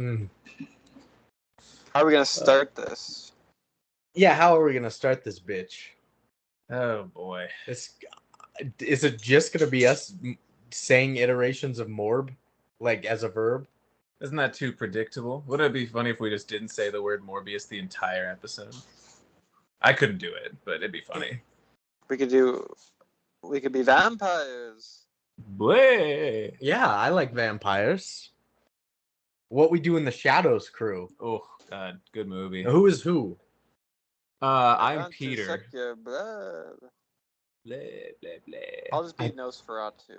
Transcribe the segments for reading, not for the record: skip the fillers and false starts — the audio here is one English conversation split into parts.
Mm. How are we gonna start this? Yeah, how are we gonna start this bitch? Oh boy. Is it just gonna be us saying iterations of morb, like as a verb? Isn't that too predictable? Wouldn't it be funny if we just didn't say the word Morbius the entire episode? I couldn't do it, but it'd be funny. We could be vampires. Bleh. Yeah, I like vampires. What We Do in the Shadows crew. Oh God, good movie. Who is who? I'm Want to Peter. suck your blood. Bleh, bleh, bleh. I'll just be Nosferatu.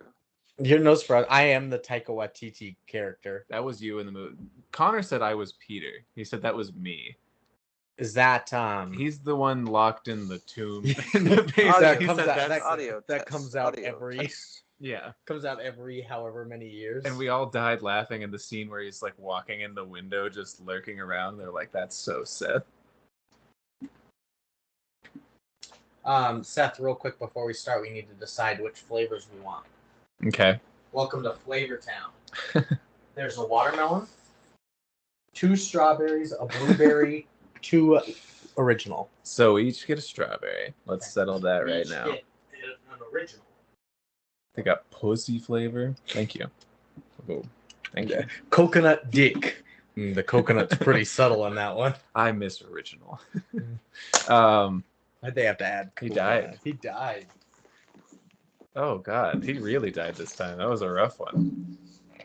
Your Nosferatu. I am the Taika Waititi character. That was you in the movie. Connor said I was Peter. He said that was me. Is that He's the one locked in the tomb. that comes out every yeah. Comes out every however many years. And we all died laughing in the scene where he's like walking in the window, just lurking around. They're like, "That's so Seth." Seth, real quick before we start, we need to decide which flavors we want. Okay. Welcome to Flavor Town. There's a watermelon, 2 strawberries, a blueberry, 2 original. So each get a strawberry. Let's settle that right now. Get an original. They got pussy flavor. Thank you. Oh, thank you. Coconut dick. The coconut's pretty subtle on that one. I miss original. Why'd they have to add? He died. He died. Oh God, he really died this time. That was a rough one.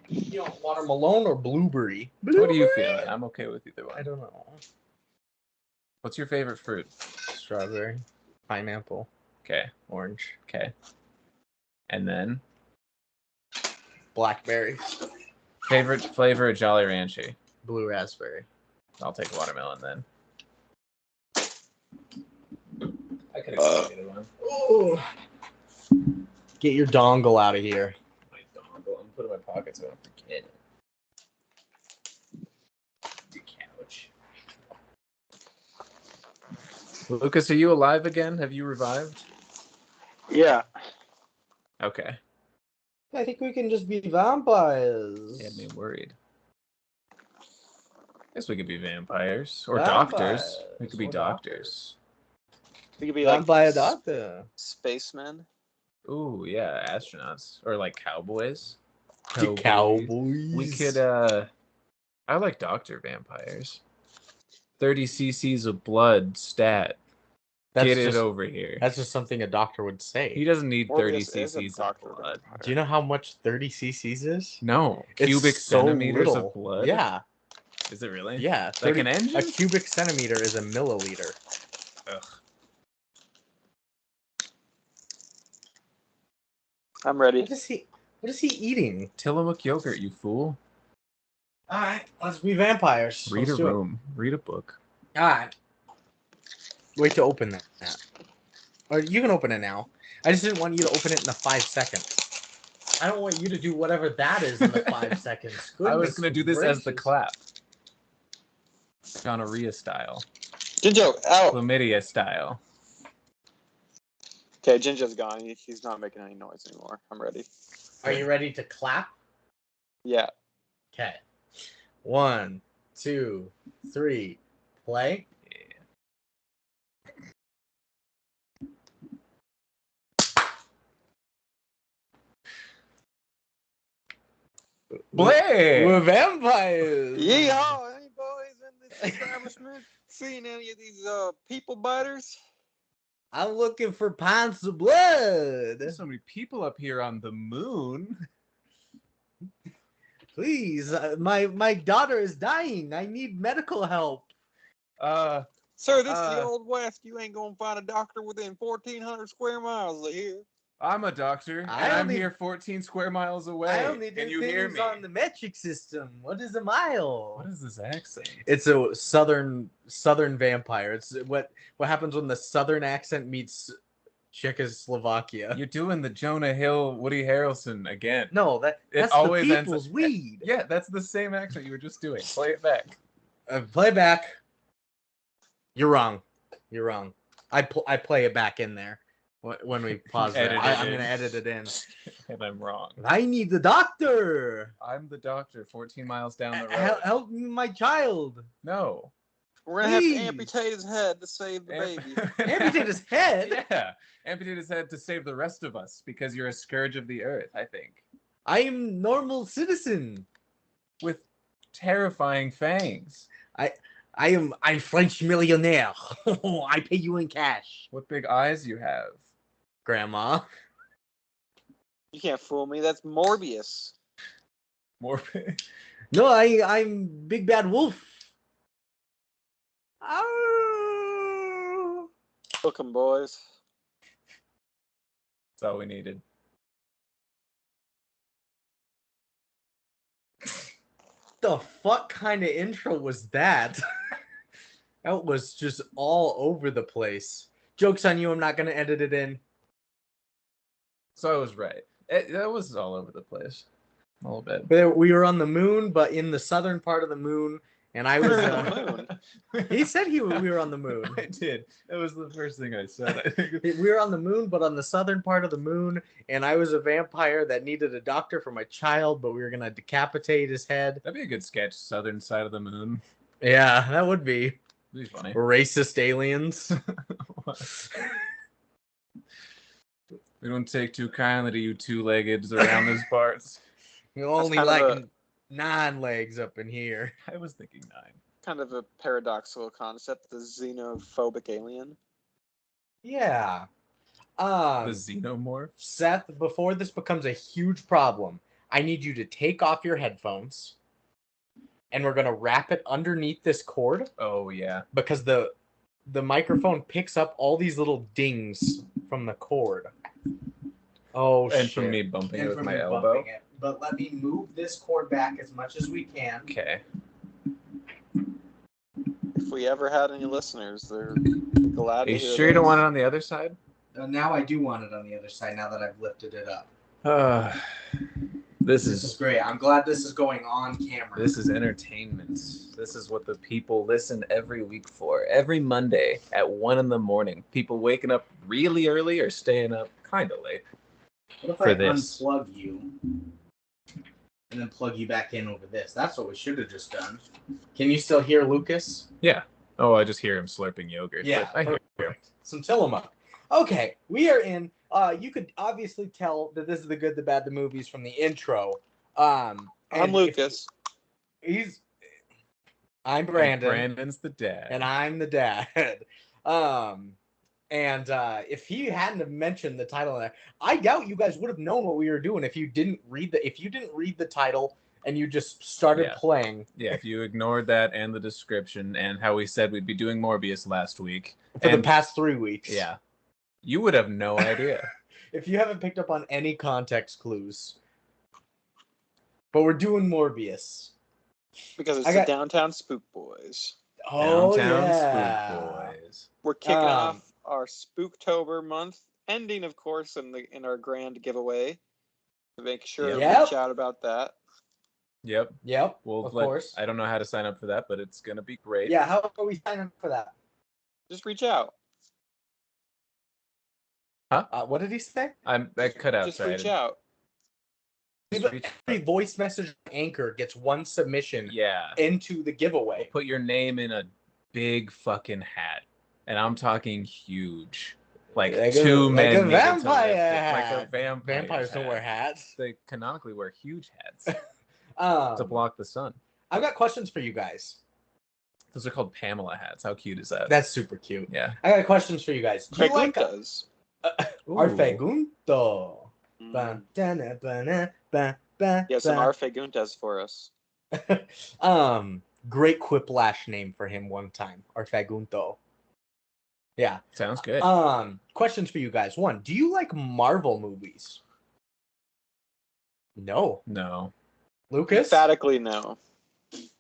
You know, watermelon or blueberry? What are you feeling? I'm okay with either one. I don't know. What's your favorite fruit? Strawberry, pineapple, Okay. orange, Okay. And then blackberry, favorite flavor of Jolly Rancher. blue raspberry. I'll take watermelon then. I could have either one. Oh. Get your dongle out of here. My dongle. I'm putting it in my pocket so I don't forget it. The couch. Lucas, are you alive again? Have you revived? Yeah. Okay. I think we can just be vampires. You had me worried. Guess we could be vampires or Vampires. doctors. We could be Or doctors. We could be like Vampire doctor. spacemen. Ooh, yeah, astronauts or like cowboys. Cowboys. We could. I like doctor vampires. 30 cc's of blood stat. Get it over here. That's just something a doctor would say. He doesn't need 30 Morbius is a cc's of doctor blood. vampire. Do you know how much 30 cc's is? No, It's cubic so centimeters little. of blood. Yeah. Is it really? Yeah. Like an engine? A cubic centimeter is a milliliter. Ugh. I'm ready. What is he eating? Tillamook yogurt, you fool. Alright, let's be vampires. Read Let's a do it. room. Read a book. Alright. Wait to open that. Or you can open it now. I just didn't want you to open it in the 5 seconds. I don't want you to do whatever that is in the 5 seconds. I was Goodness going to do this as the gracious. clap. Gonorrhea style. Jinjo, out. Chlamydia style. Okay, Jinjo's gone. He's not making any noise anymore. I'm ready. Are you ready to clap? Yeah. Okay. 1, 2, 3, play. Bleh! We're vampires. Yeehaw! Any boys in this establishment seen any of these people biters? I'm looking for pints of blood. There's so many people up here on the moon. Please, my daughter is dying. I need medical help. Sir, this is the Old West. You ain't gonna find a doctor within 1,400 square miles of here. I'm a doctor, and I'm here 14 square miles away. I only do and you things hear me. on the metric system. What is a mile? What is this accent? It's a southern vampire. It's what happens when the southern accent meets Czechoslovakia. You're doing the Jonah Hill, Woody Harrelson again. No, that's always the ends people's up- weed. Yeah, that's the same accent you were just doing. Play it back. Play back. You're wrong. I play it back in there when we pause it. I'm going to edit it in. And I'm wrong. I need the doctor. I'm the doctor 14 miles down the road. Help me, my child. No. We're going to have to amputate his head to save the baby. Amputate his head? Yeah. Amputate his head to save the rest of us because you're a scourge of the earth, I think. I am normal citizen. With terrifying fangs. I'm French millionaire. I pay you in cash. What big eyes you have. Grandma. You can't fool me. That's Morbius. Morbid. No, I'm Big Bad Wolf. Oh. Hook 'em, boys. That's all we needed. The fuck kind of intro was that? That was just all over the place. Joke's on you, I'm not going to edit it in. So I was right. That was all over the place. A little bit. But we were on the moon, but in the southern part of the moon, and I was on the moon. He said we were on the moon. I did. That was the first thing I said. I think. We were on the moon, but on the southern part of the moon, and I was a vampire that needed a doctor for my child, but we were going to decapitate his head. That'd be a good sketch, southern side of the moon. Yeah, that would be. That'd be funny. Racist aliens. We don't take too kindly to you two-leggeds around these parts. You only like 9 legs up in here. I was thinking 9. Kind of a paradoxical concept, the xenophobic alien. Yeah. The xenomorph? Seth, before this becomes a huge problem, I need you to take off your headphones, and we're going to wrap it underneath this cord. Oh, yeah. Because the microphone picks up all these little dings from the cord. Oh, and shit. from me bumping it with my elbow. But let me move this cord back as much as we can. Okay. If we ever had any listeners, they're glad Are you to hear sure you don't this. want it on the other side? Now I do want it on the other side, now that I've lifted it up. This This is is great. I'm glad this is going on camera. This is entertainment. This is what the people listen every week for. Every Monday at 1 a.m. People waking up really early or staying up kind of late. What if for I this. unplug you and then plug you back in over this? That's what we should have just done. Can you still hear Lucas? Yeah. Oh, I just hear him slurping yogurt. Yeah, but I hear him. perfect. Some Tillamook. Okay, we are in. You could obviously tell that this is the good, the bad, the movies from the intro. I'm Lucas. I'm Brandon. And Brandon's the dad. And I'm the dad. If he hadn't have mentioned the title there, I doubt you guys would have known what we were doing if you didn't read the title and you just started playing. Yeah, if you ignored that and the description and how we said we'd be doing Morbius last week. For the past 3 weeks. Yeah. You would have no idea. If you haven't picked up on any context clues. But we're doing Morbius. Because it's the Downtown Spookboys. Oh, Downtown yeah. Spookboys. We're kicking off our Spooktober month, ending, of course, in our grand giveaway. To make sure to reach out about that. Yep. Of course. I don't know how to sign up for that, but it's going to be great. Yeah, how are we signing up for that? Just reach out. Huh? What did he say? I cut out. Just reach out. Every voice message anchor gets one submission into the giveaway. Put your name in a big fucking hat. And I'm talking huge. Like 2 men. Like a vampire hat. Like a vampire. Vampires don't wear hats. They canonically wear huge hats. To To block the sun. I've got questions for you guys. Those are called Pamela hats. How cute is that? That's super cute. Yeah. I got questions for you guys. Do you like does. Arfegunto? Yeah, some Arfeguntas for us. Great quiplash name for him one time. Arfegunto. Yeah. Sounds good. Questions for you guys. 1, do you like Marvel movies? No. Lucas? Emphatically no.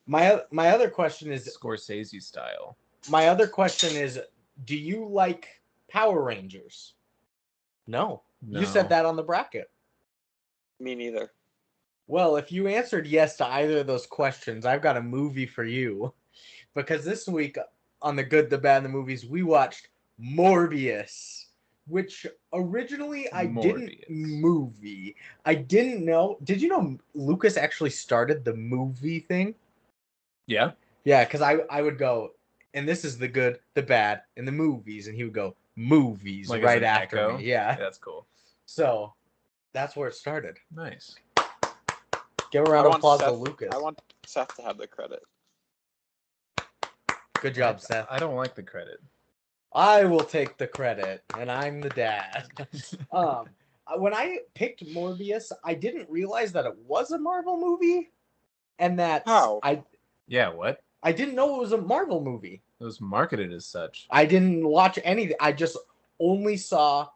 My other question is Scorsese style. My other question is, do you like Power Rangers? No. You said that on the bracket. Me neither. Well, if you answered yes to either of those questions, I've got a movie for you. Because this week on the good, the bad, and the movies, we watched Morbius. which originally I Morbius. I didn't know. Did you know Lucas actually started the movie thing? Yeah. Yeah, because I would go, and this is the good, the bad, and the movies, and he would go, movies, Like right as an after echo? me. Yeah. That's cool. So that's where it started. Nice. Give a round of applause to Lucas. I want Seth to have the credit. Good job, Seth. I don't like the credit. I will take the credit, and I'm the dad. When I picked Morbius, I didn't realize that it was a Marvel movie, and that Yeah, what? I didn't know it was a Marvel movie. It was marketed as such. I didn't watch anything. I just only saw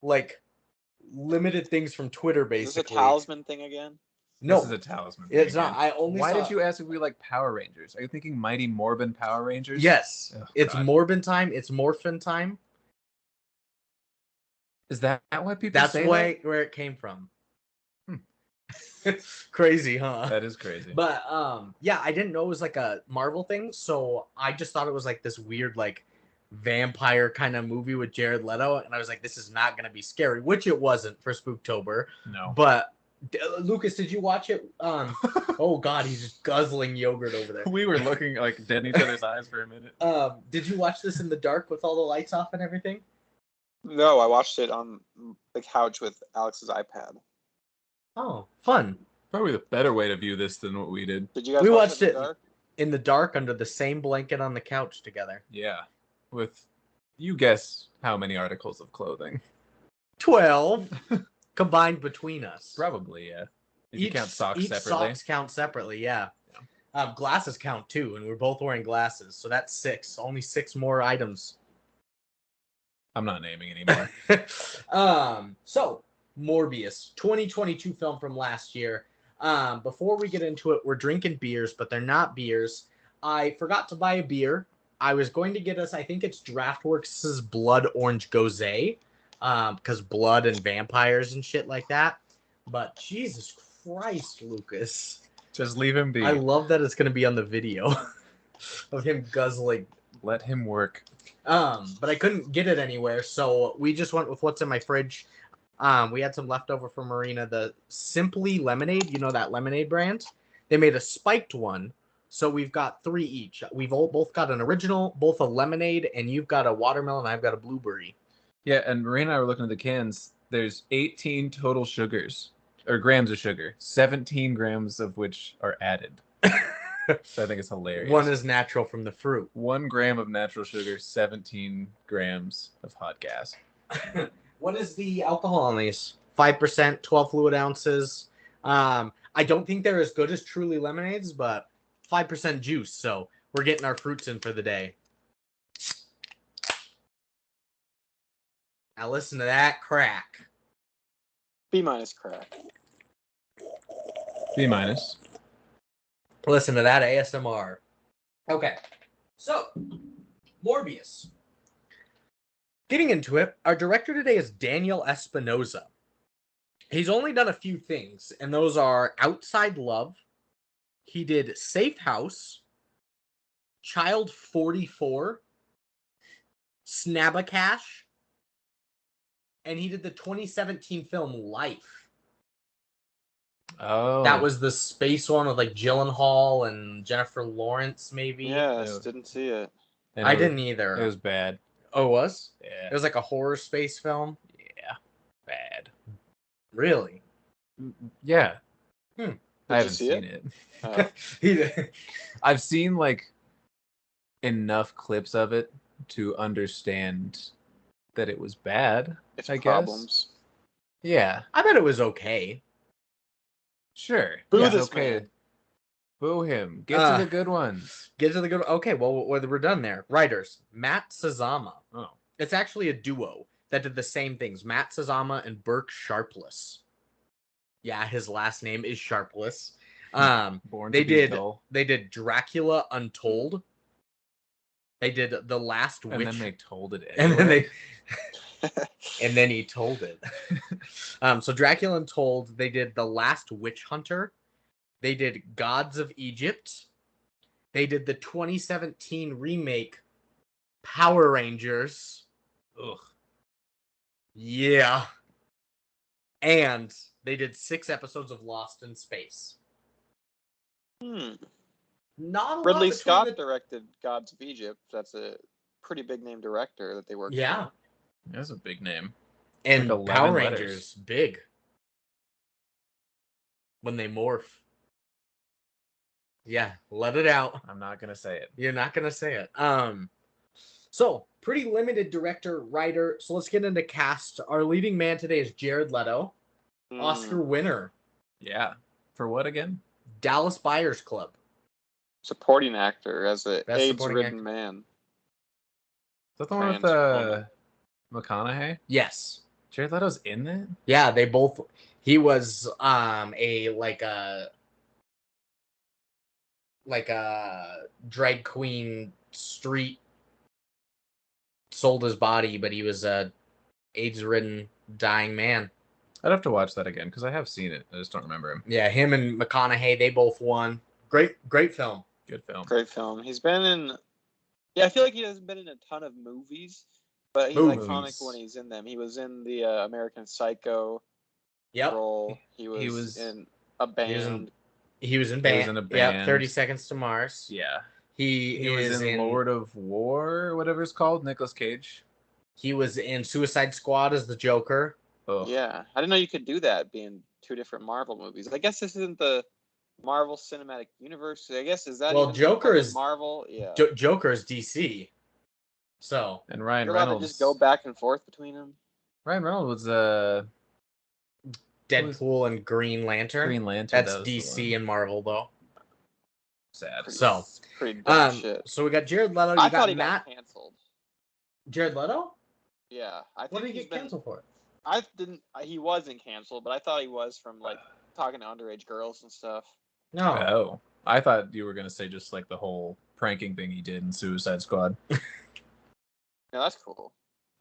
like limited things from Twitter, basically. Is this a talisman thing again? No, this is a talisman. It's not. I only. Why did you ask if we like Power Rangers? Are you thinking Mighty Morbin Power Rangers? Yes, Oh, it's God. Morbin Time. It's Morphin Time. Is that why people That's say where it came from. Crazy, huh? That is crazy. But yeah, I didn't know it was like a Marvel thing, so I just thought it was like this weird like vampire kind of movie with Jared Leto, and I was like, this is not gonna be scary, which it wasn't for Spooktober. No. But Lucas, did you watch it? Oh God, he's just guzzling yogurt over there. We were looking like dead in each other's eyes for a minute. Did you watch this in the dark with all the lights off and everything? No, I watched it on the couch with Alex's iPad. Oh, fun. Probably the better way to view this than what we did. Did you guys We watch watched it it in the dark under the same blanket on the couch together. Yeah. With, you guess how many articles of clothing? 12 combined between us. Probably, yeah. If you count socks separately. Socks count separately, yeah. Glasses count too, and we're both wearing glasses, so that's 6. Only 6 more items. I'm not naming anymore. So Morbius, 2022 film from last year. Before we get into it, we're drinking beers, but they're not beers. I forgot to buy a beer. I was going to get us, I think it's Draftworks' Blood Orange Gose, because blood and vampires and shit like that. But Jesus Christ, Lucas. Just leave him be. I love that it's going to be on the video of him guzzling. Let him work. But I couldn't get it anywhere, so we just went with what's in my fridge. We had some leftover from Marina, the Simply Lemonade, you know that lemonade brand? They made a spiked one, so we've got 3 each. We've both got an original, both a lemonade, and you've got a watermelon, I've got a blueberry. Yeah, and Marina and I were looking at the cans. There's 18 total sugars, or grams of sugar, 17 grams of which are added. So I think it's hilarious. 1 is natural from the fruit. 1 gram of natural sugar, 17 grams of hot gas. What is the alcohol on these? 5%, 12 fluid ounces. I don't think they're as good as Truly Lemonades, but 5% juice, so we're getting our fruits in for the day. Now listen to that crack. B- crack. B-. Listen to that ASMR. Okay, so Morbius. Getting into it, our director today is Daniel Espinosa. He's only done a few things, and those are Outside Love. He did Safe House, Child 44, Snabacash, and he did the 2017 film Life. Oh. That was the space one with like Gyllenhaal and Jennifer Lawrence, maybe. Yes, didn't see it. I didn't either. It was bad. Oh, it was? Yeah. It was like a horror space film? Yeah. Bad. Really? Yeah. Hmm. I haven't see seen it. Oh. I've seen like enough clips of it to understand that it was bad. It's I problems. Guess. Yeah. I bet it was okay. Sure. Boo Yeah, this okay. man. Boo him. Get to the good ones. Get to the good. Okay, well, we're done there. Writers: Matt Sazama. Oh. It's actually a duo that did the same things. Matt Sazama and Burke Sharpless. Yeah, his last name is Sharpless. Born they to be did. dull. They did Dracula Untold. They did The Last Witch. And then they told it. And Anyway. and then he told it. So Dracula Untold, they did The Last Witch Hunter. They did Gods of Egypt. They did the 2017 remake Power Rangers. Ugh. Yeah. And they did 6 episodes of Lost in Space. Not a lot Ridley between Scott directed Gods of Egypt. That's a pretty big name director that they worked Yeah. for. That's a big name. And Like 11 Power letters. Rangers, big. When they morph. Yeah, let it out. I'm not gonna say it. You're not gonna say it. So pretty limited director, writer. So let's get into cast. Our leading man today is Jared Leto, Oscar winner. Yeah. For what again? Dallas Buyers Club. Supporting actor as a Best supporting AIDS-ridden actor. man. Is that the one with Trans McConaughey? Yes. Jared Leto's in that? Yeah, they both. He was a drag queen street, sold his body, but he was a AIDS-ridden dying man. I'd have to watch that again because I have seen it. I just don't remember him. Yeah, him and McConaughey, they both won. Great film. Good film. Great film. He's been in. Yeah, I feel like he hasn't been in a ton of movies, but he's Movies. iconic when he's in them. He was in the American Psycho Yep. role. He was in a band. He was in He band. was in a Yep, band. 30 Seconds to Mars. Yeah. He was is in Lord of War, or whatever it's called, Nicolas Cage. He was in Suicide Squad as the Joker. Oh. Yeah, I didn't know you could do that being 2 different Marvel movies. I guess this isn't the Marvel Cinematic Universe. I guess is that Well, even Joker is Marvel? Yeah. Joker is DC. So And Ryan You're allowed Reynolds. to just go back and forth between them. Ryan Reynolds was Deadpool and Green Lantern. Green Lantern. That's that was the DC one. and Marvel though. Sad. So, pretty dumb shit. So we got Jared Leto. I You thought got he Matt. got canceled. Jared Leto? Yeah, I think What did he he's get been. canceled for? I didn't. He wasn't canceled, but I thought he was from like talking to underage girls and stuff. No. Oh, I thought you were gonna say just like the whole pranking thing he did in Suicide Squad. Yeah, that's cool.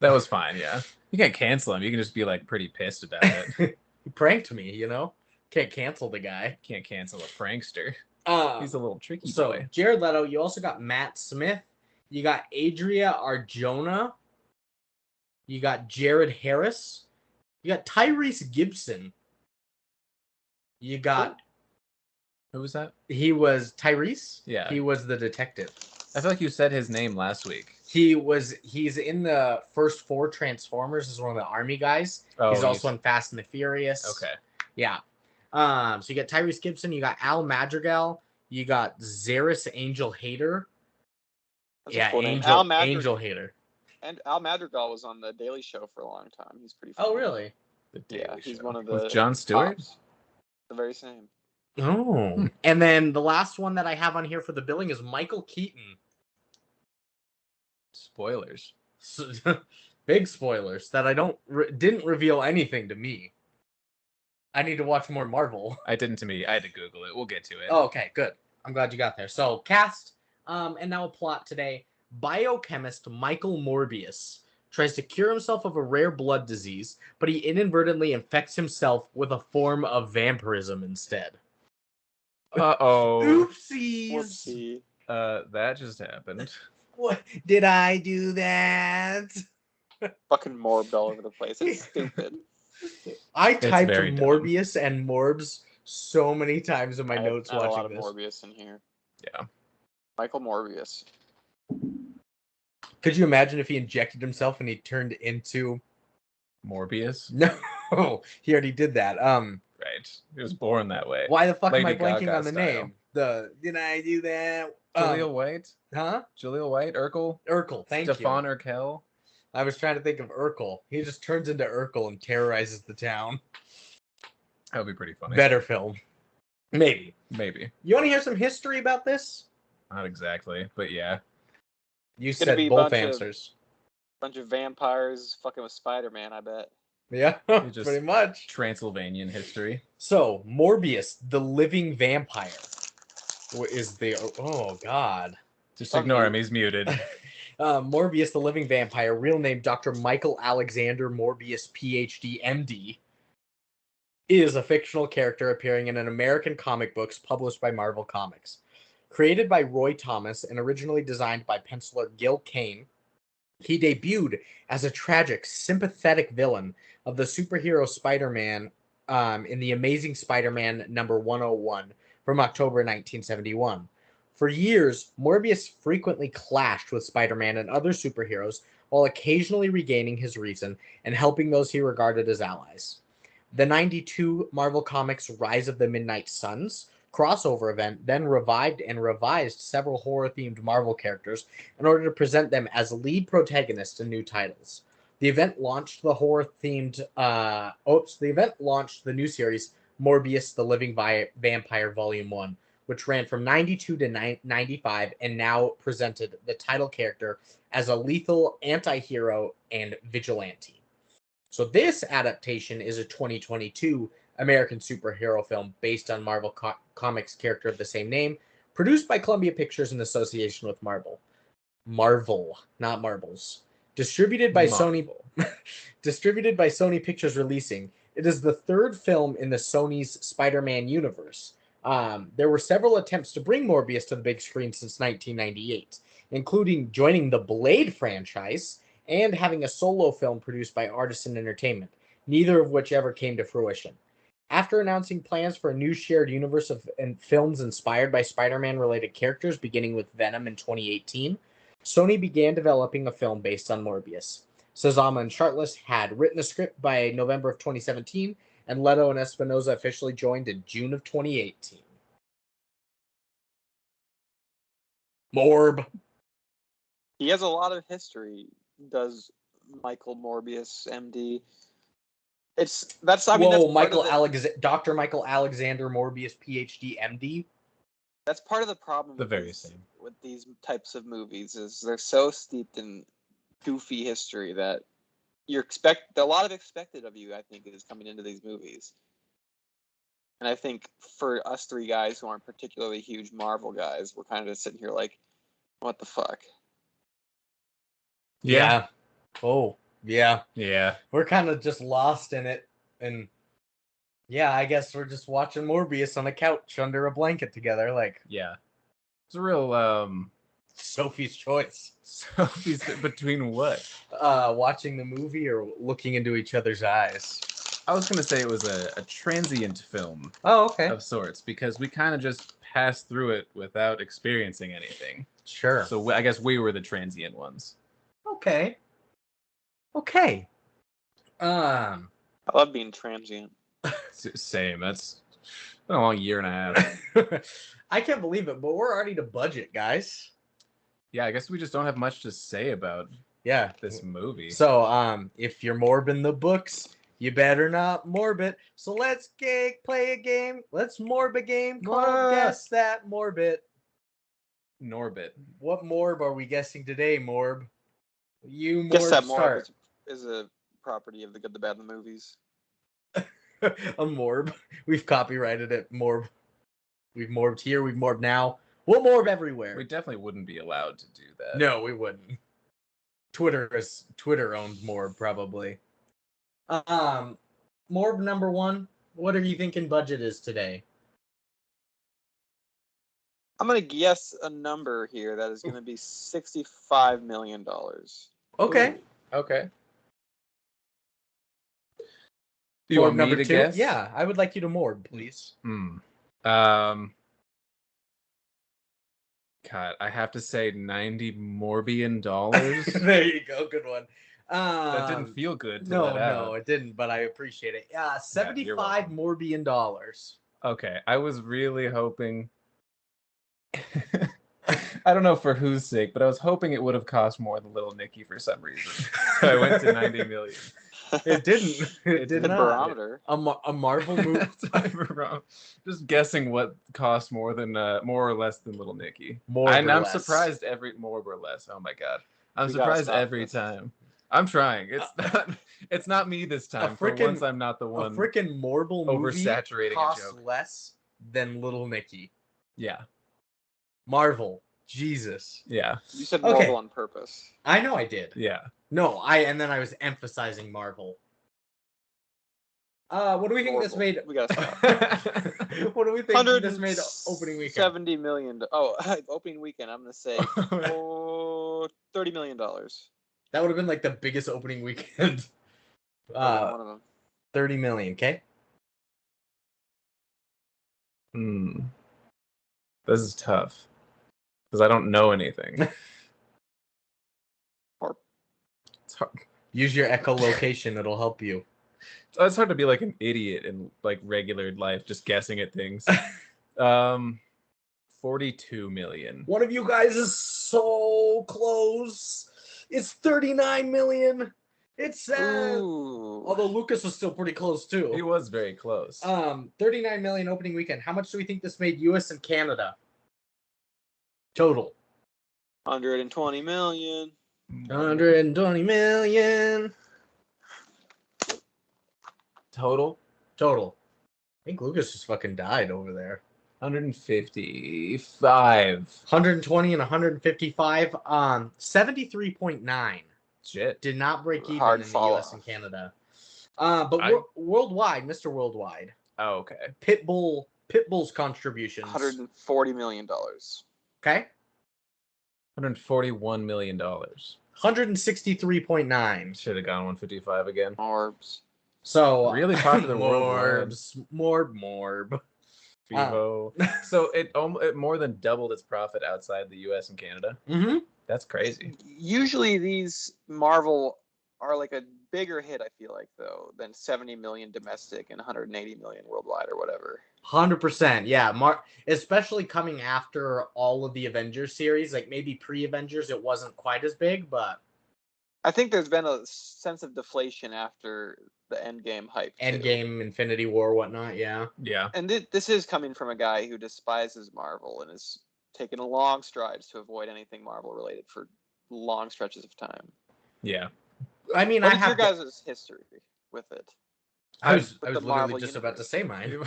That was fine. Yeah, you can't cancel him. You can just be like pretty pissed about it. He pranked me, you know? Can't cancel the guy. Can't cancel a prankster. He's a little tricky so, boy. Jared Leto, you also got Matt Smith. You got Adria Arjona. You got Jared Harris. You got Tyrese Gibson. You got... Who was that? He was Tyrese? Yeah. He was the detective. I feel like you said his name last week. He's in the first 4 Transformers as one of the army guys. Oh, he's also in Fast and the Furious. Okay. Yeah. So you got Tyrese Gibson, you got Al Madrigal, you got Zaris Angel Hader. That's a cool name. Angel Hader. And Al Madrigal was on the Daily Show for a long time. He's pretty funny. Oh, really? The Daily he's Show. one of the With Jon Stewart. tops. The very same. Oh. And then the last one that I have on here for the billing is Michael Keaton. Spoilers. Big spoilers that I didn't reveal anything to me. I need to watch more Marvel. I didn't to me. I had to Google it. We'll get to it. Oh, okay, good. I'm glad you got there. So, cast, and now a plot today. Biochemist Michael Morbius tries to cure himself of a rare blood disease, but he inadvertently infects himself with a form of vampirism instead. Uh-oh. Oopsies. Whoopsie. That just happened. What? Did I do that? Fucking morbed all over the place. It's stupid. I typed very dumb. Morbius and Morbs so many times in my notes I have watching a lot this. of Morbius in here. Yeah. Michael Morbius. Could you imagine if he injected himself and he turned into... Morbius? No, he already did that. Right. He was born that way. Why the fuck am I Lady blanking Gaga on the style. name? Did I do that? Julia White? Huh? Julia White? Urkel? Urkel, thank Stefan you. Urkel? I was trying to think of Urkel. He just turns into Urkel and terrorizes the town. That would be pretty funny. Better film. Maybe. Maybe. You want to hear some history about this? Not exactly, but yeah. You It's gonna said be a both bunch of- answers. Bunch of vampires fucking with Spider-Man, I bet. Yeah, just- pretty much. Transylvanian history. So, Morbius, the living vampire. What is the... Oh, God. Just ignore him. He's muted. Morbius, the living vampire, real name Dr. Michael Alexander Morbius, PhD, MD, is a fictional character appearing in an American comic books published by Marvel Comics. Created by Roy Thomas and originally designed by penciler Gil Kane, He debuted as a tragic, sympathetic villain of the superhero Spider-Man in The Amazing Spider-Man number 101 from October 1971. For years, Morbius frequently clashed with Spider-Man and other superheroes while occasionally regaining his reason and helping those he regarded as allies. The 92 Marvel Comics Rise of the Midnight Suns crossover event then revived and revised several horror-themed Marvel characters in order to present them as lead protagonists in new titles. The event launched the horror-themed the event launched the new series Morbius the Living Vampire Volume 1, which ran from 92 to 95 and now presented the title character as a lethal anti-hero and vigilante. So this adaptation is a 2022 American superhero film based on Marvel Comics character of the same name, produced by Columbia Pictures in association with Marvel, not Marbles. Distributed by Sony Pictures Releasing. It is the third film in the Sony's Spider-Man universe. There were several attempts to bring Morbius to the big screen since 1998, including joining the Blade franchise and having a solo film produced by Artisan Entertainment, neither of which ever came to fruition. After announcing plans for a new shared universe of films inspired by Spider-Man related characters, beginning with Venom in 2018, Sony began developing a film based on Morbius. Sazama and Chartless had written the script by November of 2017, and Leto and Espinosa officially joined in June of 2018. Morb. He has a lot of history, does Michael Morbius, MD. Dr. Michael Alexander Morbius, PhD, MD. That's part of the problem. With these types of movies is they're so steeped in goofy history that a lot of expected of you, I think, is coming into these movies. And I think for us three guys who aren't particularly huge Marvel guys, we're kind of just sitting here like, what the fuck? Yeah. Oh, yeah. Yeah. We're kind of just lost in it. And yeah, I guess we're just watching Morbius on a couch under a blanket together. Like, yeah. It's a real Sophie's choice. Sophie's between what? Watching the movie or looking into each other's eyes. I was gonna say it was a transient film. Oh, okay. Of sorts, because we kind of just passed through it without experiencing anything. Sure. So I guess we were the transient ones. Okay. I love being transient. Same. That's been a long year and a half. I can't believe it, but we're already to budget, guys. Yeah, I guess we just don't have much to say about this movie. So, if you're morbing the books, you better not morb it. So let's play a game. Let's morb a game called Guess That Morbid. Norbit. What morb are we guessing today, Morb? You morb. Guess That Morb is a property of The Good, the Bad, and the Movies. A morb. We've copyrighted it. Morb. We've morbed here. We've morbed now. We'll morb everywhere. We definitely wouldn't be allowed to do that. No, we wouldn't. Twitter owned Morb probably. Morb number 1. What are you thinking budget is today? I'm gonna guess a number here that is gonna be $65 million. Okay. Ooh. Okay. Do you want me to guess? Yeah, I would like you to morb, please. God, I have to say $90 Morbian dollars. There you go, good one. That didn't feel good. No, it didn't, but I appreciate it. $75 Morbian dollars. Okay, I was really hoping. I don't know for whose sake, but I was hoping it would have cost more than Little Nicky for some reason. So I went to 90 million. It didn't. It did not. Barometer. A Marvel movie. Just guessing what costs more or less than Little Nicky. I'm surprised more or less. Oh my god, I'm surprised every time. I'm trying. It's not me this time. For once, I'm not the one. A freaking Marvel movie oversaturating costs a joke. less than Little Nicky. Yeah. Marvel. Jesus. Yeah. You said Marvel on purpose. I know I did. Yeah. No, and then I was emphasizing Marvel. What do we think this made? We gotta stop. What do we think this made opening weekend? $70 million. Oh, opening weekend. I'm gonna say $30 million. That would have been like the biggest opening weekend. One of them. 30 million, okay? This is tough. Because I don't know anything. It's hard. Use your echolocation, it'll help you. It's hard to be like an idiot in like regular life, just guessing at things. 42 million. One of you guys is so close. It's 39 million. It's sad. Although Lucas was still pretty close too. He was very close. 39 million opening weekend. How much do we think this made US and Canada? Total. 120 million. 120 million. Total? Total. I think Lucas just fucking died over there. 155. 120 and 155. 73.9. Shit. Did not break even Hard in the fall US off. and Canada. But worldwide, Mr. Worldwide. Oh, okay. Pitbull's contributions. $140 million. Okay. $141 million. 163.9. Should have gone 155 again. Morbs. So really popular worldwide. Morb. Vivo. So it more than doubled its profit outside the US and Canada. Mm-hmm. That's crazy. Usually these Marvel are like a bigger hit, I feel like, though, than 70 million domestic and 180 million worldwide or whatever. 100%. Yeah. Especially coming after all of the Avengers series, like maybe pre-Avengers, it wasn't quite as big, but I think there's been a sense of deflation after the Endgame hype. Endgame, Infinity War, whatnot. Yeah. Yeah. And this is coming from a guy who despises Marvel and has taken long strides to avoid anything Marvel related for long stretches of time. Yeah. I mean, What is your guys' history with it? I was literally just about to say mine.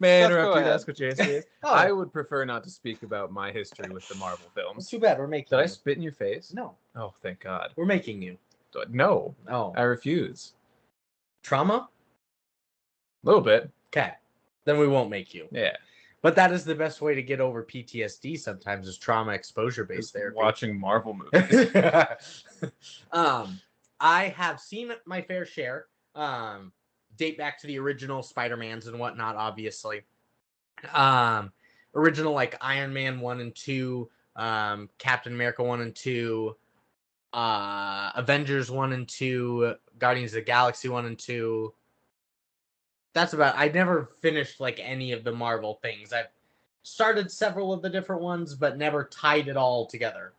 May I Seth, interrupt go you to ahead. ask what your history is? Oh. I would prefer not to speak about my history with the Marvel Well, films. too bad. We're making Did I you. spit in your face? No. Oh, thank God. We're making you. No. Oh. I refuse. Trauma? A little bit. Okay. Then we won't make you. Yeah. But that is the best way to get over PTSD sometimes is trauma exposure-based therapy. Watching Marvel movies. I have seen my fair share. Date back to the original Spider-Mans and whatnot, obviously. Original like Iron Man 1 and 2, Captain America 1 and 2, Avengers 1 and 2, Guardians of the Galaxy 1 and 2. That's about. I never finished like any of the Marvel things. I've started several of the different ones, but never tied it all together.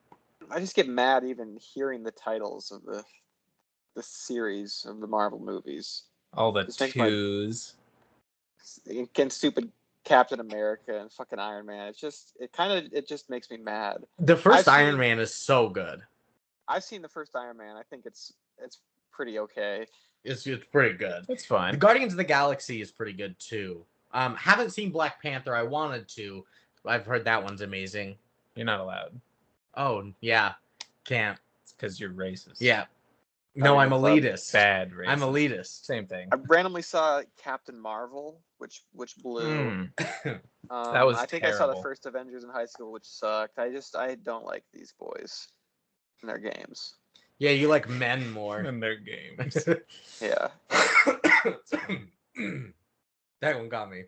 I just get mad even hearing the titles of the series of the Marvel movies. All the Just makes twos. Against stupid Captain America and fucking Iron Man. It just makes me mad. The first Iron Man is so good. I've seen the first Iron Man. I think it's pretty okay. It's pretty good. It's fine. The Guardians of the Galaxy is pretty good too. Haven't seen Black Panther. I wanted to. I've heard that one's amazing. You're not allowed. Oh yeah, can't. It's because you're racist. Yeah. No, I'm elitist. Bad racist. I'm elitist. Same thing. I randomly saw Captain Marvel, which blew. That was I think terrible. I saw the first Avengers in high school, which sucked. I don't like these boys and their games. Yeah, you like men more. In their games. Yeah. That one got me.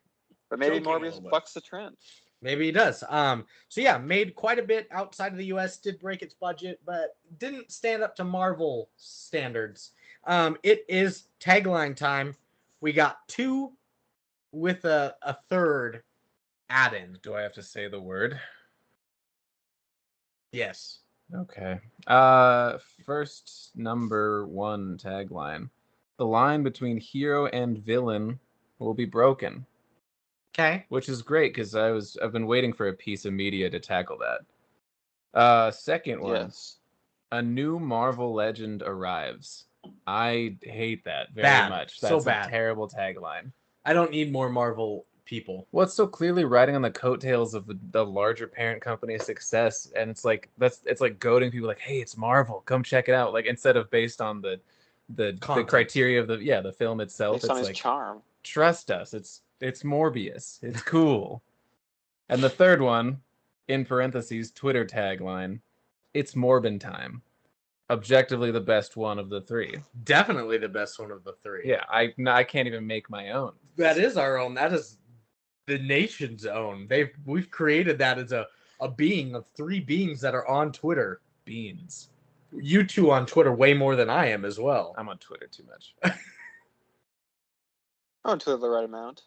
But maybe Joking a Morbius little bit. bucks the trend. Maybe he does. So yeah, made quite a bit outside of the US, did break its budget, but didn't stand up to Marvel standards. It is tagline time. We got 2 with a third add-in. Do I have to say the word? Yes. Okay. First number 1 tagline. The line between hero and villain will be broken. Okay. Which is great because I've been waiting for a piece of media to tackle that. Second one. Yes. A new Marvel legend arrives. I hate that very Bad. much. So That's bad. a terrible tagline. I don't need more Marvel people. Well, it's so clearly riding on the coattails of the larger parent company's success, and it's like goading people like, hey, it's Marvel, come check it out. Like instead of based on the criteria of the film itself, Based on it's his like charm. trust us. It's Morbius. It's cool. And the third one, in parentheses, Twitter tagline, it's Morbin Time. objectively the best one of the three. Definitely the best one of the three. Yeah, I can't even make my own. That is our own. That is the nation's own. We've created that as a being of three beings that are on Twitter. Beans. You two on Twitter way more than I am as well. I'm on Twitter too much. I'm on Twitter the right amount.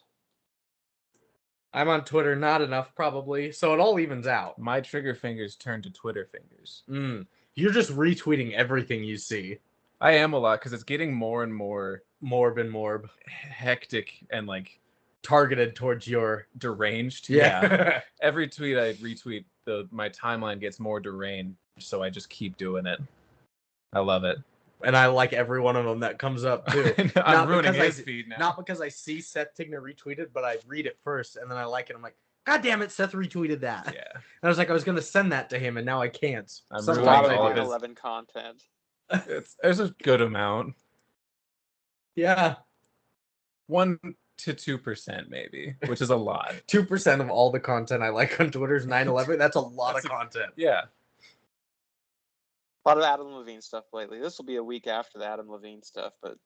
I'm on Twitter not enough, probably. So it all evens out. My trigger fingers turn to Twitter fingers. You're just retweeting everything you see. I am a lot because it's getting more and more morb hectic and like targeted towards your deranged. Yeah. Every tweet I retweet, my timeline gets more deranged, so I just keep doing it. I love it. And I like every one of them that comes up too. I'm ruining his feed now. Not because I see Seth Tigner retweeted, but I read it first and then I like it. I'm like, God damn it, Seth retweeted that. Yeah. And I was like, I was gonna send that to him, and now I can't. I'm a lot of 9/11 content. There's a good amount. Yeah. 1 to 2% maybe, which is a lot. 2% of all the content I like on Twitter is 9/11. That's a lot of content. Yeah. A lot of Adam Levine stuff lately. This will be a week after the Adam Levine stuff, but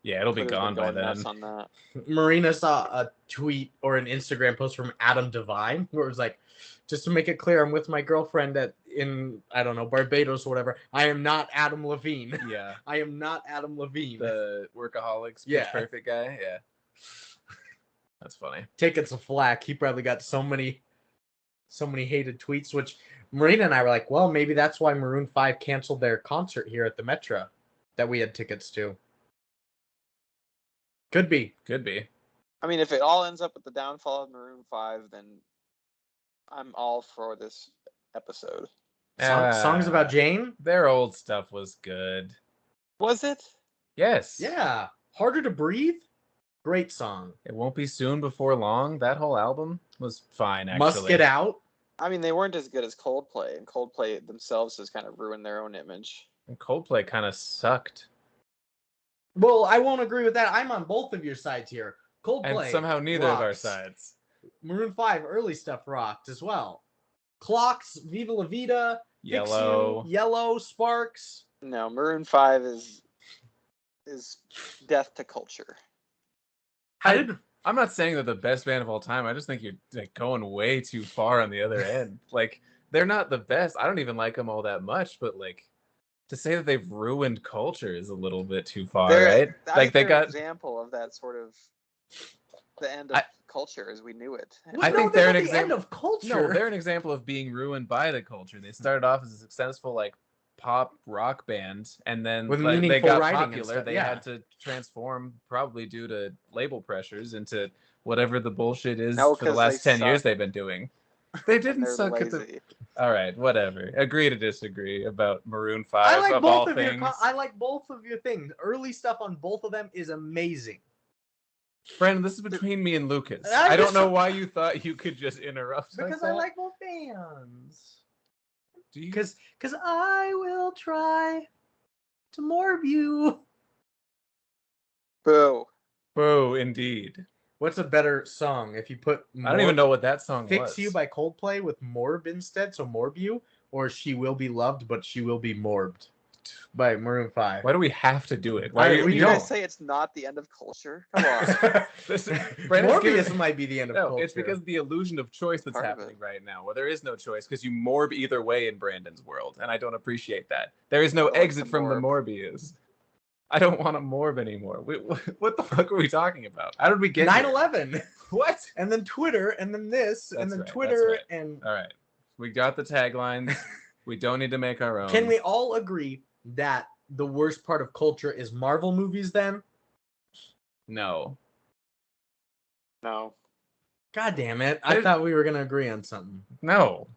yeah, it'll be gone by then. On that. Marina saw a tweet or an Instagram post from Adam Devine where it was like, just to make it clear, I'm with my girlfriend in I don't know, Barbados or whatever. I am not Adam Levine. Yeah. I am not Adam Levine. The workaholics, perfect guy. Yeah. That's funny. Taking some flack. He probably got so many hated tweets, which Marina and I were like, well, maybe that's why Maroon 5 canceled their concert here at the Metro that we had tickets to. Could be. I mean, if it all ends up with the downfall of Maroon 5, then I'm all for this episode. Songs about Jane? Their old stuff was good. Was it? Yes. Yeah. Harder to Breathe? Great song. It Won't Be Soon Before Long. That whole album was fine, actually. Must Get Out? I mean, they weren't as good as Coldplay, and Coldplay themselves has kind of ruined their own image. And Coldplay kind of sucked. Well, I won't agree with that. I'm on both of your sides here. Coldplay and somehow neither rocks. of our sides. Maroon 5 early stuff rocked as well. Clocks, Viva La Vida, Yellow, Fix You, Yellow, Sparks. No, Maroon 5 is death to culture. I'm not saying they're the best band of all time. I just think you're like going way too far on the other end. Like, they're not the best. I don't even like them all that much, but like, to say that they've ruined culture is a little bit too far, right? Like, they got an example of that sort of the end of culture as we knew it. I think they're an example. End of culture. No, they're an example of being ruined by the culture. They started off as a successful like pop rock band, and then like, they got popular. They had to transform, probably due to label pressures, into whatever the bullshit is for the last 10 years they've been doing. They didn't suck at the. All right, whatever. Agree to disagree about Maroon 5. I like of both all of things. I like both of your things. Early stuff on both of them is amazing. Brandon, this is between me and Lucas. I don't know why you thought you could just interrupt. Because I like both bands. Do you? Because I will try to morb you. Boo. Boo, indeed. What's a better song if you put? I don't even know what that song was. Fix You by Coldplay with Morb instead, so Morb You, or She Will Be Loved, but She Will Be Morbed by Maroon 5. Why do we have to do it? Why are you guys say it's not the end of culture? Come on. Morbius might be the end of culture. It's because of the illusion of choice that's happening right now. Well, there is no choice because you morb either way in Brandon's world, and I don't appreciate that. There is no exit from the Morbius. I don't want to morb anymore. What the fuck are we talking about? How did we get 9/11? What? And then Twitter, and then this, and then Twitter, and... All right. We got the taglines. We don't need to make our own. Can we all agree that the worst part of culture is Marvel movies then? No. God damn it. I thought we were going to agree on something. No.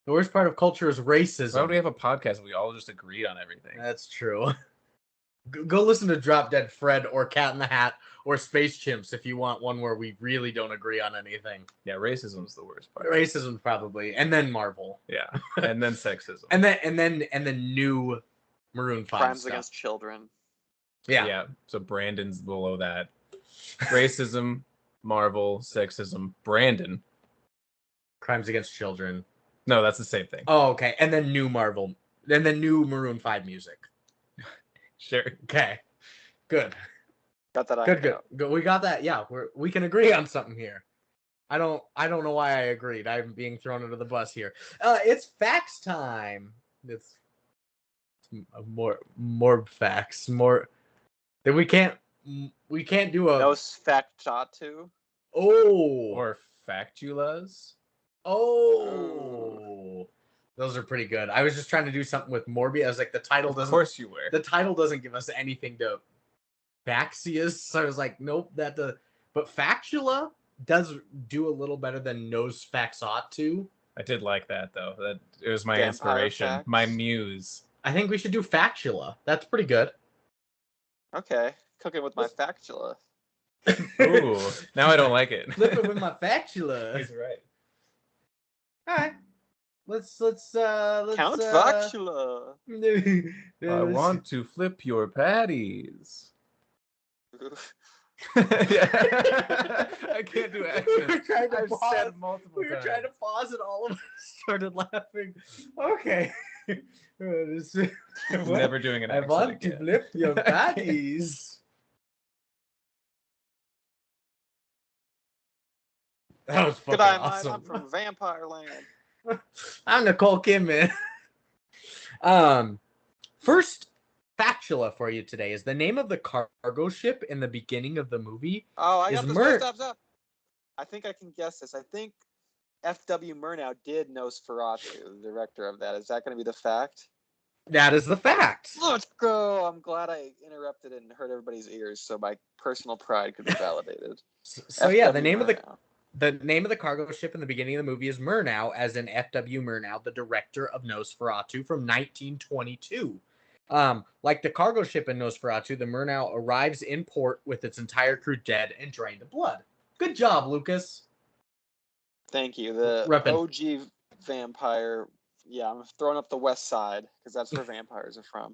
The worst part of culture is racism. Why would we have a podcast if we all just agreed on everything? That's true. Go listen to Drop Dead Fred or Cat in the Hat or Space Chimps if you want one where we really don't agree on anything. Yeah, racism's the worst part. Racism probably, and then Marvel. Yeah, and then sexism. and then new Maroon 5 Crimes stuff. against children. Yeah. So Brandon's below that. Racism, Marvel, sexism, Brandon. Crimes against children. No, that's the same thing. Oh, okay. And then new Marvel And then new Maroon 5 music. Sure. Okay. Good. Got that. Good. We got that. Yeah, we can agree on something here. I don't know why I agreed. I'm being thrown under the bus here. It's facts time. It's more facts. More that we can't do a no factatu. Oh. Or factulas. Oh. Those are pretty good. I was just trying to do something with Morbius. I was like, the title doesn't. Of course you were. The title doesn't give us anything to Faxius. So I was like, nope, that does. But Factula does do a little better than Nos Faxatu. I did like that though. That it was my Vampire inspiration, facts. my muse. I think we should do Factula. That's pretty good. Okay, cooking with my factula. Ooh, now I don't like it. Flipping with my Factula. He's right. All right. Let's Count factula. I want to flip your patties. Yeah. I can't do accents. I've said multiple times. Trying to pause and all of us started laughing. Okay. Never doing an I accent want again. to flip your patties. That was fucking Good eye, awesome. I'm from Vampire Land. I'm Nicole Kidman. First factula for you today is the name of the cargo ship in the beginning of the movie. Oh, I got Is this. Stop. I think I can guess this. I think F.W. Murnau did Nosferatu, the director of that. Is that going to be the fact? That is the fact. Let's go. I'm glad I interrupted and hurt everybody's ears so my personal pride could be validated. So yeah, the name of the cargo ship in the beginning of the movie is Murnau, as in F.W. Murnau, the director of Nosferatu from 1922. Like the cargo ship in Nosferatu, the Murnau arrives in port with its entire crew dead and drained of blood. Good job, Lucas. Thank you. The OG vampire. Yeah, I'm throwing up the west side because that's where vampires are from.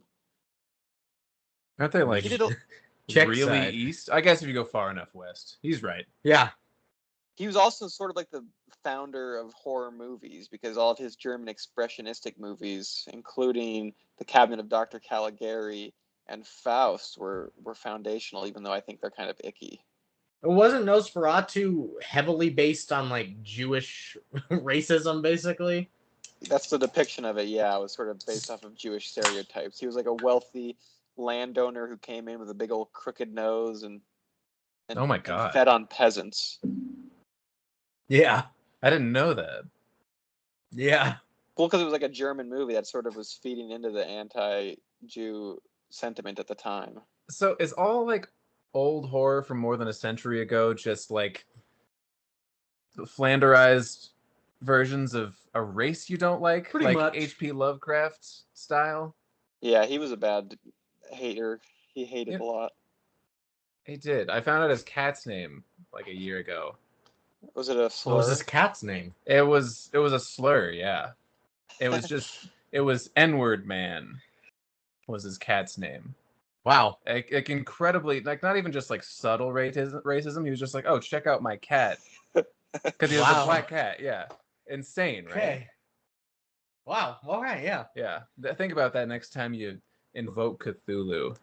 Aren't they like really side. east? I guess if you go far enough west. He's right. Yeah. He was also sort of like the founder of horror movies because all of his German expressionistic movies, including The Cabinet of Dr. Caligari and Faust, were foundational, even though I think they're kind of icky. It wasn't Nosferatu heavily based on like Jewish racism, basically? That's the depiction of it, yeah. It was sort of based off of Jewish stereotypes. He was like a wealthy landowner who came in with a big old crooked nose and oh my God, and fed on peasants. Yeah. I didn't know that. Yeah. Well, because it was like a German movie that sort of was feeding into the anti-Jew sentiment at the time. So is all like old horror from more than a century ago just like Flanderized versions of a race you don't like? Pretty like much. H.P. Lovecraft style? Yeah, he was a bad hater. He hated a lot. He did. I found out his cat's name like a year ago. Was it a slur? What was his cat's name? It was a slur, yeah. It was N-word man was his cat's name. Wow. Like incredibly, like not even just like subtle racism. He was just like, oh, check out my cat. Because he was a black cat, yeah. Insane, right? Okay. Wow. All right, yeah. Yeah. Think about that next time you invoke Cthulhu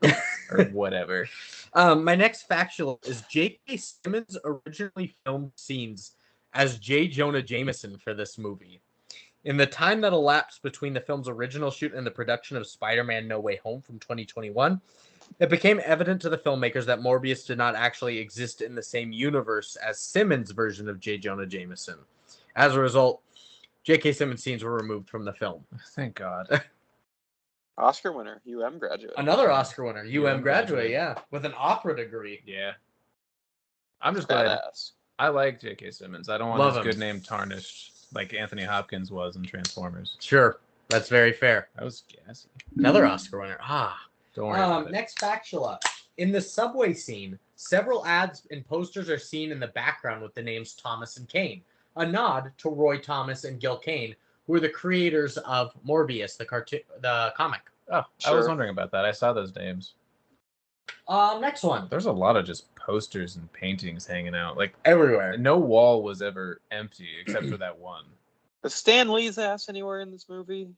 or whatever. My next factual is J.K. Simmons originally filmed scenes as J. Jonah Jameson for this movie. In the time that elapsed between the film's original shoot and the production of Spider-Man No Way Home from 2021, it became evident to the filmmakers that Morbius did not actually exist in the same universe as Simmons' version of J. Jonah Jameson. As a result, J.K. Simmons scenes were removed from the film. Thank God. Oscar winner, UM graduate. Another Oscar winner, UM graduate, yeah, with an opera degree. Yeah. I'm just glad. I like J.K. Simmons. I don't want his good name tarnished like Anthony Hopkins was in Transformers. Sure, that's very fair. That was gassy. Another Oscar winner. Don't worry about it. Next factula. In the subway scene, several ads and posters are seen in the background with the names Thomas and Kane, a nod to Roy Thomas and Gil Kane, who are the creators of Morbius, the comic. Oh, sure. I was wondering about that. I saw those names. Next one. There's a lot of just posters and paintings hanging out, like everywhere. No wall was ever empty except for that one. Was Stan Lee's ass anywhere in this movie?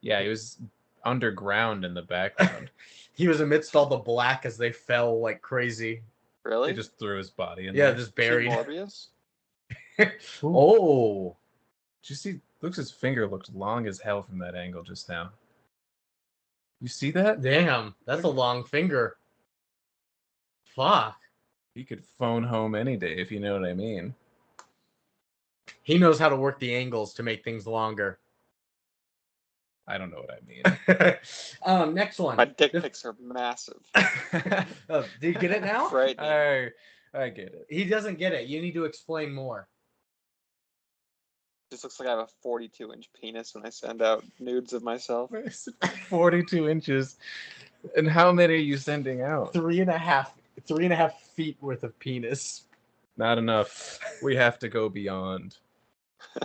Yeah, he was underground in the background. He was amidst all the black as they fell like crazy. Really? They just threw his body in Yeah, there. just buried. Morbius? Oh. Did you see? Luke's finger looked long as hell from that angle just now. You see that? Damn, that's a long finger. Fuck. He could phone home any day, if you know what I mean. He knows how to work the angles to make things longer. I don't know what I mean. Next one. My dick pics are massive. Do you get it now? Right. I get it. He doesn't get it. You need to explain more. Just looks like I have a 42-inch penis when I send out nudes of myself. 42 inches. And how many are you sending out? 3.5 feet worth of penis. Not enough. We have to go beyond.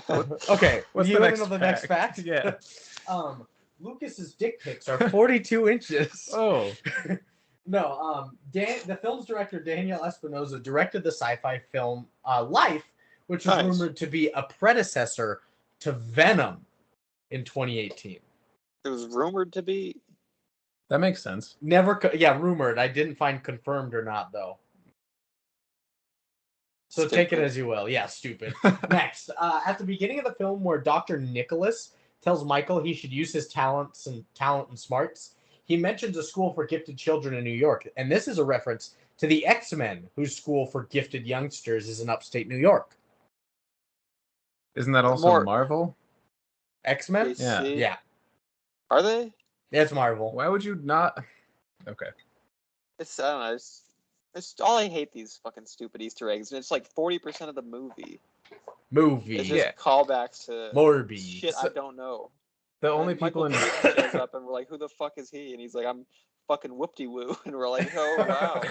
Okay. What's you the want next to know the fact? next fact? Yeah. Lucas's dick pics are 42 inches. Oh. No, the film's director, Daniel Espinosa, directed the sci-fi film Life, which was rumored to be a predecessor to Venom in 2018. It was rumored to be? That makes sense. Rumored. I didn't find confirmed or not, though. So Stupid. Take it as you will. Yeah, stupid. Next, at the beginning of the film where Dr. Nicholas tells Michael he should use his talent and smarts, he mentions a school for gifted children in New York. And this is a reference to the X-Men, whose school for gifted youngsters is in upstate New York. Isn't that also Marvel? X-Men? Yeah. Are they? It's Marvel. Why would you not? Okay. I don't know. It's all I hate these fucking stupid Easter eggs, and it's like 40% of the movie. It's just callbacks to Morbid shit I don't know. The only people Michael Keaton shows up and we're like, who the fuck is he? And he's like, I'm fucking whoop-de-woo. And we're like, oh, wow.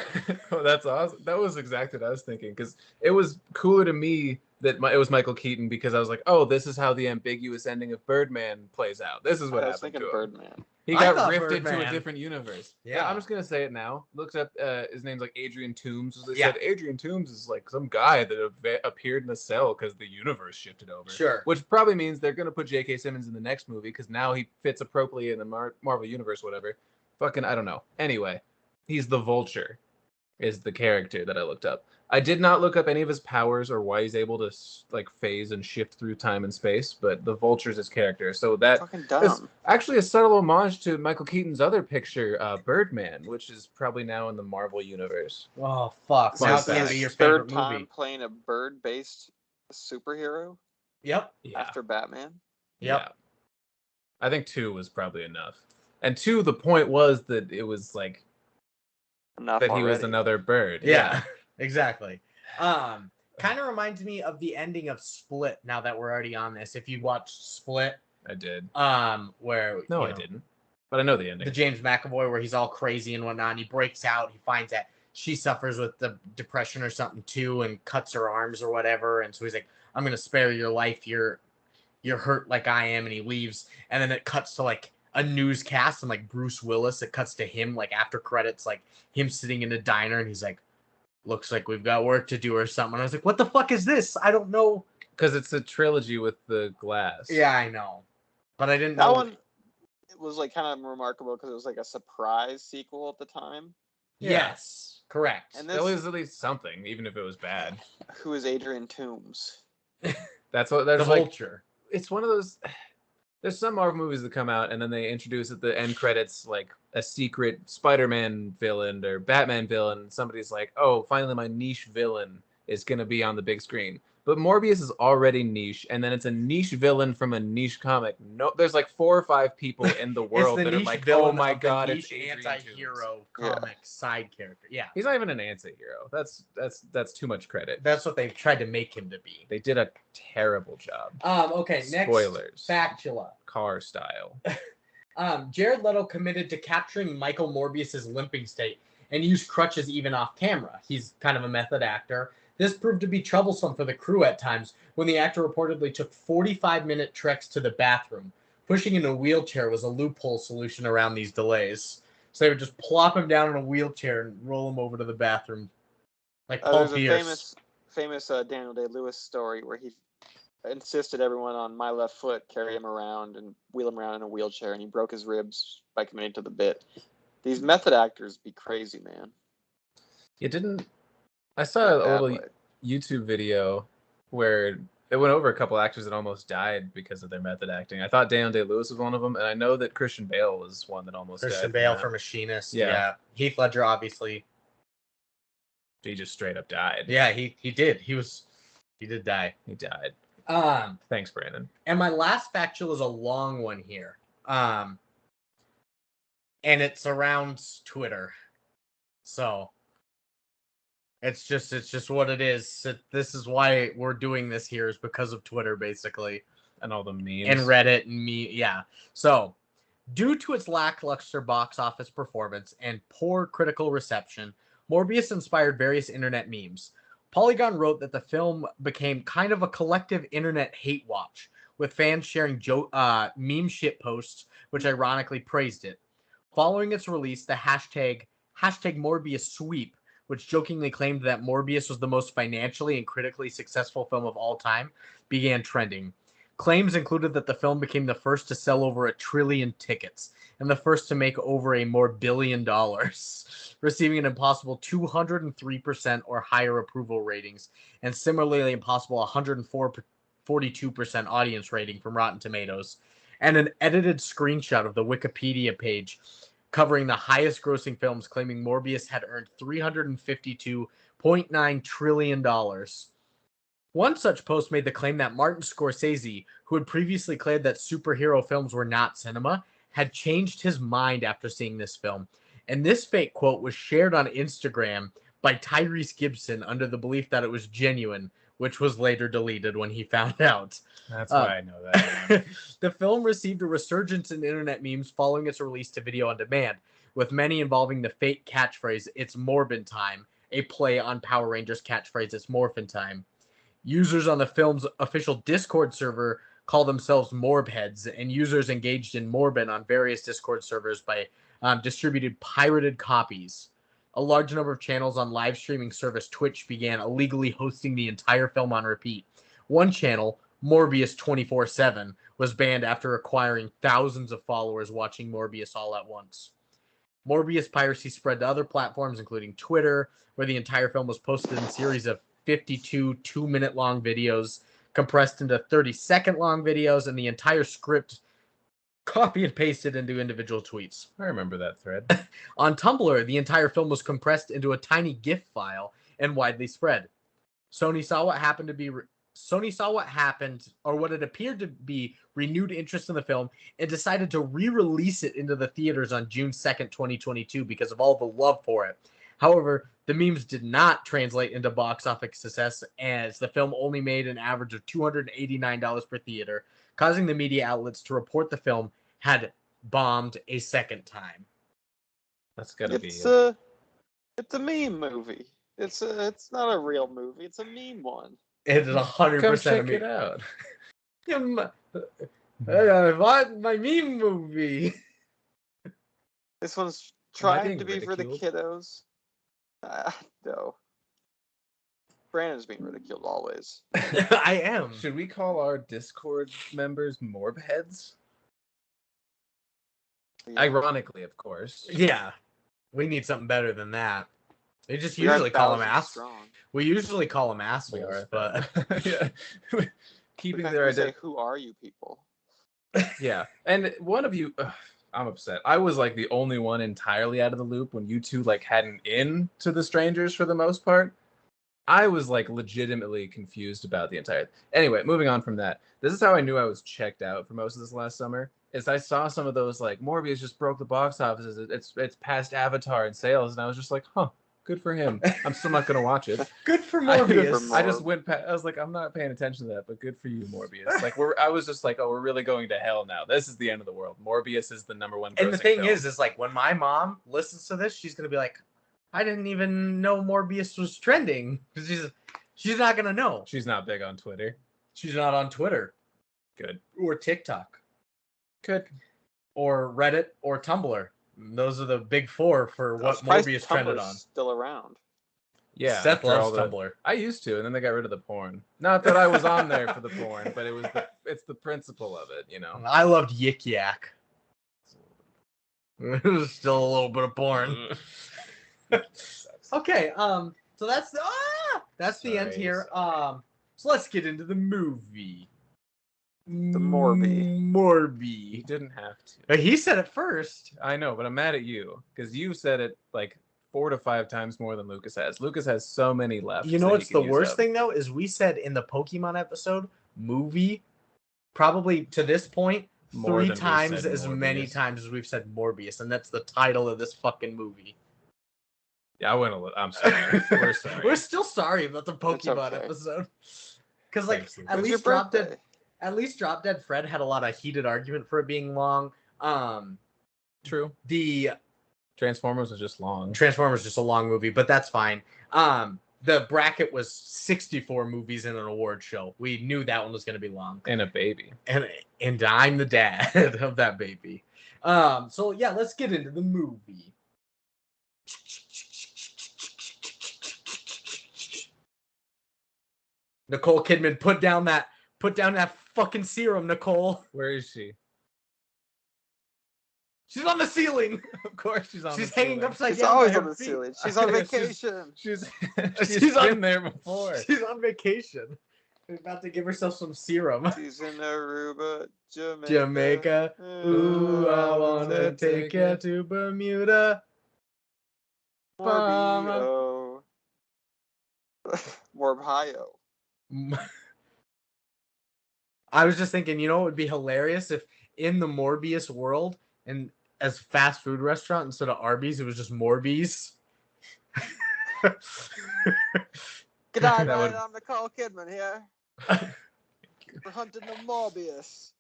Oh, that's awesome. That was exactly what I was thinking. Because it was cooler to me that it was Michael Keaton, because I was like, oh, this is how the ambiguous ending of Birdman plays out. This is what happened to him. Birdman. He got rifted to a different universe. Yeah, I'm just going to say it now. Looked up, his name's like Adrian Toomes. As they said, Adrian Toomes is like some guy that appeared in a cell because the universe shifted over. Sure. Which probably means they're going to put J.K. Simmons in the next movie because now he fits appropriately in the Marvel universe, whatever. Fucking, I don't know. Anyway, he's the Vulture, is the character that I looked up. I did not look up any of his powers or why he's able to like phase and shift through time and space, but the Vulture's his character. So that is actually a subtle homage to Michael Keaton's other picture, Birdman, which is probably now in the Marvel universe. Oh, fuck. So That's his your third favorite time movie. playing a bird-based superhero? Yep. After Batman? Yep. Yeah. I think 2 was probably enough. And 2, the point was that it was like he was another bird. Yeah. Exactly. Kind of reminds me of the ending of Split. Now that we're already on this, if you watched Split, I did. Where I didn't, but I know the ending. The James McAvoy, where he's all crazy and whatnot. And he breaks out. He finds that she suffers with the depression or something too, and cuts her arms or whatever. And so he's like, "I'm gonna spare your life. You're hurt like I am." And he leaves. And then it cuts to like a newscast and like Bruce Willis. It cuts to him like after credits, like him sitting in a diner, and he's like, "Looks like we've got work to do," or something. And I was like, what the fuck is this? I don't know. Because it's a trilogy with the glass. Yeah, I know. But I didn't know. That one, it was like kind of remarkable because it was like a surprise sequel at the time. Yes, correct. And that was at least something, even if it was bad. Who is Adrian Toomes? That's the Vulture. It's one of those. There's some Marvel movies that come out and then they introduce at the end credits like a secret Spider-Man villain or Batman villain. Somebody's like, "Oh, finally my niche villain is gonna be on the big screen." But Morbius is already niche, and then it's a niche villain from a niche comic. No, there's like 4 or 5 people in the world that are like, "Oh my god, it's anti-hero comic side character." Yeah, he's not even an anti-hero. That's too much credit. That's what they've tried to make him to be. They did a terrible job. Okay, next spoilers. Factula. Car style. Jared Leto committed to capturing Michael Morbius's limping state and used crutches even off camera. He's kind of a method actor. This proved to be troublesome for the crew at times when the actor reportedly took 45-minute treks to the bathroom. Pushing in a wheelchair was a loophole solution around these delays. So they would just plop him down in a wheelchair and roll him over to the bathroom. Like Paul Pierce. There's a famous Daniel Day-Lewis story where he insisted everyone on my left foot carry him around and wheel him around in a wheelchair, and he broke his ribs by committing to the bit. These method actors be crazy, man. I saw a little YouTube video where it went over a couple actors that almost died because of their method acting. I thought Daniel Day-Lewis was one of them, and I know that Christian Bale was one that almost died. Christian Bale for Machinist. Yeah. Heath Ledger, obviously. He just straight up died. Yeah, he did. He did die. He died. Thanks, Brandon. And my last factual is a long one here. And it surrounds Twitter. So it's just what it is. This is why we're doing this here, is because of Twitter, basically. And all the memes. And Reddit and yeah. So, due to its lackluster box office performance and poor critical reception, Morbius inspired various internet memes. Polygon wrote that the film became kind of a collective internet hate watch, with fans sharing meme shit posts, which ironically praised it. Following its release, the hashtag Morbius sweep, which jokingly claimed that Morbius was the most financially and critically successful film of all time, began trending. Claims included that the film became the first to sell over 1 trillion tickets and the first to make over $1 more billion, receiving an impossible 203% or higher approval ratings, and similarly impossible 142% audience rating from Rotten Tomatoes, and an edited screenshot of the Wikipedia page covering the highest grossing films, claiming Morbius had earned $352.9 trillion. One such post made the claim that Martin Scorsese, who had previously claimed that superhero films were not cinema, had changed his mind after seeing this film. And this fake quote was shared on Instagram by Tyrese Gibson under the belief that it was genuine, which was later deleted when he found out. That's why I know that. The film received a resurgence in internet memes following its release to video on demand, with many involving the fake catchphrase, "It's Morbin Time," a play on Power Rangers catchphrase, "It's Morphin Time." Users on the film's official Discord server call themselves Morbheads, and users engaged in Morbin on various Discord servers by distributed pirated copies. A large number of channels on live streaming service Twitch began illegally hosting the entire film on repeat. One channel, Morbius 24/7, was banned after acquiring thousands of followers watching Morbius all at once. Morbius piracy spread to other platforms, including Twitter, where the entire film was posted in a series of 52 2-minute long videos compressed into 30-second long videos, and the entire script copy and pasted into individual tweets. I remember that thread. On Tumblr, the entire film was compressed into a tiny GIF file and widely spread. Sony saw what happened, or what it appeared to be renewed interest in the film, and decided to re-release it into the theaters on June 2nd, 2022 because of all the love for it. However, the memes did not translate into box office success, as the film only made an average of $289 per theater, causing the media outlets to report the film had bombed a second time. That's gotta be it's a meme movie. It's not a real movie. It's a meme one. It is 100% Come a check meme. it out. What? My meme movie. This one's trying to be for the kiddos. No. Brandon's being ridiculed always. I am. Should we call our Discord members Morbheads? Yeah. Ironically, of course. Yeah. We need something better than that. They just usually call them assholes. We usually call them assholes, but yeah. Keeping their identity. Who are you people? Yeah. And one of you I'm upset. I was like the only one entirely out of the loop when you two like hadn't in to the strangers for the most part. I was like legitimately confused about the entire. Anyway, moving on from that. This is how I knew I was checked out for most of this last summer. Is I saw some of those like Morbius just broke the box office. It's past Avatar in sales, and I was just like, huh, good for him. I'm still not gonna watch it. Good for Morbius. I just went. I was like, I'm not paying attention to that, but good for you, Morbius. Like I was just like, oh, we're really going to hell now. This is the end of the world. Morbius is the number one. And the thing is like when my mom listens to this, she's gonna be like, I didn't even know Morbius was trending. She's not gonna know. She's not big on Twitter. She's not on Twitter. Good. Or TikTok. Good. Or Reddit or Tumblr. Those are the big four for what Morbius trended on. Still around. Yeah, Seth loves Tumblr. I used to, and then they got rid of the porn. Not that I was on there for the porn, but it's the principle of it, you know. I loved Yik Yak. There's still a little bit of porn. Okay, so that's the end here. So let's get into the movie. The Morbi. He didn't have to. But he said it first. I know, but I'm mad at you because you said it like 4 to 5 times more than Lucas has. Lucas has so many left. You know what's the worst thing though is we said in the Pokemon episode movie, probably to this point, More 3 than times as Morbius. many times as we've said Morbius, and that's the title of this fucking movie. Yeah, I'm sorry. We're sorry. We're still sorry about the Pokemon episode. Because like at least Drop Dead Fred had a lot of heated argument for it being long. True. The Transformers was just long. Transformers is just a long movie, but that's fine. The bracket was 64 movies in an award show. We knew that one was going to be long. And a baby. And I'm the dad of that baby. So yeah, let's get into the movie. Nicole Kidman, put down that fucking serum, Nicole. Where is she? She's on the ceiling. Of course she's on. She's the hanging ceiling. upside She's down. always on the ceiling. She's on vacation. She's She's been there before. She's on vacation. She's about to give herself some serum. She's in Aruba, Jamaica. Jamaica. Ooh, I wanna take you to Bermuda. Morbio. Morbio. I was just thinking, you know, it would be hilarious if in the Morbius world, and as fast food restaurant instead of Arby's, it was just Morbies. Good night, man. I'm Nicole Kidman here. We're hunting the Morbius.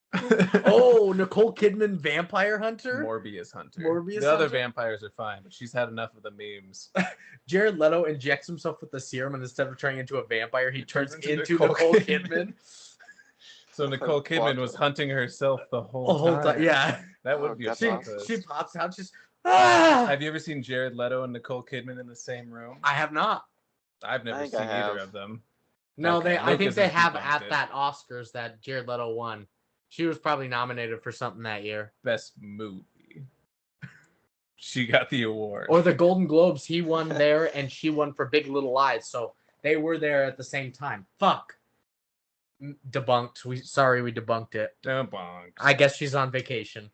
Oh, Nicole Kidman, vampire hunter? Morbius hunter. The other vampires are fine, but she's had enough of the memes. Jared Leto injects himself with the serum, and instead of turning into a vampire, he turns into Nicole Kidman. So Nicole Kidman was hunting herself the whole time. Yeah. That would be a plot twist. She pops out just... Ah! Have you ever seen Jared Leto and Nicole Kidman in the same room? I have not. I've never seen either of them. No, okay. I think they have at that Oscars that Jared Leto won. She was probably nominated for something that year. Best movie. She got the award. Or the Golden Globes. He won there, and she won for Big Little Lies. So they were there at the same time. Fuck. Debunked. We debunked it. Debunked. I guess she's on vacation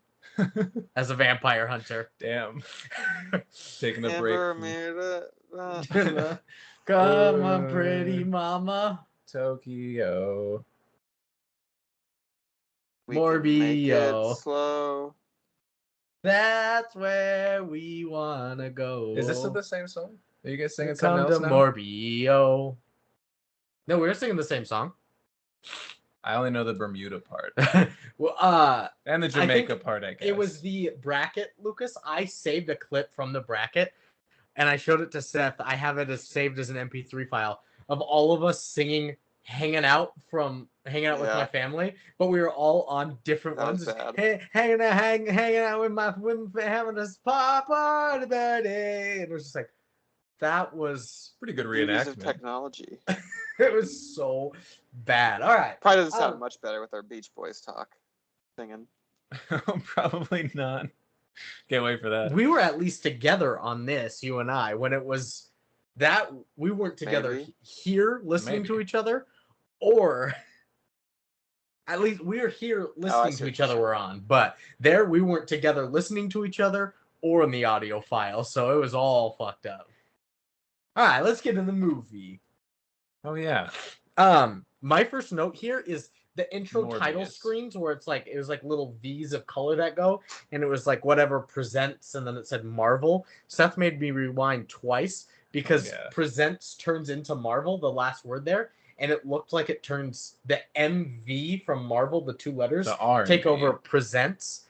as a vampire hunter. Damn. Taking a break. Come on, pretty mama. Tokyo. Morbio. Slow. That's where we wanna go. Is this still the same song? Are you guys singing Come something else to now? Morbio. No, we were singing the same song. I only know the Bermuda part. Well, and the Jamaica part, I guess. It was the bracket, Lucas. I saved a clip from the bracket, and I showed it to Seth. I have it saved as an MP3 file of all of us singing hanging out with my family, but we were all on different ones. Hey, hanging out with my having a party, and it was just like that was pretty good reenactment of technology. It was so bad. All right, probably doesn't sound much better with our Beach Boys talk singing. Probably not. Can't wait for that. We were at least together on this, you and I, when it was that we weren't together here listening to each other, or at least we were here listening to each other. We're on, but there we weren't together listening to each other or in the audio file, so it was all fucked up. All right, let's get in the movie. Oh yeah. My first note here is the intro Morbius. Title screens where it was like little V's of color that go, and it was like whatever presents, and then it said Marvel. Seth made me rewind twice because presents turns into Marvel, the last word there, and it looked like it turns the MV from Marvel, the 2 letters, the R take over presents,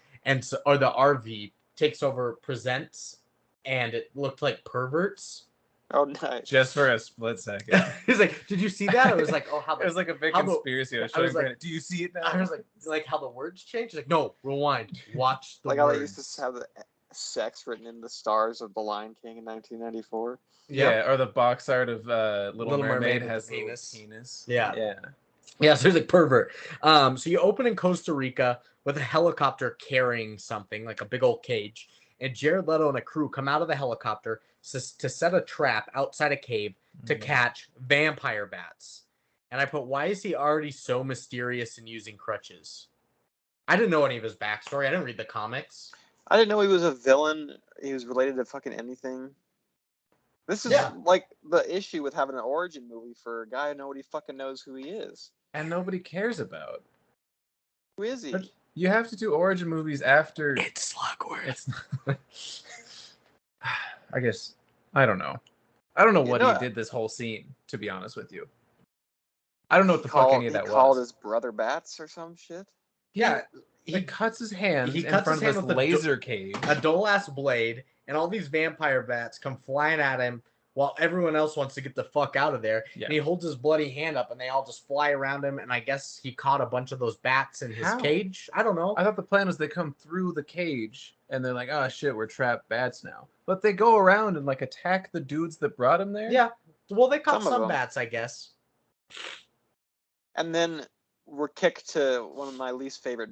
or the RV takes over presents, and it looked like perverts. Oh, nice. Just for a split second. He's like, did you see that? I was like, oh, how it was like a big conspiracy. I was like, do you see it now? I was like how the words change? He's like, no, rewind. Watch the like words. How they used to have the sex written in the stars of The Lion King in 1994. Yeah, or the box art of Little Mermaid with has the a penis. penis. Yeah. Yeah, so he's like pervert. So you open in Costa Rica with a helicopter carrying something, like a big old cage. And Jared Leto and a crew come out of the helicopter to set a trap outside a cave to catch vampire bats. And I put, why is he already so mysterious and using crutches? I didn't know any of his backstory. I didn't read the comics. I didn't know he was a villain. He was related to fucking anything. This is like the issue with having an origin movie for a guy nobody fucking knows who he is. And nobody cares about. Who is he? But you have to do origin movies after... It's Slugworth. It's not... I guess... I don't know. I don't know what he did this whole scene, to be honest with you. I don't know what the fuck any of that was. He called his brother bats or some shit? Yeah. He cuts his hand in front of this with laser cage. A dull-ass blade, and all these vampire bats come flying at him while everyone else wants to get the fuck out of there. Yeah. And he holds his bloody hand up, and they all just fly around him, and I guess he caught a bunch of those bats in his cage. I don't know. I thought the plan was they come through the cage, and they're like, oh shit, we're trapped bats now. But they go around and like attack the dudes that brought him there? Yeah. Well, they caught some bats, I guess. And then we're kicked to one of my least favorite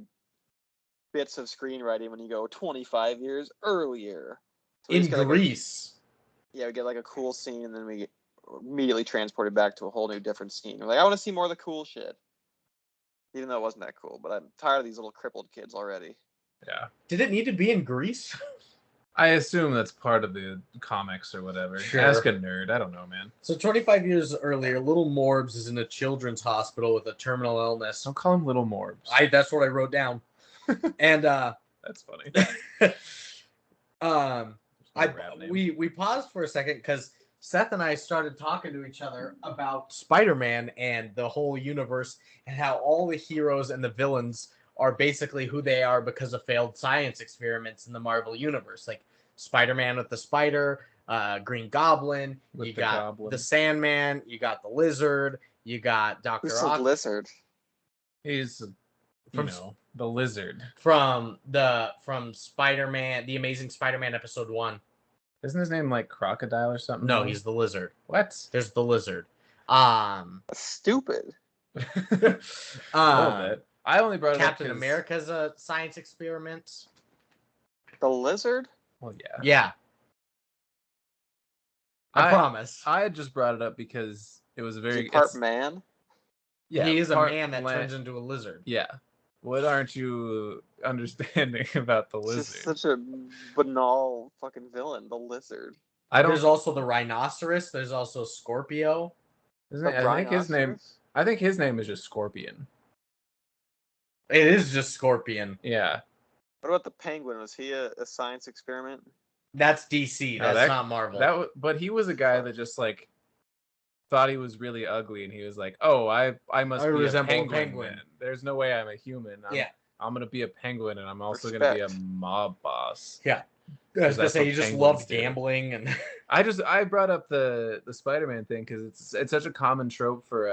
bits of screenwriting when you go 25 years earlier. So in Greece. We get like a cool scene, and then we get immediately transported back to a whole new different scene. We're like, I want to see more of the cool shit. Even though it wasn't that cool, but I'm tired of these little crippled kids already. Yeah. Did it need to be in Greece? I assume that's part of the comics or whatever. Sure. Ask a nerd. I don't know, man. So 25 years earlier, little Morbs is in a children's hospital with a terminal illness. Don't call him little Morbs. That's what I wrote down. And that's funny. We paused for a second because Seth and I started talking to each other about Spider-Man and the whole universe, and how all the heroes and the villains are basically who they are because of failed science experiments in the Marvel universe. Like Spider-Man with the spider, Green Goblin, you got the Sandman, you got the Lizard, you got Dr. Who's the Lizard? He's the Lizard from Spider-Man, the Amazing Spider-Man episode 1. Isn't his name like Crocodile or something? No, he's the Lizard. What? There's the Lizard. Stupid. A little bit. I only brought it Captain America's a science experiment. The Lizard? Well, yeah. Yeah. I promise. I had just brought it up because it was a very part man. Yeah, he is a man that turns into a lizard. Yeah. What aren't you understanding about the Lizard? It's such a banal fucking villain, the Lizard. There's also the Rhinoceros. There's also Scorpio. I think his name is just Scorpion. It is just Scorpion. Yeah. What about the Penguin? Was he a science experiment? That's DC. That's not Marvel. But he was a guy that just like thought he was really ugly, and he was like, "Oh, I must be a penguin. There's no way I'm a human. I'm gonna be a penguin, and I'm also gonna be a mob boss." Yeah. I was gonna say he just loves gambling, and I brought up the Spider-Man thing because it's such a common trope for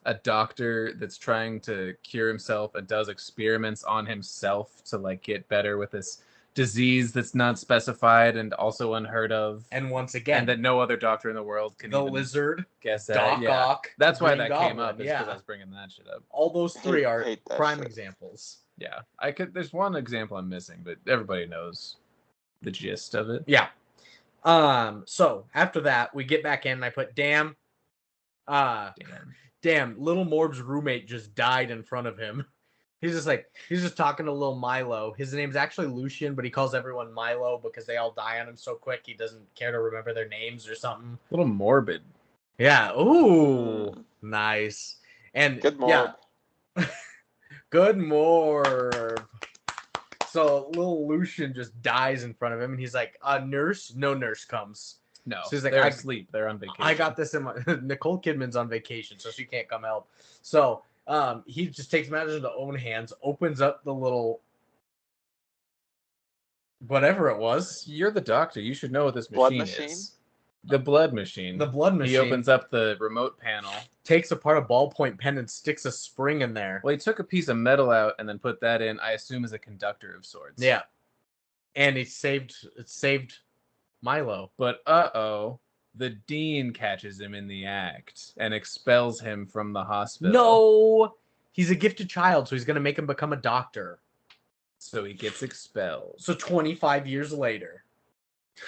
a doctor that's trying to cure himself and does experiments on himself to like get better with this disease that's not specified and also unheard of. And once again, and that no other doctor in the world can even Lizard, guess that. Doc Ock, that's why that came up. Is because I was bringing that shit up. All those three are prime examples. Yeah, there's one example I'm missing, but everybody knows the gist of it. Yeah. So after that, we get back in, and I put, damn, little Morb's roommate just died in front of him. He's just talking to little Milo. His name's actually Lucian, but he calls everyone Milo because they all die on him so quick he doesn't care to remember their names or something. Little morbid. Yeah. Ooh, nice. And good Morb. Yeah. Good Morb. So little Lucian just dies in front of him, and he's like, nurse? No nurse comes. No, so he's like, they're asleep. They're on vacation. I got this in my... Nicole Kidman's on vacation, so she can't come help. So he just takes matters into own hands, opens up the little... whatever it was. You're the doctor. You should know what this machine is. The blood machine. The blood machine. He opens up the remote panel. Takes apart a ballpoint pen and sticks a spring in there. Well, he took a piece of metal out and then put that in, I assume, as a conductor of sorts. Yeah. And it saved Milo. But the dean catches him in the act and expels him from the hospital. No, he's a gifted child, so he's gonna make him become a doctor. So he gets expelled. So 25 years later.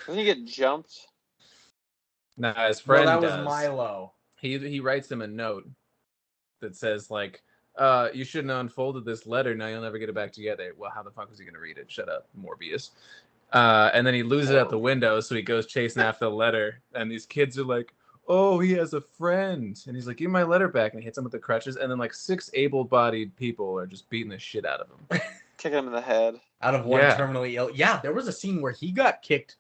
Doesn't he get jumped? No, his friend that was does. Milo. He writes him a note that says, like, you shouldn't have unfolded this letter. Now you'll never get it back together. Well, how the fuck was he going to read it? Shut up, Morbius. And then he loses it out the window, so he goes chasing after the letter. And these kids are like, oh, he has a friend. And he's like, give me my letter back. And he hits him with the crutches. And then, like, 6 able-bodied people are just beating the shit out of him. Kicking him in the head. Out of one terminally ill. Yeah, there was a scene where he got kicked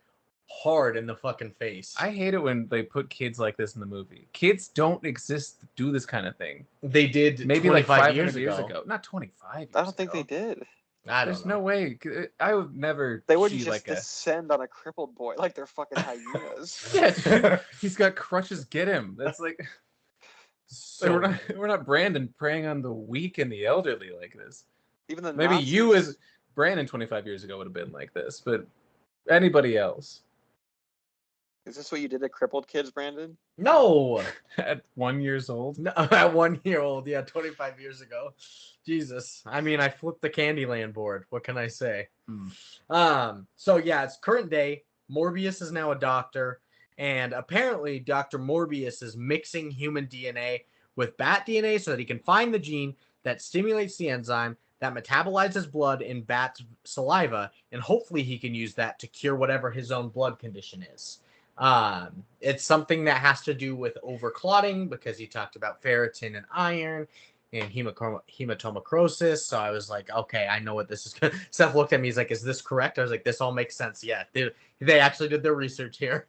hard in the fucking face. I hate it when they put kids like this in the movie. Kids don't exist to do this kind of thing. They did maybe like 5 years ago. Not 25 years I don't think they did. There's no way. I would never. They wouldn't just descend on a crippled boy like they're fucking hyenas. Yeah, he's got crutches. Get him. That's like. So we're not Brandon preying on the weak and the elderly like this. Even the maybe Nazis. You as Brandon 25 years ago would have been like this, but anybody else. Is this what you did to crippled kids, Brandon? No. At 1 year old? No, at 1 year old, yeah, 25 years ago. Jesus. I mean, I flipped the Candyland board. What can I say? So yeah, it's current day. Morbius is now a doctor, and apparently Dr. Morbius is mixing human DNA with bat DNA so that he can find the gene that stimulates the enzyme that metabolizes blood in bat saliva, and hopefully he can use that to cure whatever his own blood condition is. It's something that has to do with overclotting because he talked about ferritin and iron and hematomacrosis. So I was like, okay, I know what this is. Seth looked at me. He's like, is this correct? I was like, this all makes sense. Yeah, they actually did their research here.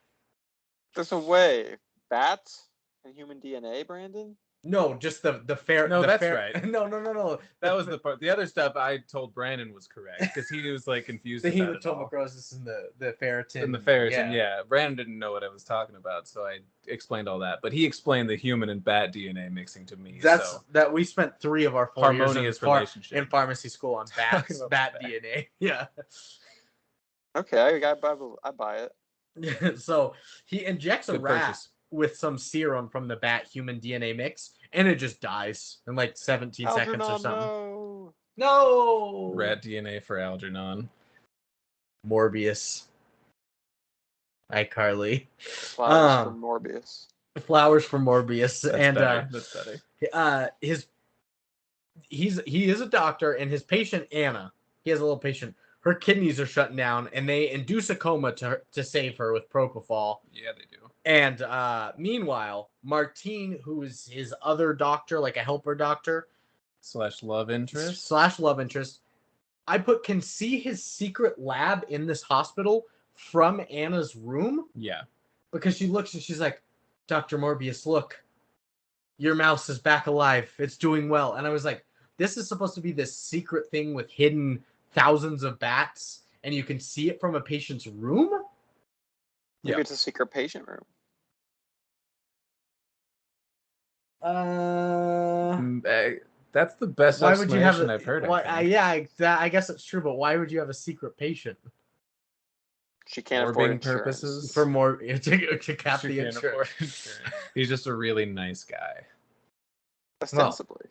There's a way. Bats and human DNA, Brandon? No, just the fair. No, that's right. No. That was the part. The other stuff I told Brandon was correct because he was like confused. The hematomacrosis and the ferritin. And the ferritin, yeah. Brandon didn't know what I was talking about, so I explained all that. But he explained the human and bat DNA mixing to me. That we spent 3 of our 4 harmonious years in pharmacy school on bat DNA. Yeah. Okay, I buy it. So he injects a rat with some serum from the bat human DNA mix, and it just dies in like 17 seconds or something. No! Rat DNA for Algernon. Morbius. iCarly. Flowers for Morbius. Flowers for Morbius. That's better. He is a doctor, and his patient, Anna, he has a little patient. Her kidneys are shutting down, and they induce a coma to save her with propofol. Yeah, they do. And meanwhile, Martine, who is his other doctor, like a helper doctor, / love interest, can see his secret lab in this hospital from Anna's room. Yeah, because she looks and she's like, Dr. Morbius, look, your mouse is back alive. It's doing well. And I was like, this is supposed to be this secret thing with hidden thousands of bats, and you can see it from a patient's room. Maybe it's a secret patient room. That's the best explanation I've heard. I guess it's true, but why would you have a secret patient? She can't afford purposes for more to cap the insurance. He's just a really nice guy. Ostensibly.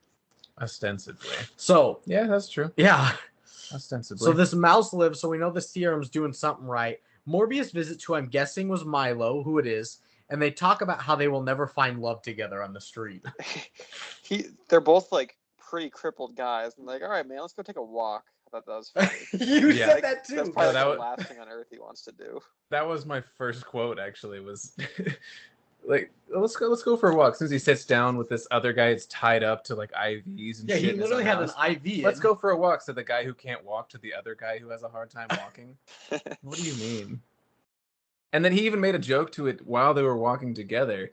So yeah, that's true. Yeah. Ostensibly. So this mouse lives, so we know the serum's doing something right. Morbius visits who I'm guessing was Milo, who it is, and they talk about how they will never find love together on the street. They're both like pretty crippled guys. I'm like, all right, man, let's go take a walk. I thought that was funny. You said that too. That's probably the last thing on earth he wants to do. That was my first quote, actually, was like, let's go for a walk. Since he sits down with this other guy, it's tied up to like IVs and shit. Yeah, he literally had an IV. Let's go for a walk. So the guy who can't walk to the other guy who has a hard time walking. What do you mean? And then he even made a joke to it while they were walking together.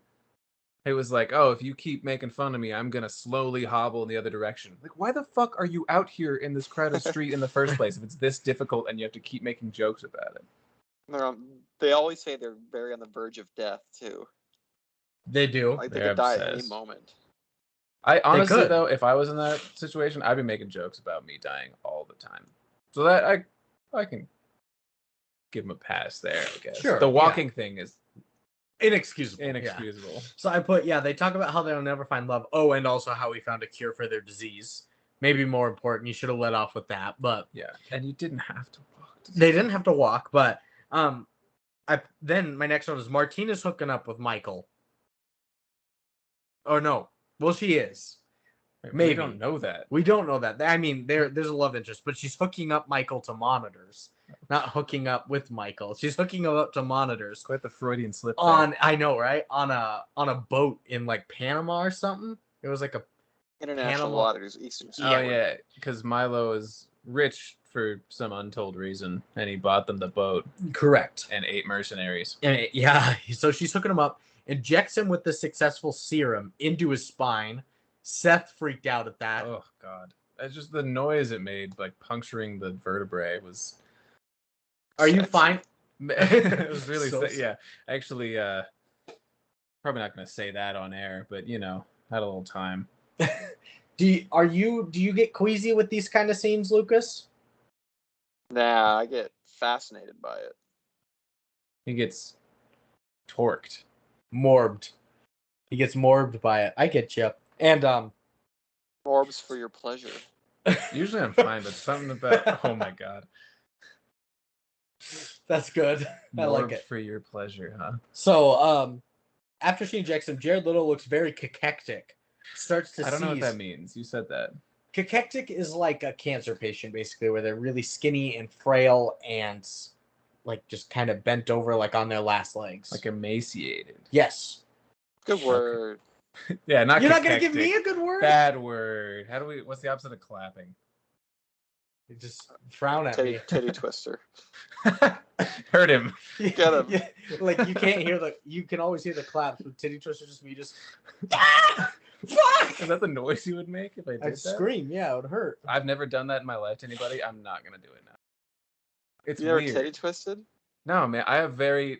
It was like, oh, if you keep making fun of me, I'm going to slowly hobble in the other direction. Like, why the fuck are you out here in this crowded street in the first place if it's this difficult and you have to keep making jokes about it? They always say they're very on the verge of death, too. They do. Like, they could die at any moment. I honestly, though, if I was in that situation, I'd be making jokes about me dying all the time. So that I can give him a pass there, I guess. Sure, the walking thing is inexcusable. inexcusable. Yeah. So I put, they talk about how they'll never find love. Oh, and also how we found a cure for their disease. Maybe more important. You should have let off with that, but yeah. And you didn't have to walk. They didn't have to walk, but then my next one is Martina's hooking up with Michael. Oh no. Well, she is. Maybe. We don't know that. We don't know that. I mean, there's a love interest, but she's hooking up Michael to monitors. Not hooking up with Michael. She's hooking him up to monitors. Quite the Freudian slip. I know, right? On a boat in like Panama or something. It was like a international waters, Eastern. Oh yeah, because Milo is rich for some untold reason, and he bought them the boat. Correct. And 8 mercenaries. And so she's hooking him up, injects him with the successful serum into his spine. Seth freaked out at that. Oh god, it's just the noise it made, like puncturing the vertebrae was. Are you fine? It was really yeah. Actually, probably not going to say that on air, but had a little time. Do you get queasy with these kind of scenes, Lucas? Nah, I get fascinated by it. He gets torqued, morbed. He gets morbed by it. I get you. And morbs for your pleasure. Usually I'm fine, but something about oh my god. That's good. I like it. For your pleasure, huh? So after she injects him, Jared Little looks very cachectic. Starts to I don't know what that means. You said that. Cachectic is like a cancer patient, basically, where they're really skinny and frail and like just kind of bent over, like on their last legs. Like emaciated. Yes. Good word. Yeah, not. You're not gonna give me a good word. Bad word. What's the opposite of clapping? You just frown at me. Titty twister. Hurt him. Get him. Yeah, like you can't hear you can always hear the claps. With titty twister, just me, just. Fuck! Is that the noise you would make if I did I'd that? Scream. Yeah, it would hurt. I've never done that in my life to anybody. I'm not gonna do it now. It's you never weird. titty twisted? No, man. I have I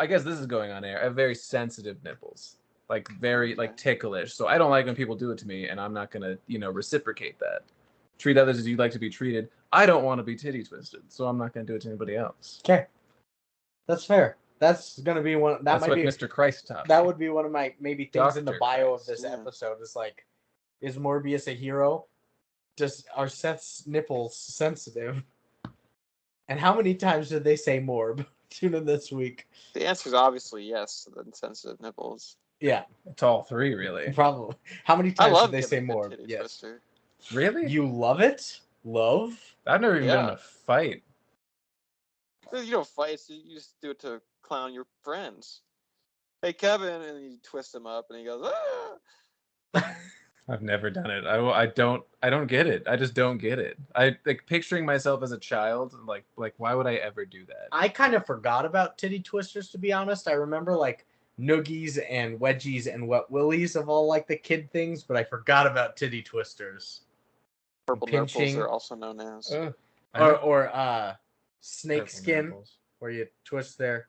guess this is going on air. I have very sensitive nipples. Like very like ticklish. So I don't like when people do it to me, and I'm not gonna, reciprocate that. Treat others as you'd like to be treated. I don't want to be titty twisted, so I'm not gonna do it to anybody else. Okay. That's fair. That's gonna be one. That's what Mr. Christ taught. That would be one of my maybe things in the bio Christ. of this episode. Is like, is Morbius a hero? Are Seth's nipples sensitive? And how many times did they say morb? Tune in this week. The answer is obviously yes to the sensitive nipples. Yeah, it's all 3 really. Probably. How many times did they say morb? Yes. Twister. Really? You love it? Love? I've never even been in a fight. You don't fight. You just do it to clown your friends. Hey, Kevin, and you twist him up, and he goes, ah! I've never done it. I don't get it. I just don't get it. I like picturing myself as a child. Like why would I ever do that? I kind of forgot about titty twisters, to be honest. I remember like noogies and wedgies and wet willies of all like the kid things, but I forgot about titty twisters. Purple nipples are also known as. Or snake skin, nipples. Where you twist their.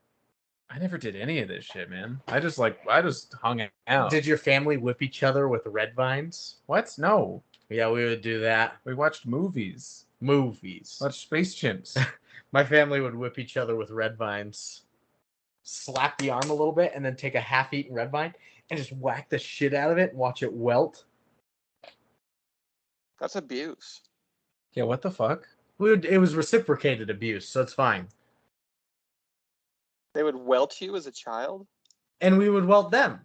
I never did any of this shit, man. I just hung out. Did your family whip each other with red vines? What? No. Yeah, we would do that. We watched movies. Watched Space Chimps. My family would whip each other with red vines. Slap the arm a little bit and then take a half-eaten red vine and just whack the shit out of it and watch it welt. That's abuse. Yeah, what the fuck? It was reciprocated abuse, so it's fine. They would welt you as a child? And we would welt them.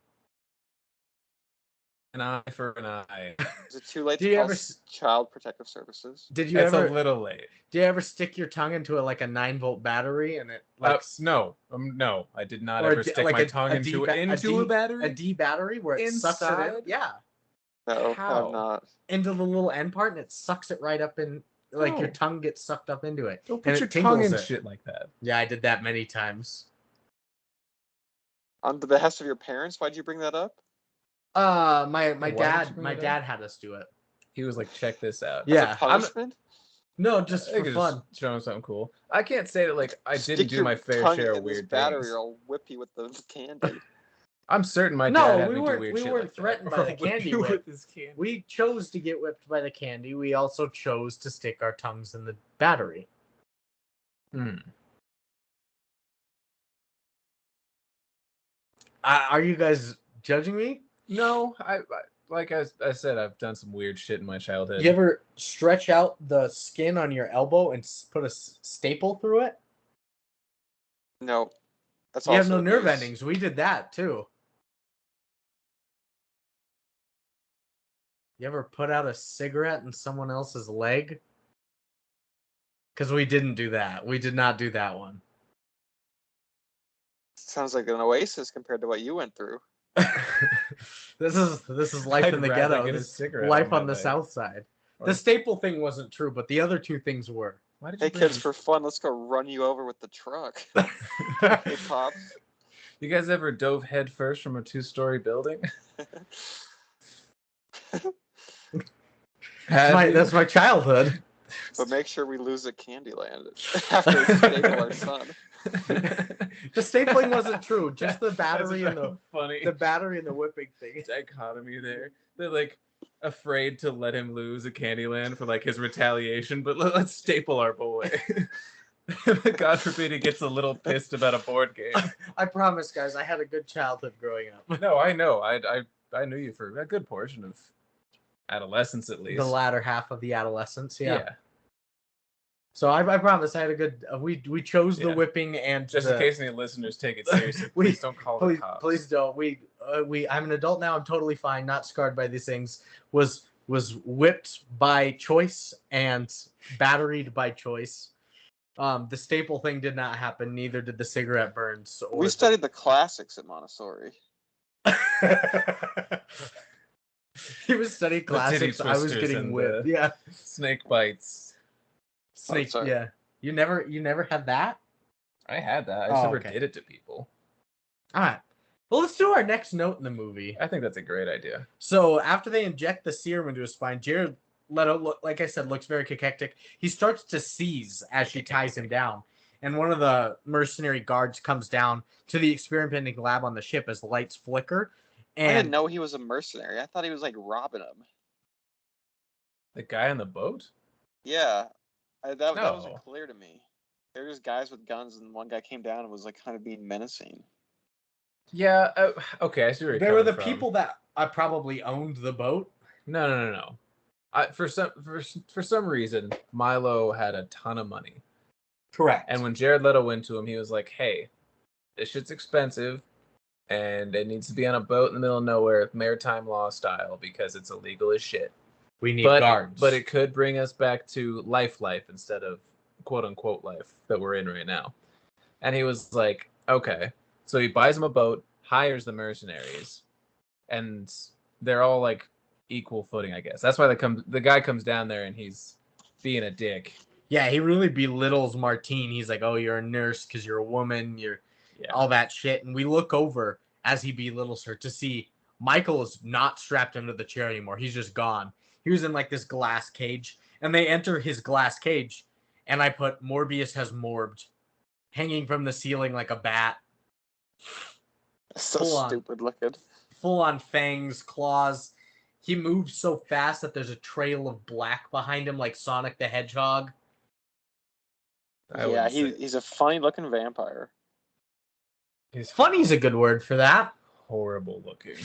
An eye for an eye. Is it too late to call Child Protective Services? It's a little late. Did you ever stick your tongue into a 9-volt battery and it no, I did not ever stick my tongue into a battery. A D battery where it sucks it in. Yeah. No, I'm not. Into the little end part and it sucks it right up in. Your tongue gets sucked up into it. Don't put your tongue in shit like that. Yeah, I did that many times. On the behest of your parents, why'd you bring that up? My dad had us do it. He was like, check this out. Yeah. As a punishment? No, just for fun. Just show him something cool. I can't say that I didn't do my fair share of weird battery things. Or I'll whip you with the candy. I'm certain my dad had we me do weird shit. We weren't threatened by the candy whip. We chose to get whipped by the candy. We also chose to stick our tongues in the battery. Are you guys judging me? No, I like I said, I've done some weird shit in my childhood. You ever stretch out the skin on your elbow and put a staple through it? No. That's You have no also nerve abuse. endings. We did that too. You ever put out a cigarette in someone else's leg? Because we didn't do that. We did not do that one. Sounds like an oasis compared to what you went through. This is life I'd in the rather ghetto. get a This is cigarette life on on my the leg. south side. Or- The staple thing wasn't true, but the other two things were. Why did you Hey bring kids, for fun, let's go run you over with the truck. Hey pops. You guys ever dove head first from a 2-story building? That's my childhood. But make sure we lose at Candyland after we staple our son. The stapling wasn't true. Just the battery and the battery and the whipping thing. dichotomy there. They're like afraid to let him lose at Candyland for like his retaliation, but let's staple our boy. God forbid he gets a little pissed about a board game. I promise, guys, I had a good childhood growing up. No, I know. I knew you for a good portion of adolescence, at least. The latter half of the adolescence, yeah. So I promise I had a good. We chose the whipping and just in case any listeners take it seriously, please don't call the cops. Please don't. I'm an adult now. I'm totally fine. Not scarred by these things. Was whipped by choice and batteried by choice. The staple thing did not happen. Neither did the cigarette burns. We studied the classics at Montessori. He was studying classics. I was getting whipped. Yeah. Snake bites. Snake. Yeah. You never had that? I had that. I just never did it to people. All right. Well, let's do our next note in the movie. I think that's a great idea. So after they inject the serum into his spine, Jared Leto, like I said, looks very cachectic. He starts to seize as she ties him down. And one of the mercenary guards comes down to the experimenting lab on the ship as lights flicker. And I didn't know he was a mercenary. I thought he was like robbing him. The guy on the boat? Yeah. That wasn't clear to me. There were just guys with guns, and one guy came down and was like kind of being menacing. Yeah. Okay, I see where you're They were the from. people that probably owned the boat. No. For some reason, Milo had a ton of money. Correct. And when Jared Leto went to him, he was like, "Hey, this shit's expensive, and it needs to be on a boat in the middle of nowhere, maritime law style, because it's illegal as shit. We need guards. But it could bring us back to life instead of quote-unquote life that we're in right now." And he was like, okay. So he buys him a boat, hires the mercenaries, and they're all like equal footing, I guess. That's why the guy comes down there and he's being a dick. Yeah, he really belittles Martine. He's like, oh, you're a nurse because you're a woman. You're all that shit. And we look over as he belittles her to see Michael is not strapped into the chair anymore. He's just gone. He was in like this glass cage. And they enter his glass cage. And I put Morbius has morbed. Hanging from the ceiling like a bat. So stupid looking. Full on fangs, claws. He moves so fast that there's a trail of black behind him like Sonic the Hedgehog. Yeah, he's a funny looking vampire. Funny's a good word for that. Horrible looking.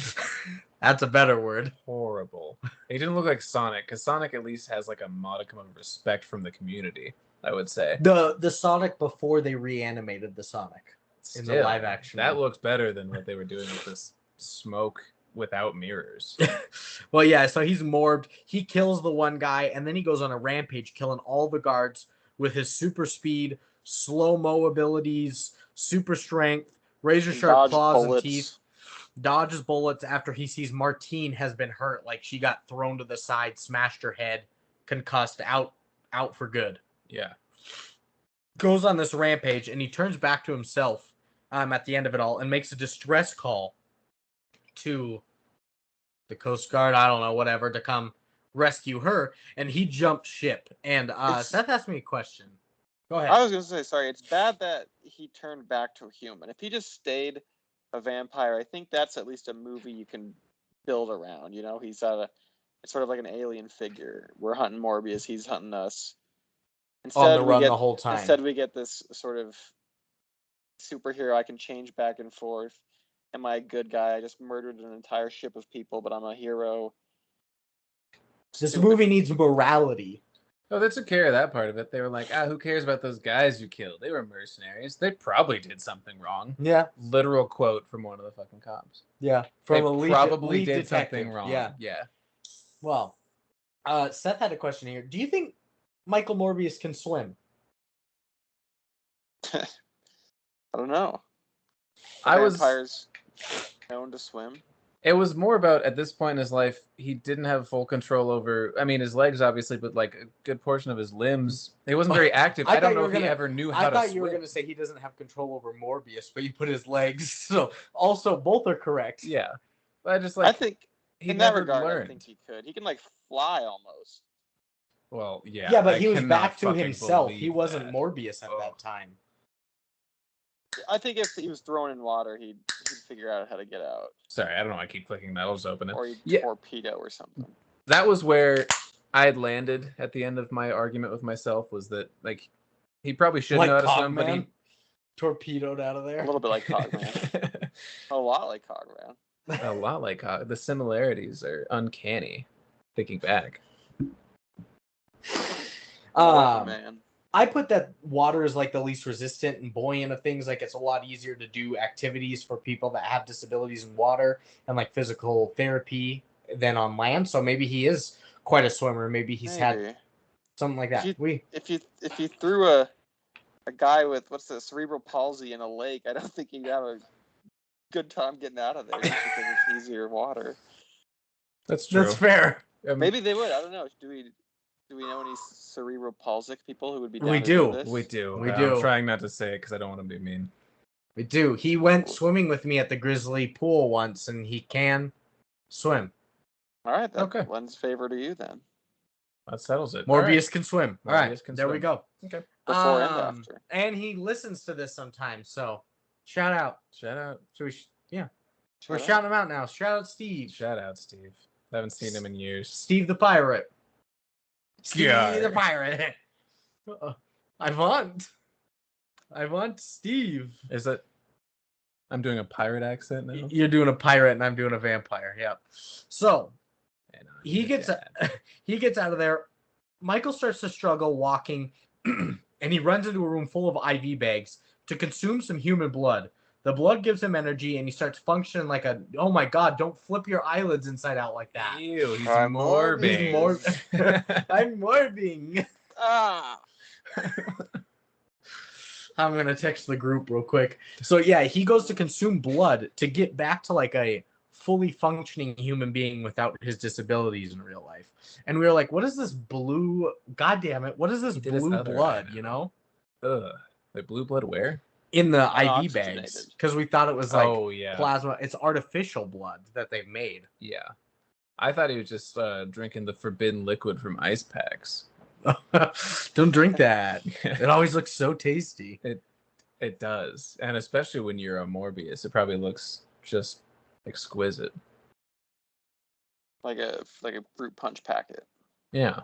That's a better word. Horrible. He didn't look like Sonic, because Sonic at least has like a modicum of respect from the community, I would say. The Sonic before they reanimated the Sonic in the live action. That looks better than what they were doing with this smoke without mirrors. Well, yeah, so he's morbed. He kills the one guy, and then he goes on a rampage, killing all the guards with his super speed, slow-mo abilities, super strength, razor-sharp claws and teeth. Dodges bullets after he sees Martine has been hurt. Like, she got thrown to the side, smashed her head, concussed, out for good. Yeah. Goes on this rampage, and he turns back to himself at the end of it all and makes a distress call to the Coast Guard, I don't know, whatever, to come rescue her. And he jumped ship. And Seth asked me a question. Go ahead. I was going to say, sorry, it's bad that he turned back to a human. If he just stayed a vampire, I think that's at least a movie you can build around. You know, he's it's sort of like an alien figure. We're hunting Morbius, he's hunting us. On the run the whole time. Instead, we get this sort of superhero I can change back and forth. am I a good guy? I just murdered an entire ship of people, but I'm a hero. This movie needs morality. Oh, they took care of that part of it. They were like, who cares about those guys you killed? They were mercenaries. They probably did something wrong. Yeah. Literal quote from one of the fucking cops. Yeah. From they probably did something wrong. Yeah. Yeah. Well, Seth had a question here. Do you think Michael Morbius can swim? I don't know. Vampires known to swim. It was more about, at this point in his life, he didn't have full control over, I mean, his legs, obviously, but like a good portion of his limbs. He wasn't very active. I don't know if he ever knew how to swim. I thought you were going to say he doesn't have control over Morbius, but you put his legs. So, also, both are correct. Yeah. But I think, in that regard, I think he could. He can, like, fly almost. Well, yeah. Yeah, but he was back to himself. He wasn't Morbius at that time. I think if he was thrown in water, he'd figure out how to get out. Sorry, I don't know. I keep clicking that. I'll just open it. Or he'd torpedo or something. That was where I had landed at the end of my argument with myself, was that, like, he probably should know how to swim, but he torpedoed out of there. A little bit like Cogman. A lot like Cogman. A lot like Cogman. The similarities are uncanny, thinking back. Man. I put that water is like the least resistant and buoyant of things. Like, it's a lot easier to do activities for people that have disabilities in water and like physical therapy than on land. So maybe he is quite a swimmer. Maybe he's had something like that. If you threw a guy with cerebral palsy in a lake, I don't think he'd have a good time getting out of there just because it's easier water. That's true. That's fair. Maybe they would. I don't know. Do we know any cerebral palsic people who would be down We to do. this? We do. I'm trying not to say it because I don't want to be mean. We do. He went swimming with me at the Grizzly pool once, and he can swim. All right. Okay. Lends favor to you then. That settles it. Morbius can swim. All right. There we go. Okay. Before and after. And he listens to this sometimes, so shout out. Shout out. We're shouting him out now. Shout out Steve. Shout out Steve. I haven't seen him in years. Steve the Pirate. Steve the Pirate. I want Steve. Is it? I'm doing a pirate accent now. You're doing a pirate and I'm doing a vampire. Yep. So he gets out of there. Michael starts to struggle walking, and he runs into a room full of IV bags to consume some human blood. The blood gives him energy, and he starts functioning like a, oh my god, don't flip your eyelids inside out like that. Ew, he's morbing. I'm morbing. I'm going to text the group real quick. So yeah, he goes to consume blood to get back to like a fully functioning human being without his disabilities in real life. And we were like, what is this blue, god damn it, what is this blue blood, you know? Ugh. The blue blood where? In the IV bags, because we thought it was like plasma. It's artificial blood that they've made. Yeah, I thought he was just drinking the forbidden liquid from ice packs. Don't drink that. It always looks so tasty. It does, and especially when you're a Morbius, it probably looks just exquisite, like a fruit punch packet. Yeah,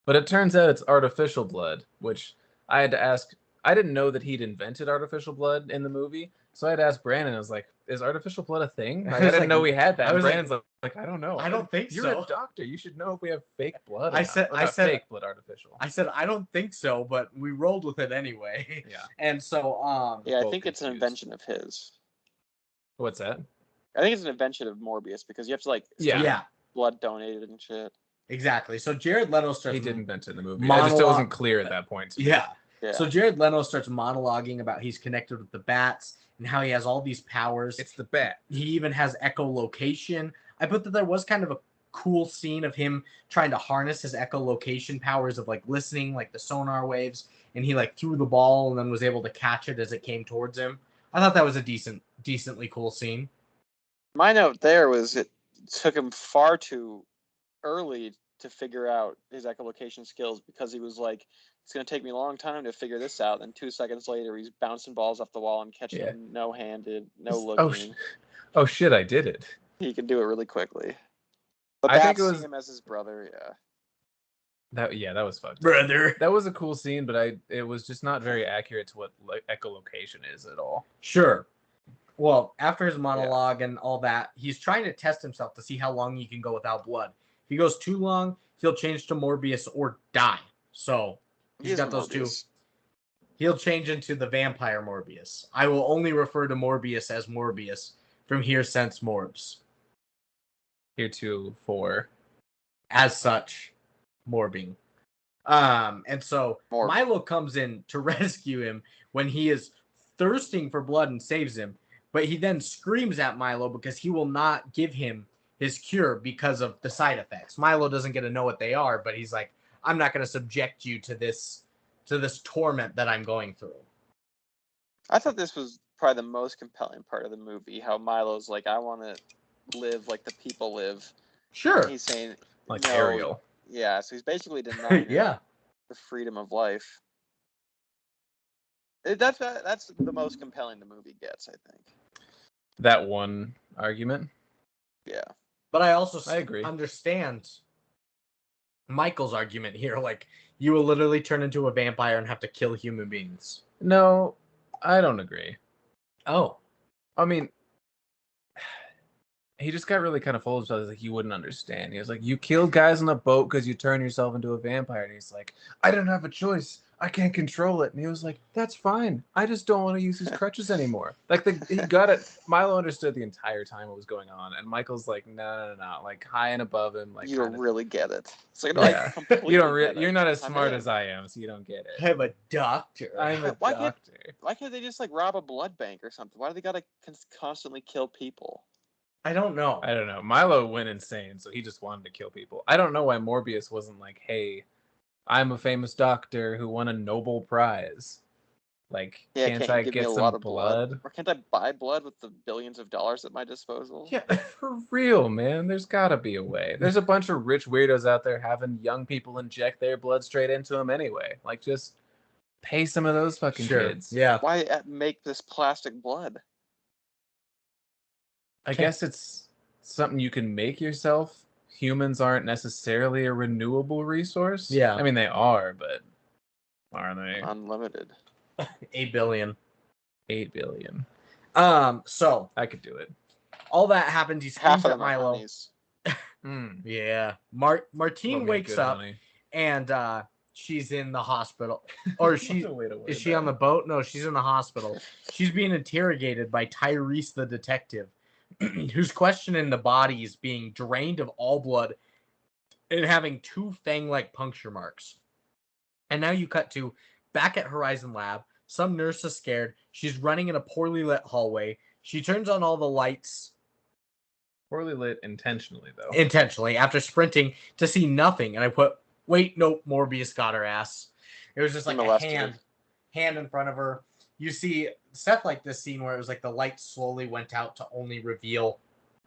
but it turns out it's artificial blood, which I had to ask. I didn't know that he'd invented artificial blood in the movie, so I had asked Brandon. I was like, "Is artificial blood a thing?" I didn't know we had that. And Brandon's like, "I don't know. I don't think You're so. a doctor. You should know if we have fake blood." I said fake blood artificial. I said I don't think so, but we rolled with it anyway. Yeah. And so yeah, I think it's an invention of his. What's that? I think it's an invention of Morbius because you have to like blood donated and shit. Exactly. So Jared Leto starts. He did invent it in the movie. I just wasn't clear at that point. Yeah. So Jared Leto starts monologuing about he's connected with the bats and how he has all these powers. It's the bat. He even has echolocation. I put that there was kind of a cool scene of him trying to harness his echolocation powers of like listening, like the sonar waves, and he like threw the ball and then was able to catch it as it came towards him. I thought that was a decently cool scene. My note there was it took him far too early to figure out his echolocation skills because he was like, it's going to take me a long time to figure this out. And 2 seconds later, he's bouncing balls off the wall and catching them no-handed, no looking. Oh, shit, I did it. He can do it really quickly. But I think it was seeing him as his brother, That was fucked. Brother. That was a cool scene, but it was just not very accurate to what echolocation is at all. Sure. well, after his monologue and all that, he's trying to test himself to see how long he can go without blood. If he goes too long, he'll change to Morbius or die. So he's got those two. He'll change into the vampire Morbius. I will only refer to Morbius as Morbius from here since Morbs. Heretofore. As such, morbing. And so Milo comes in to rescue him when he is thirsting for blood and saves him, but he then screams at Milo because he will not give him his cure because of the side effects. Milo doesn't get to know what they are, but he's like, I'm not going to subject you to this torment that I'm going through. I thought this was probably the most compelling part of the movie, how Milo's like, I want to live like the people live. Sure. And he's saying, like no. Ariel. Yeah, so he's basically denying the freedom of life. That's the most compelling the movie gets, I think. That one argument? Yeah. But I agree. Understand Michael's argument here. Like, you will literally turn into a vampire and have to kill human beings. No, I don't agree. Oh. I mean, he just got really kind of full of himself. Like, you wouldn't understand. He was like, you killed guys on a boat because you turn yourself into a vampire. And he's like, I didn't have a choice. I can't control it. And he was like, that's fine. I just don't want to use his crutches anymore. Like, he got it. Milo understood the entire time what was going on. And Michael's like, no. Like, high and above him. Like, you don't really get it. So, I completely you're not as smart as I am, so you don't get it. I'm a doctor. Why can't they just, like, rob a blood bank or something? Why do they gotta constantly kill people? I don't know. Milo went insane, so he just wanted to kill people. I don't know why Morbius wasn't like, hey, I'm a famous doctor who won a Nobel Prize. Like, can't I get some blood? Or can't I buy blood with the billions of dollars at my disposal? Yeah, for real, man. There's gotta be a way. There's a bunch of rich weirdos out there having young people inject their blood straight into them anyway. Like, just pay some of those fucking kids. Yeah. Why make this plastic blood? I guess it's something you can make yourself. Humans aren't necessarily a renewable resource. Yeah. I mean, they are, but are they? Unlimited. 8 billion. 8 billion. So I could do it. All that happens. He screams at Milo. Yeah. Martine wakes up and she's in the hospital. Or is she on the boat? No, she's in the hospital. She's being interrogated by Tyrese the detective, who's questioning the bodies being drained of all blood and having 2 fang-like puncture marks. And now you cut to back at Horizon Lab. Some nurse is scared. She's running in a poorly lit hallway. She turns on all the lights. Poorly lit intentionally, though. Intentionally, after sprinting to see nothing. And I put, wait, nope, Morbius got her ass. It was just like a hand in front of her. You see Seth like this scene where it was like the light slowly went out to only reveal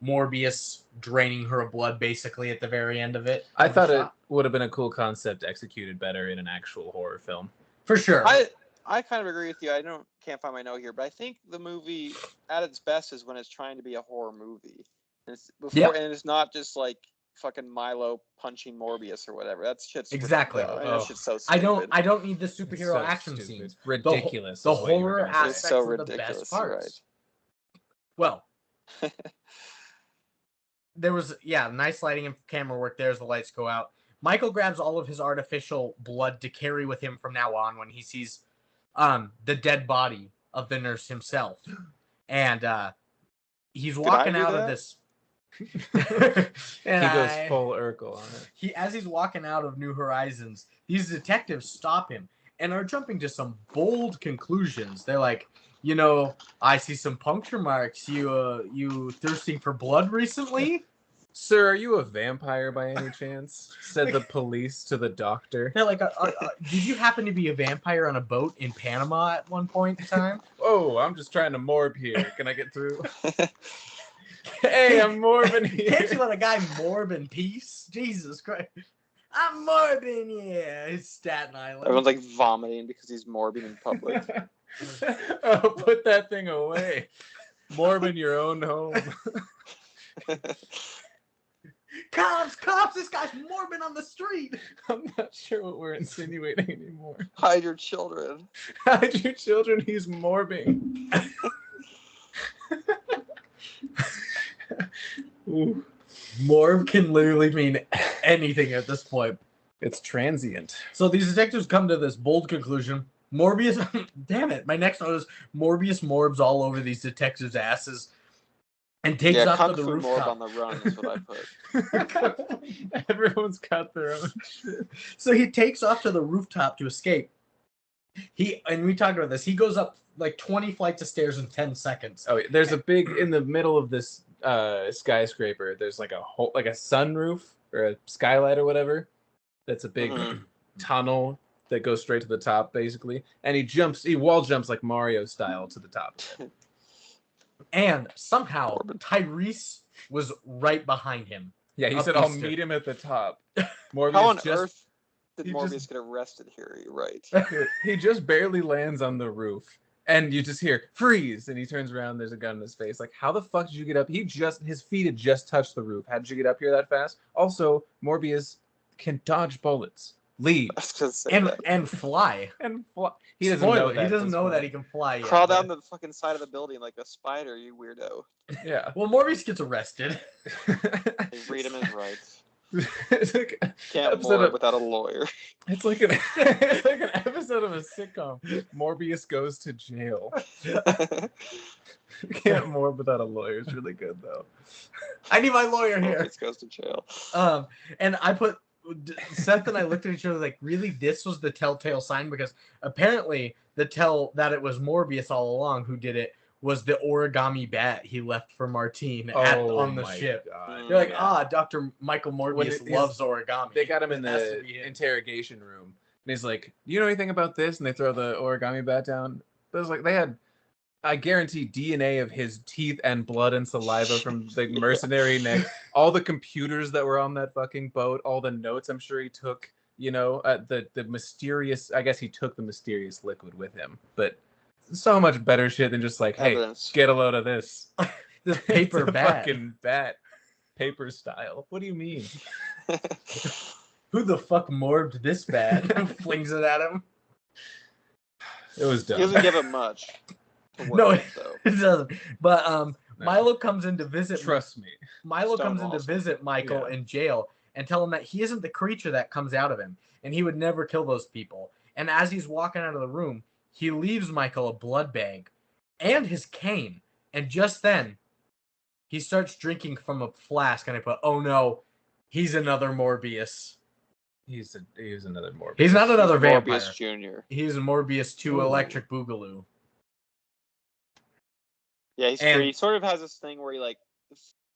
Morbius draining her of blood basically at the very end of it. I thought it would have been a cool concept executed better in an actual horror film. For sure. I kind of agree with you. I can't find my note here, but I think the movie at its best is when it's trying to be a horror movie. And it's not just like fucking Milo punching Morbius or whatever. That shit's exactly. That shit's so stupid. I don't need the superhero action scenes. Ridiculous. The horror aspects so are the best parts. Right. Well, there was nice lighting and camera work there as the lights go out. Michael grabs all of his artificial blood to carry with him from now on when he sees the dead body of the nurse himself. And he's walking out of this. He goes full Urkel on it. As he's walking out of New Horizons, these detectives stop him and are jumping to some bold conclusions. They're like, I see some puncture marks. You thirsting for blood recently? Sir, are you a vampire by any chance? Said the police to the doctor. They're like, did you happen to be a vampire on a boat in Panama at one point in time? Oh, I'm just trying to morb here. Can I get through? Hey, I'm Morbin here. Can't you let a guy morb in peace? Jesus Christ. I'm Morbin, yeah. It's Staten Island. Everyone's like vomiting because he's morbing in public. Oh, put that thing away. Morbin your own home. Cops, this guy's morbing on the street. I'm not sure what we're insinuating anymore. Hide your children. Hide your children, he's morbing. Ooh. Morb can literally mean anything at this point. It's transient. So these detectives come to this bold conclusion. Morbius, damn it, my next note is Morbius morbs all over these detectives' asses and takes off to the rooftop. Morb on the run is what I put. Everyone's got their own shit. So he takes off to the rooftop to escape. And we talked about this. He goes up like 20 flights of stairs in 10 seconds. Oh, there's a big in the middle of this skyscraper. There's like a sunroof or a skylight or whatever. That's a big tunnel that goes straight to the top, basically. And he wall jumps like Mario style to the top. And somehow Tyrese was right behind him. Yeah, he said, "I'll meet him at the top." Morbius How on earth did Morbius get arrested here? You're right. He just barely lands on the roof, and you just hear "freeze," and he turns around. There's a gun in his face. Like, how the fuck did you get up? His feet had just touched the roof. How did you get up here that fast? Also, Morbius can dodge bullets, leave, and fly. He doesn't know that. He doesn't know that he can fly yet. Crawl down the fucking side of the building like a spider, you weirdo. Yeah. Well, Morbius gets arrested. They read him his rights. It's like can't morb without a lawyer. It's like an episode of a sitcom. Morbius goes to jail. Can't morb without a lawyer. It's really good though. I need my lawyer here. Morbius goes to jail. And I put Seth and I looked at each other like, really, this was the telltale sign? Because apparently that it was Morbius all along who did it was the origami bat he left for Martine on the ship. God. They're like, Dr. Michael Morbius loves origami. They got him in the interrogation room. And he's like, "Do you know anything about this?" And they throw the origami bat down. It was like they had, I guarantee, DNA of his teeth and blood and saliva from the mercenary neck. All the computers that were on that fucking boat, all the notes I'm sure he took, the mysterious, I guess he took the mysterious liquid with him. But so much better shit than just like, hey, get a load of this. This paper bat. Fucking bat. Paper style. What do you mean? Who the fuck morbed this bat? Flings it at him. It was dumb. He doesn't give him much. No, it doesn't. But Milo comes in to visit. Trust me. Milo comes in to visit Michael in jail and tell him that he isn't the creature that comes out of him, and he would never kill those people. And as he's walking out of the room, he leaves Michael a blood bag and his cane. And just then, he starts drinking from a flask, and I put, "Oh no, he's another Morbius." He's another Morbius. He's not another vampire. Morbius Jr. He's a Morbius 2 Electric Boogaloo. Yeah, he sort of has this thing where he like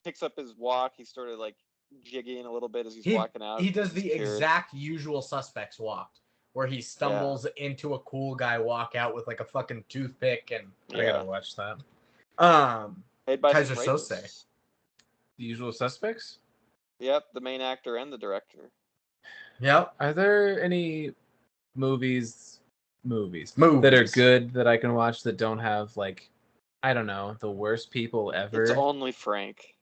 picks up his walk. He's sort of like jigging a little bit as he's walking out. He does the exact usual suspects walk, where he stumbles into a cool guy walk out with like a fucking toothpick, and I gotta watch that. Made by Kaiser Sose. The Usual Suspects? Yep, the main actor and the director. Yep. Are there any movies that are good that I can watch that don't have, like, I don't know, the worst people ever? It's only Frank.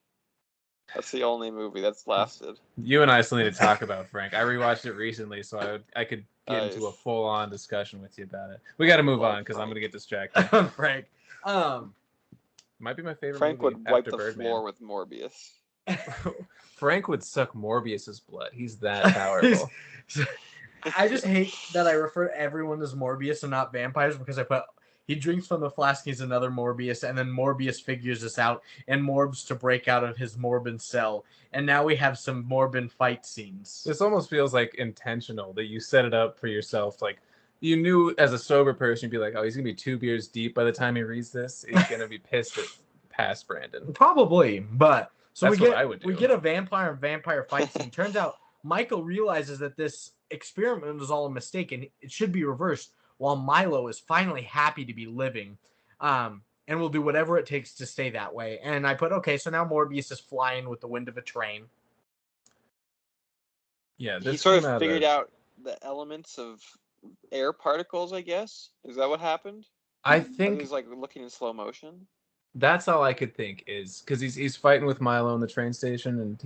That's the only movie that's lasted. You and I still need to talk about Frank. I rewatched it recently, so I could get into a full-on discussion with you about it. We got to move on because I'm going to get distracted. Frank. Might be my favorite Frank movie would wipe after the Birdman. floor with Morbius. Frank would suck Morbius's blood. He's that powerful. I just hate that I refer to everyone as Morbius and not vampires, because I put he drinks from the flask, he's another Morbius, and then Morbius figures this out and morbs to break out of his Morbin cell. And now we have some Morbin fight scenes. This almost feels like intentional, that you set it up for yourself. Like, you knew as a sober person, you'd be like, oh, he's going to be 2 beers deep by the time he reads this. He's going to be pissed at past Brandon. Probably, but... So that's what I would do. We get a vampire fight scene. Turns out Michael realizes that this experiment was all a mistake and it should be reversed, while Milo is finally happy to be living, and will do whatever it takes to stay that way. And I put, okay, so now Morbius is flying with the wind of a train. Yeah, he sort of figured out the elements of air particles, I guess. Is that what happened? I think he's like looking in slow motion. That's all I could think, is because he's fighting with Milo in the train station, and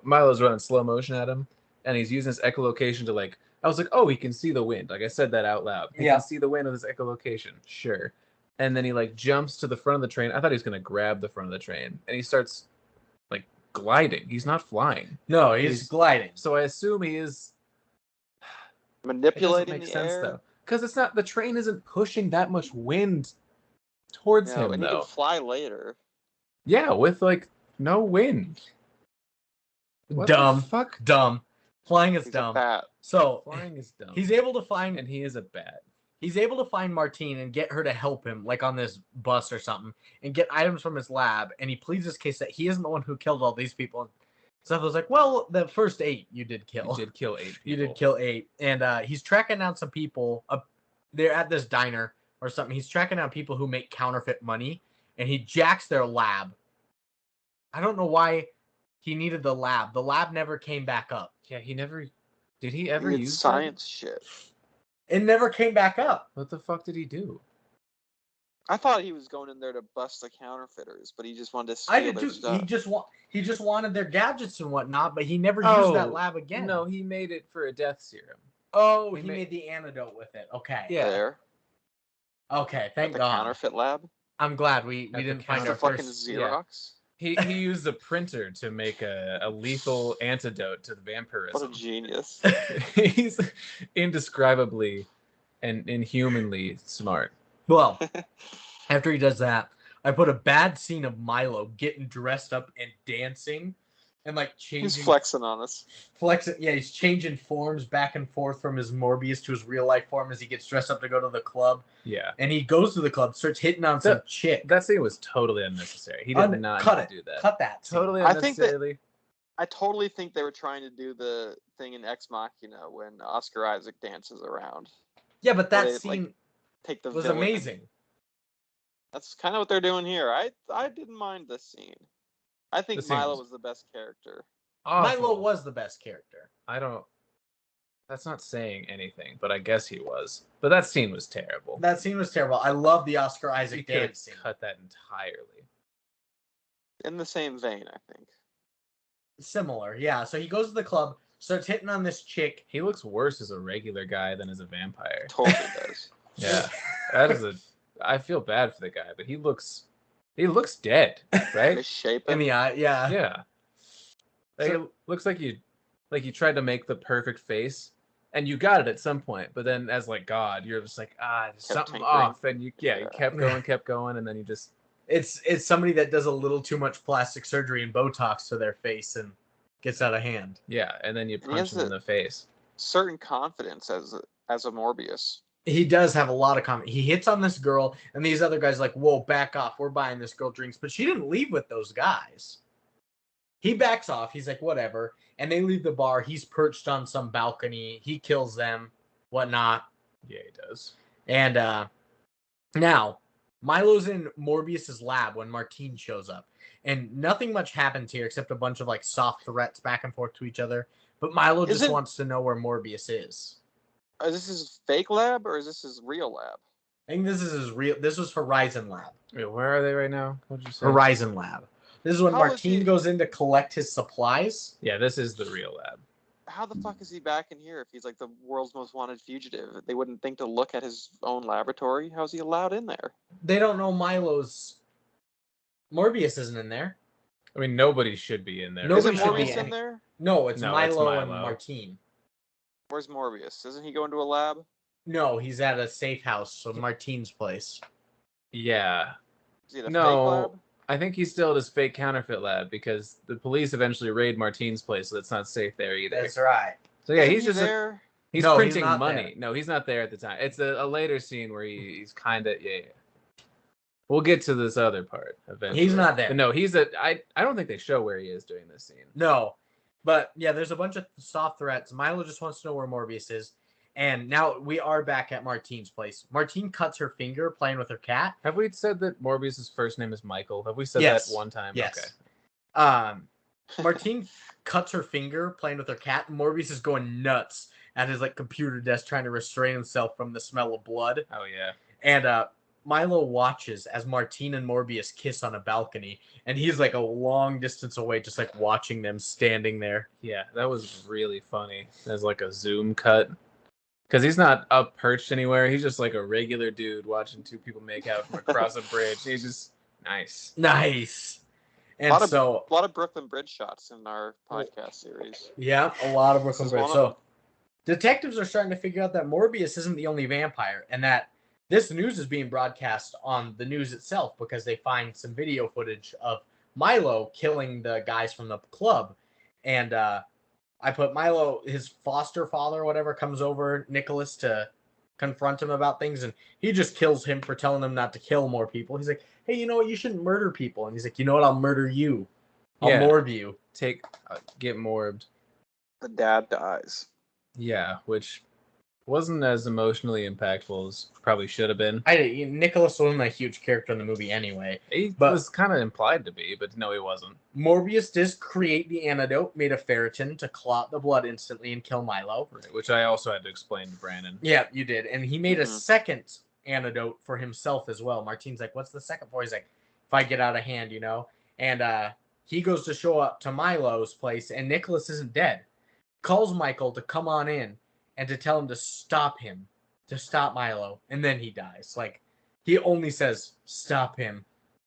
Milo's running slow motion at him, and he's using his echolocation to, like, I was like, oh, he can see the wind. Like, I said that out loud. He can see the wind with his echolocation. Sure. And then he, like, jumps to the front of the train. I thought he was going to grab the front of the train. And he starts gliding. He's not flying. No, he's gliding. So I assume he is manipulating the air. though, because it's not, the train isn't pushing that much wind towards him, and though. he can fly later. Yeah, with like no wind. What dumb. the fuck? Dumb. Flying is He's dumb. a bat. So Flying is dumb. he's able to find, and he is a bat. He's able to find Martine and get her to help him, like on this bus or something, and get items from his lab. And he pleads his case that he isn't the one who killed all these people. Seth was like, well, the first 8 you did kill. You did kill 8 people. You did kill 8. And he's tracking down some people. They're at this diner or something. He's tracking down people who make counterfeit money, and he jacks their lab. I don't know why he needed the lab. The lab never came back up. Yeah, he never... Did he ever use science shit? It never came back up. What the fuck did he do? I thought he was going in there to bust the counterfeiters, but he just wanted to steal their stuff. He just wanted their gadgets and whatnot, but he never used that lab again. No, he made it for a death serum. Oh, he made the antidote with it. Okay. Yeah. There. Okay, thank the God. Counterfeit lab. I'm glad we didn't find our fucking first Xerox. Yeah. He used a printer to make a lethal antidote to the vampirism. What a genius. He's indescribably and inhumanly smart. Well, after he does that, I put a bad scene of Milo getting dressed up and dancing and like changing. He's flexing on us. Yeah, he's changing forms back and forth from his Morbius to his real life form as he gets dressed up to go to the club. Yeah. And he goes to the club, starts hitting on some chick. That scene was totally unnecessary. He did not need to do that. Cut that. Totally unnecessarily. I totally think they were trying to do the thing in Ex Machina when Oscar Isaac dances around. Yeah, but that scene was amazing. That's kind of what they're doing here. I didn't mind this scene. I think Milo was the best character. Awful. Milo was the best character. That's not saying anything, but I guess he was. But that scene was terrible. That scene was terrible. I love the Oscar Isaac dance scene. Cut that entirely. In the same vein, I think. Similar, yeah. So he goes to the club, starts hitting on this chick. He looks worse as a regular guy than as a vampire. Totally does. Yeah, that is I feel bad for the guy, but he looks dead, right? Misshapen. In the eye, yeah. Yeah. It looks like you tried to make the perfect face, and you got it at some point, but then as like God, you're just like, there's something off, and you kept going, and then you just. It's somebody that does a little too much plastic surgery and Botox to their face and gets out of hand. Yeah, and then you punch him in the face. Certain confidence as a Morbius. He does have a lot of confidence. He hits on this girl, and these other guys are like, whoa, back off. We're buying this girl drinks. But she didn't leave with those guys. He backs off. He's like, whatever. And they leave the bar. He's perched on some balcony. He kills them, whatnot. Yeah, he does. And now, Milo's in Morbius's lab when Martine shows up. And nothing much happens here except a bunch of like soft threats back and forth to each other. But Milo just wants to know where Morbius is. Is this his fake lab or is this his real lab? I think this is his real. This was Horizon Lab. Wait, where are they right now? What did you say? Horizon Lab. This is when Martine goes in to collect his supplies. Yeah, this is the real lab. How the fuck is he back in here if he's like the world's most wanted fugitive? They wouldn't think to look at his own laboratory. How's he allowed in there? They don't know Morbius isn't in there. I mean, nobody should be in there. Isn't Morbius in there? No, it's Milo and Martine. Where's Morbius? Doesn't he go into a lab? No, he's at a safe house, so Martine's place. Yeah. Is he at a fake lab? I think he's still at his fake counterfeit lab because the police eventually raid Martine's place, so it's not safe there either. That's right. So yeah, he's just there. He's printing money. No, he's not there at the time. It's a later scene where he's kind of We'll get to this other part eventually. He's not there. But no, I don't think they show where he is during this scene. No. But yeah, there's a bunch of soft threats. Milo just wants to know where Morbius is. And now we are back at Martine's place. Martine cuts her finger playing with her cat. Have we said that Morbius's first name is Michael? Have we said that one time? Yes. Okay. Martine cuts her finger playing with her cat. And Morbius is going nuts at his like computer desk trying to restrain himself from the smell of blood. Oh yeah. And Milo watches as Martine and Morbius kiss on a balcony, and he's like a long distance away, just like watching them standing there. Yeah, that was really funny. There's like a zoom cut. Because he's not up perched anywhere. He's just like a regular dude watching two people make out from across a bridge. He's just nice. Nice. And a lot of Brooklyn Bridge shots in our podcast series. Yeah, a lot of Brooklyn Bridge. One of So detectives are starting to figure out that Morbius isn't the only vampire, and that this news is being broadcast on the news itself because they find some video footage of Milo killing the guys from the club. And I put Milo, his foster father or whatever, comes over, Nicholas, to confront him about things, and he just kills him for telling him not to kill more people. He's like, hey, you know what? You shouldn't murder people. And he's like, you know what? I'll murder you. I'll morb you. Get morbed. The dad dies. Yeah, which wasn't as emotionally impactful as probably should have been. Nicholas wasn't a huge character in the movie anyway. He was kind of implied to be, but no, he wasn't. Morbius does create the antidote made of ferritin to clot the blood instantly and kill Milo. Right, which I also had to explain to Brandon. Yeah, you did. And he made a second antidote for himself as well. Martine's like, what's the second for? He's like, if I get out of hand, you know? And he goes to show up to Milo's place, and Nicholas isn't dead. Calls Michael to come on in and to tell him to stop Milo, and then he dies. Like, he only says, stop him.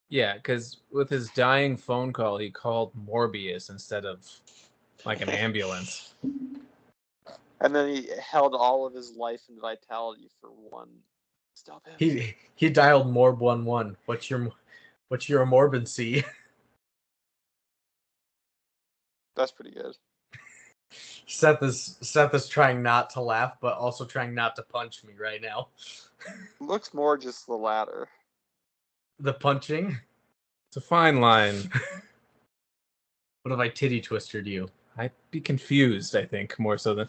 Yeah, because with his dying phone call, he called Morbius instead of, like, an ambulance. And then he held all of his life and vitality for one. Stop him. He dialed Morb 11. What's your morbency? That's pretty good. Seth is trying not to laugh, but also trying not to punch me right now. Looks more just the latter. The punching? It's a fine line. What if I titty twisted you? I'd be confused, I think, more so than...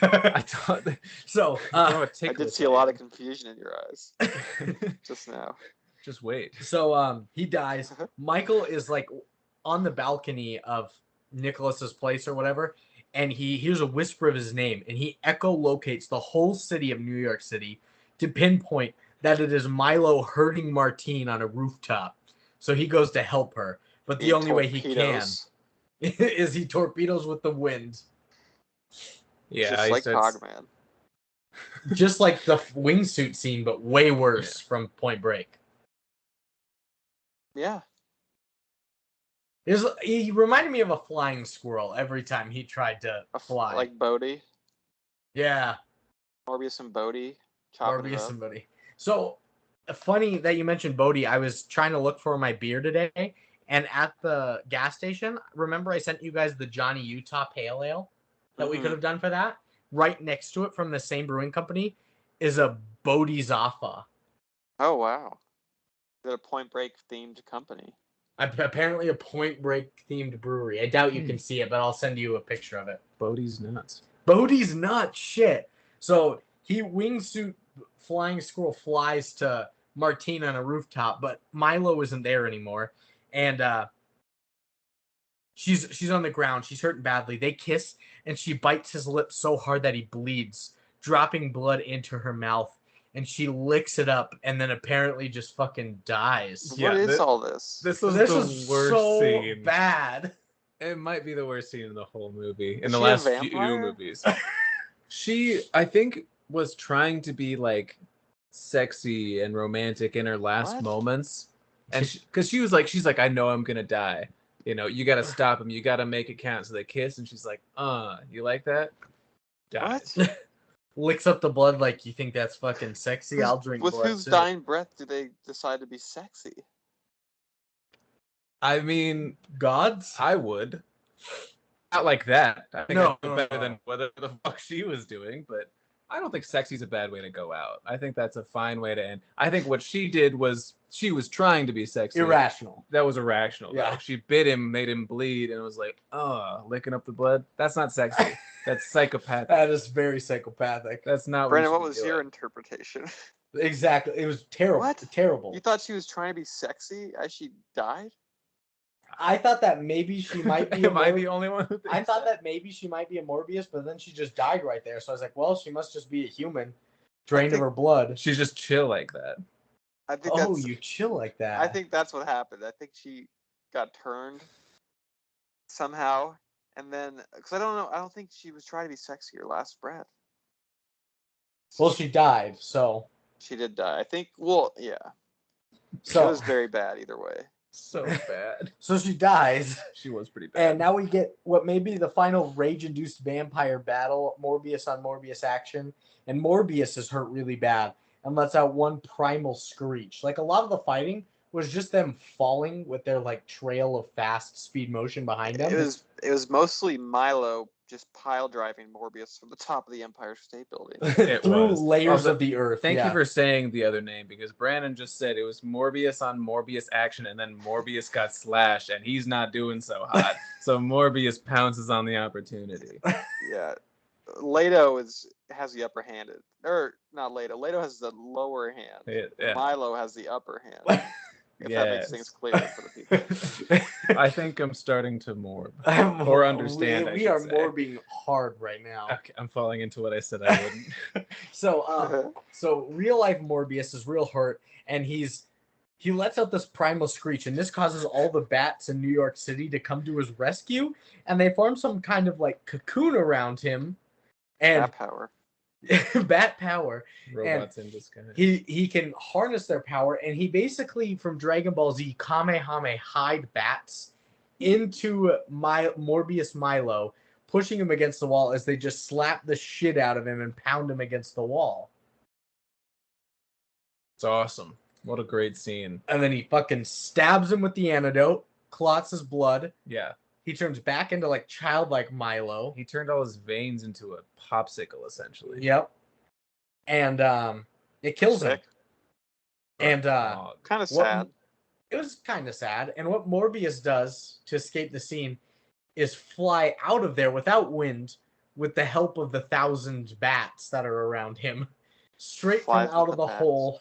I thought... So, I did see a lot of confusion in your eyes. Just now. Just wait. So, he dies. Michael is, like, on the balcony of Nicholas's place or whatever, and he hears a whisper of his name, and he echolocates the whole city of New York City to pinpoint that it is Milo hurting Martine on a rooftop. So he goes to help her, but the only way he can is he torpedoes with the wind. Yeah, just like Cogman. Just like the wingsuit scene, but way worse from Point Break. Yeah. He reminded me of a flying squirrel every time he tried to fly. Like Bodhi? Yeah. Morbius and Bodhi. Morbius and Bodhi. So, funny that you mentioned Bodhi. I was trying to look for my beer today, and at the gas station, remember I sent you guys the Johnny Utah Pale Ale that we could have done for that? Right next to it from the same brewing company is a Bodhisattva. Oh, wow. Is it a Point Break themed company? Apparently a Point Break themed brewery. I doubt you can see it, but I'll send you a picture of it. Bodhi's nuts. Bodhi's nuts. Shit. So he wingsuit flying squirrel flies to Martine on a rooftop, but Milo isn't there anymore. And she's on the ground. She's hurting badly. They kiss, and she bites his lip so hard that he bleeds, dropping blood into her mouth. And she licks it up, and then apparently just fucking dies. What is all this? This was the worst so scene. Bad. It might be the worst scene in the whole movie. In Is the she last a few vampire? movies. She, I think, was trying to be, like, sexy and romantic in her last moments. And because she's like, I know I'm going to die. You know, you got to stop him. You got to make it count. So they kiss, and she's like, you like that? Dies. What? Licks up the blood like, you think that's fucking sexy? I'll drink blood. With whose dying breath do they decide to be sexy? I mean, God's? I would. Not like that. I think No, I'd do better than whatever the fuck she was doing, but I don't think sexy's a bad way to go out. I think that's a fine way to end. I think what she did was she was trying to be sexy. Irrational. That was irrational. Yeah. Though. She bit him, made him bleed, and it was like, licking up the blood. That's not sexy. That's psychopathic. That is very psychopathic. That's not Brandon, what was your interpretation? Exactly. It was terrible. What? Terrible. You thought she was trying to be sexy as she died? I thought that maybe she might be Am I the only one who thinks I thought that maybe she might be a Morbius, but then she just died right there. So I was like, well, she must just be a human, drained of her blood. She's just chill like that. I think you chill like that. I think that's what happened. I think she got turned somehow, and then because I don't know, I don't think she was trying to be sexy her last breath. Well, she died, so she did die. I think. Well, yeah. So it was very bad either way. So bad. So she dies. She was pretty bad. And now we get what may be the final rage-induced vampire battle, Morbius on Morbius action. And Morbius is hurt really bad and lets out one primal screech. Like, a lot of the fighting was just them falling with their, like, trail of fast speed motion behind them. It was mostly Milo just pile driving Morbius from the top of the Empire State Building. Through layers of the earth. Thank you for saying the other name, because Brandon just said it was Morbius on Morbius action, and then Morbius got slashed, and he's not doing so hot. So Morbius pounces on the opportunity. Yeah. Leto has the upper hand. Or not Leto. Leto has the lower hand. Yeah. Milo has the upper hand. If that makes things clear for the people. I think I'm starting to morb. Or understand. We are morbing hard right now. Okay, I'm falling into what I said I wouldn't. So real life Morbius is real hurt, and he lets out this primal screech, and this causes all the bats in New York City to come to his rescue, and they form some kind of like cocoon around him. And Bat power. Bat power. Robots in disguise. He can harness their power, and he basically, from Dragon Ball Z, Kamehameha bats into Morbius Milo, pushing him against the wall as they just slap the shit out of him and pound him against the wall. It's awesome. What a great scene. And then he fucking stabs him with the antidote, clots his blood. Yeah. He turns back into like childlike Milo. He turned all his veins into a popsicle, essentially. Yep. And it kills him. And kind of sad. It was kind of sad. And what Morbius does to escape the scene is fly out of there without wind, with the help of the 1,000 bats that are around him, straight from out of the hole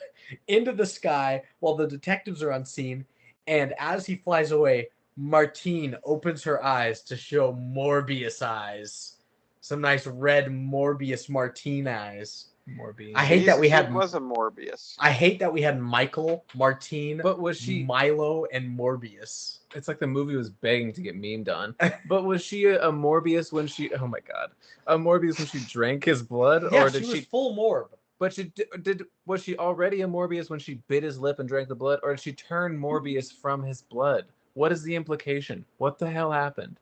into the sky while the detectives are on scene. And as he flies away, Martine opens her eyes to show Morbius eyes. Some nice red Morbius Martine eyes. Morbius. I hate that we had. Was a Morbius. I hate that we had Michael, Martine, but was she Milo, and Morbius? It's like the movie was begging to get memed on. But was she a Morbius when she? Oh my god, a Morbius when she drank his blood, Yeah, or did she was full Morb? But was she already a Morbius when she bit his lip and drank the blood, or did she turn Morbius from his blood? What is the implication? What the hell happened?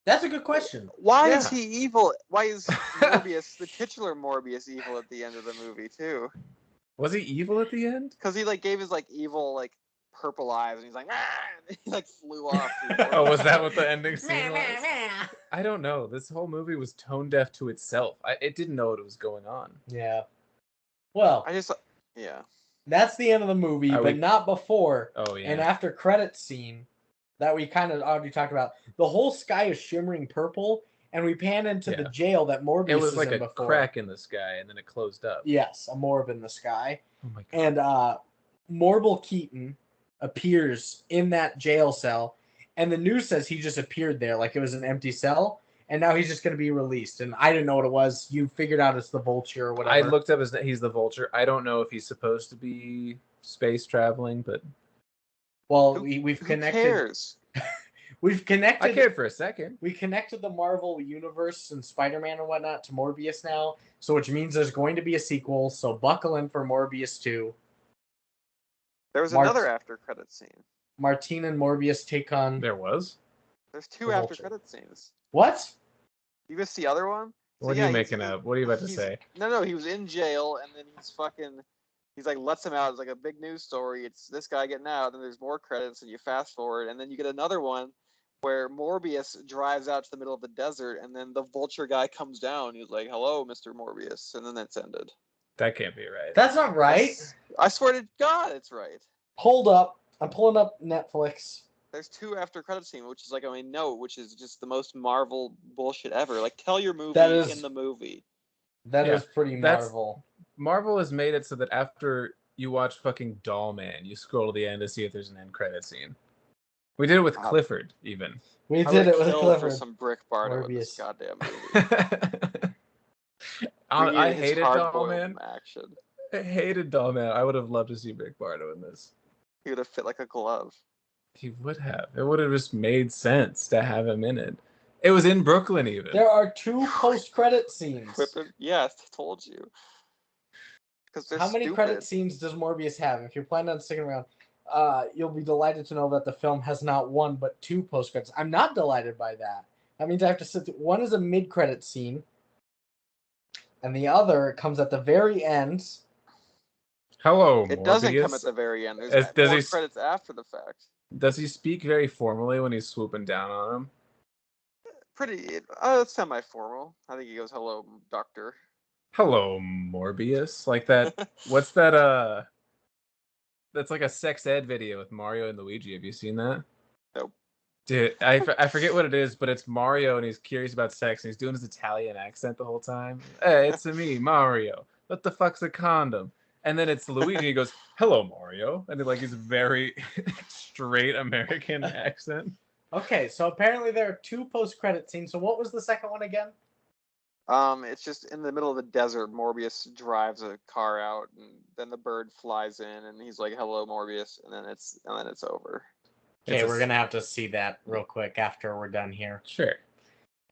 That's a good question. Why is he evil? Why is Morbius, the titular Morbius, evil at the end of the movie too? Was he evil at the end? Because he like gave his like evil like purple eyes, and he's like, and he like flew off. Oh, was that what the ending scene was? I don't know. This whole movie was tone deaf to itself. It didn't know what was going on. Yeah. Well, that's the end of the movie, but not before. Oh yeah. And after credits scene that we kind of already talked about. The whole sky is shimmering purple, and we pan into the jail that Morbius It was like in a before. crack in the sky, and then it closed up. Yes, a Morb in the sky. Oh my god. And Morbil Keaton appears in that jail cell, and the news says he just appeared there like it was an empty cell, and now he's just going to be released. And I didn't know what it was. You figured out it's the Vulture or whatever. I looked up he's the Vulture. I don't know if he's supposed to be space traveling, but well, we've connected. Who cares? We've connected. I cared for a second. We connected the Marvel universe and Spider-Man and whatnot to Morbius now, so which means there's going to be a sequel. So buckle in for Morbius 2. There was another after credit scene. Martine and Morbius take on. There was. There's two after credit scenes. What? You missed the other one? What are you making up? What are you about to say? No, he was in jail, and then he's like lets him out. It's like a big news story. It's this guy getting out. Then there's more credits, and you fast forward, and then you get another one where Morbius drives out to the middle of the desert, and then the Vulture guy comes down. He's like, "Hello, Mr. Morbius," and then that's ended. That can't be right. That's not right. I swear to God, it's right. Hold up. I'm pulling up Netflix. There's two after credit scene, which is like which is just the most Marvel bullshit ever. Like, tell your movie in the movie. That is pretty Marvel. Marvel has made it so that after you watch fucking Doll Man, you scroll to the end to see if there's an end credit scene. We did it with Clifford, even. We did it with Clifford. For some Brick Bardo in this goddamn movie. I hated Doll Man. Action. I hated Doll Man. I would have loved to see Brick Bardo in this. He would have fit like a glove. He would have. It would have just made sense to have him in it. It was in Brooklyn, even. There are two post-credit scenes. Yes, I told you. How many credit scenes does Morbius have? If you're planning on sticking around, You'll be delighted to know that the film has not one but 2 post-credits. I'm not delighted by that. That means I have to sit through. One is a mid-credit scene, and the other comes at the very end. Hello, Morbius. It doesn't come at the very end. There's more credits after the fact. Does he speak very formally when he's swooping down on him? It's semi-formal. I think he goes, "Hello, doctor." Hello, Morbius. Like that. What's that? That's like a sex ed video with Mario and Luigi. Have you seen that? Nope. Dude, I forget what it is, but it's Mario and he's curious about sex and he's doing his Italian accent the whole time. Hey, it's me, Mario. What the fuck's a condom? And then it's Luigi and he goes, "Hello, Mario." And he's very straight American accent. Okay, so apparently there are 2 post-credit scenes. So what was the second one again? It's just in the middle of the desert. Morbius drives a car out, and then the bird flies in, and he's like, "Hello, Morbius," and then it's over. Okay, we're gonna have to see that real quick after we're done here. Sure.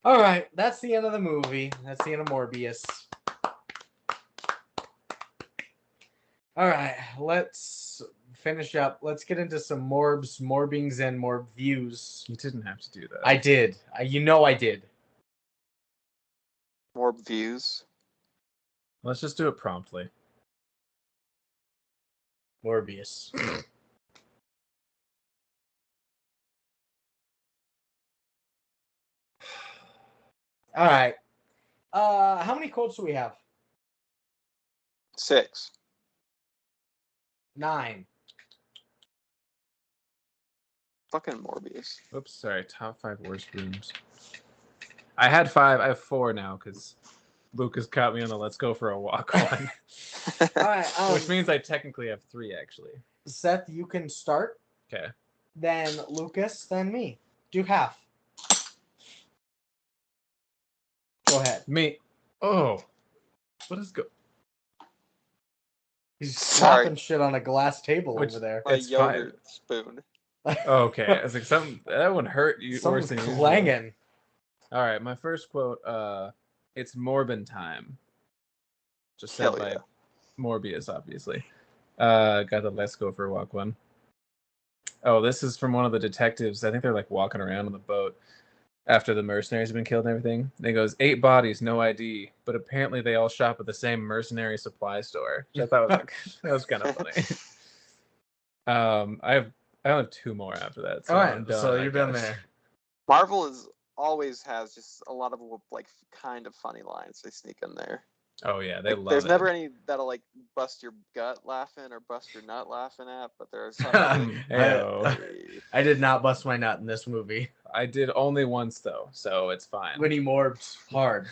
All right, that's the end of the movie. That's the end of Morbius. All right, let's finish up. Let's get into some morbings, and morb views. You didn't have to do that. I did. I did. Morb views. Let's just do it promptly. Morbius. All right. How many quotes do we have? 6. 9. Fucking Morbius. Oops, sorry. Top 5 worst rooms. I had 5. I have 4 now because Lucas caught me on the "let's go for a walk" one. All right. Which means I technically have 3 actually. Seth, you can start. Okay. Then Lucas, then me. Do half. Go ahead. Me. Oh. What is go? He's slapping shit on a glass table over there. A yogurt spoon. Okay. I was like, that one hurt you worse than usual. Clanging. All right, my first quote. It's Morbin Time. Just said by Morbius, obviously. Got the "let's go for a walk" one. Oh, this is from one of the detectives. I think they're like walking around on the boat after the mercenaries have been killed and everything. And he goes, 8 bodies, no ID, but apparently they all shop at the same mercenary supply store. Which I thought was kind of funny. I only have 2 more after that. So all right, so you've been there. Marvel always has just a lot of like kind of funny lines they sneak in there. Oh yeah, they love There's it. never any that'll like bust your gut laughing or bust your nut laughing at, but there's some. I did not bust my nut in this movie. I did only once though, so it's fine. When he morbed hard.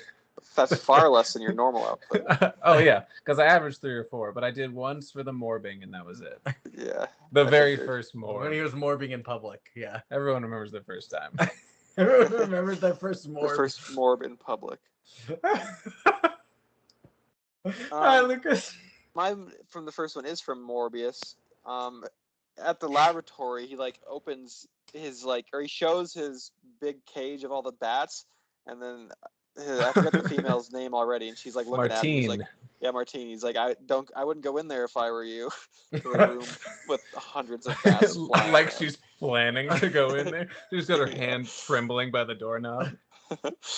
That's far less than your normal output. Oh yeah, because I averaged 3 or 4, but I did once for the morbing and that was it. Yeah. The very first morb. When he was morbing in public, yeah. Everyone remembers the first time. Everyone remembers that first morb. The first morb in public. All right, Lucas. Mine from the first one is from Morbius. At the laboratory, he like opens his he shows his big cage of all the bats, and then I forget the female's name already, and she's like looking at him. He's like, "Yeah, Martine." He's like, "I wouldn't go in there if I were you." The room with hundreds of bats flying like around. She's planning to go in there. She's got her hand trembling by the doorknob.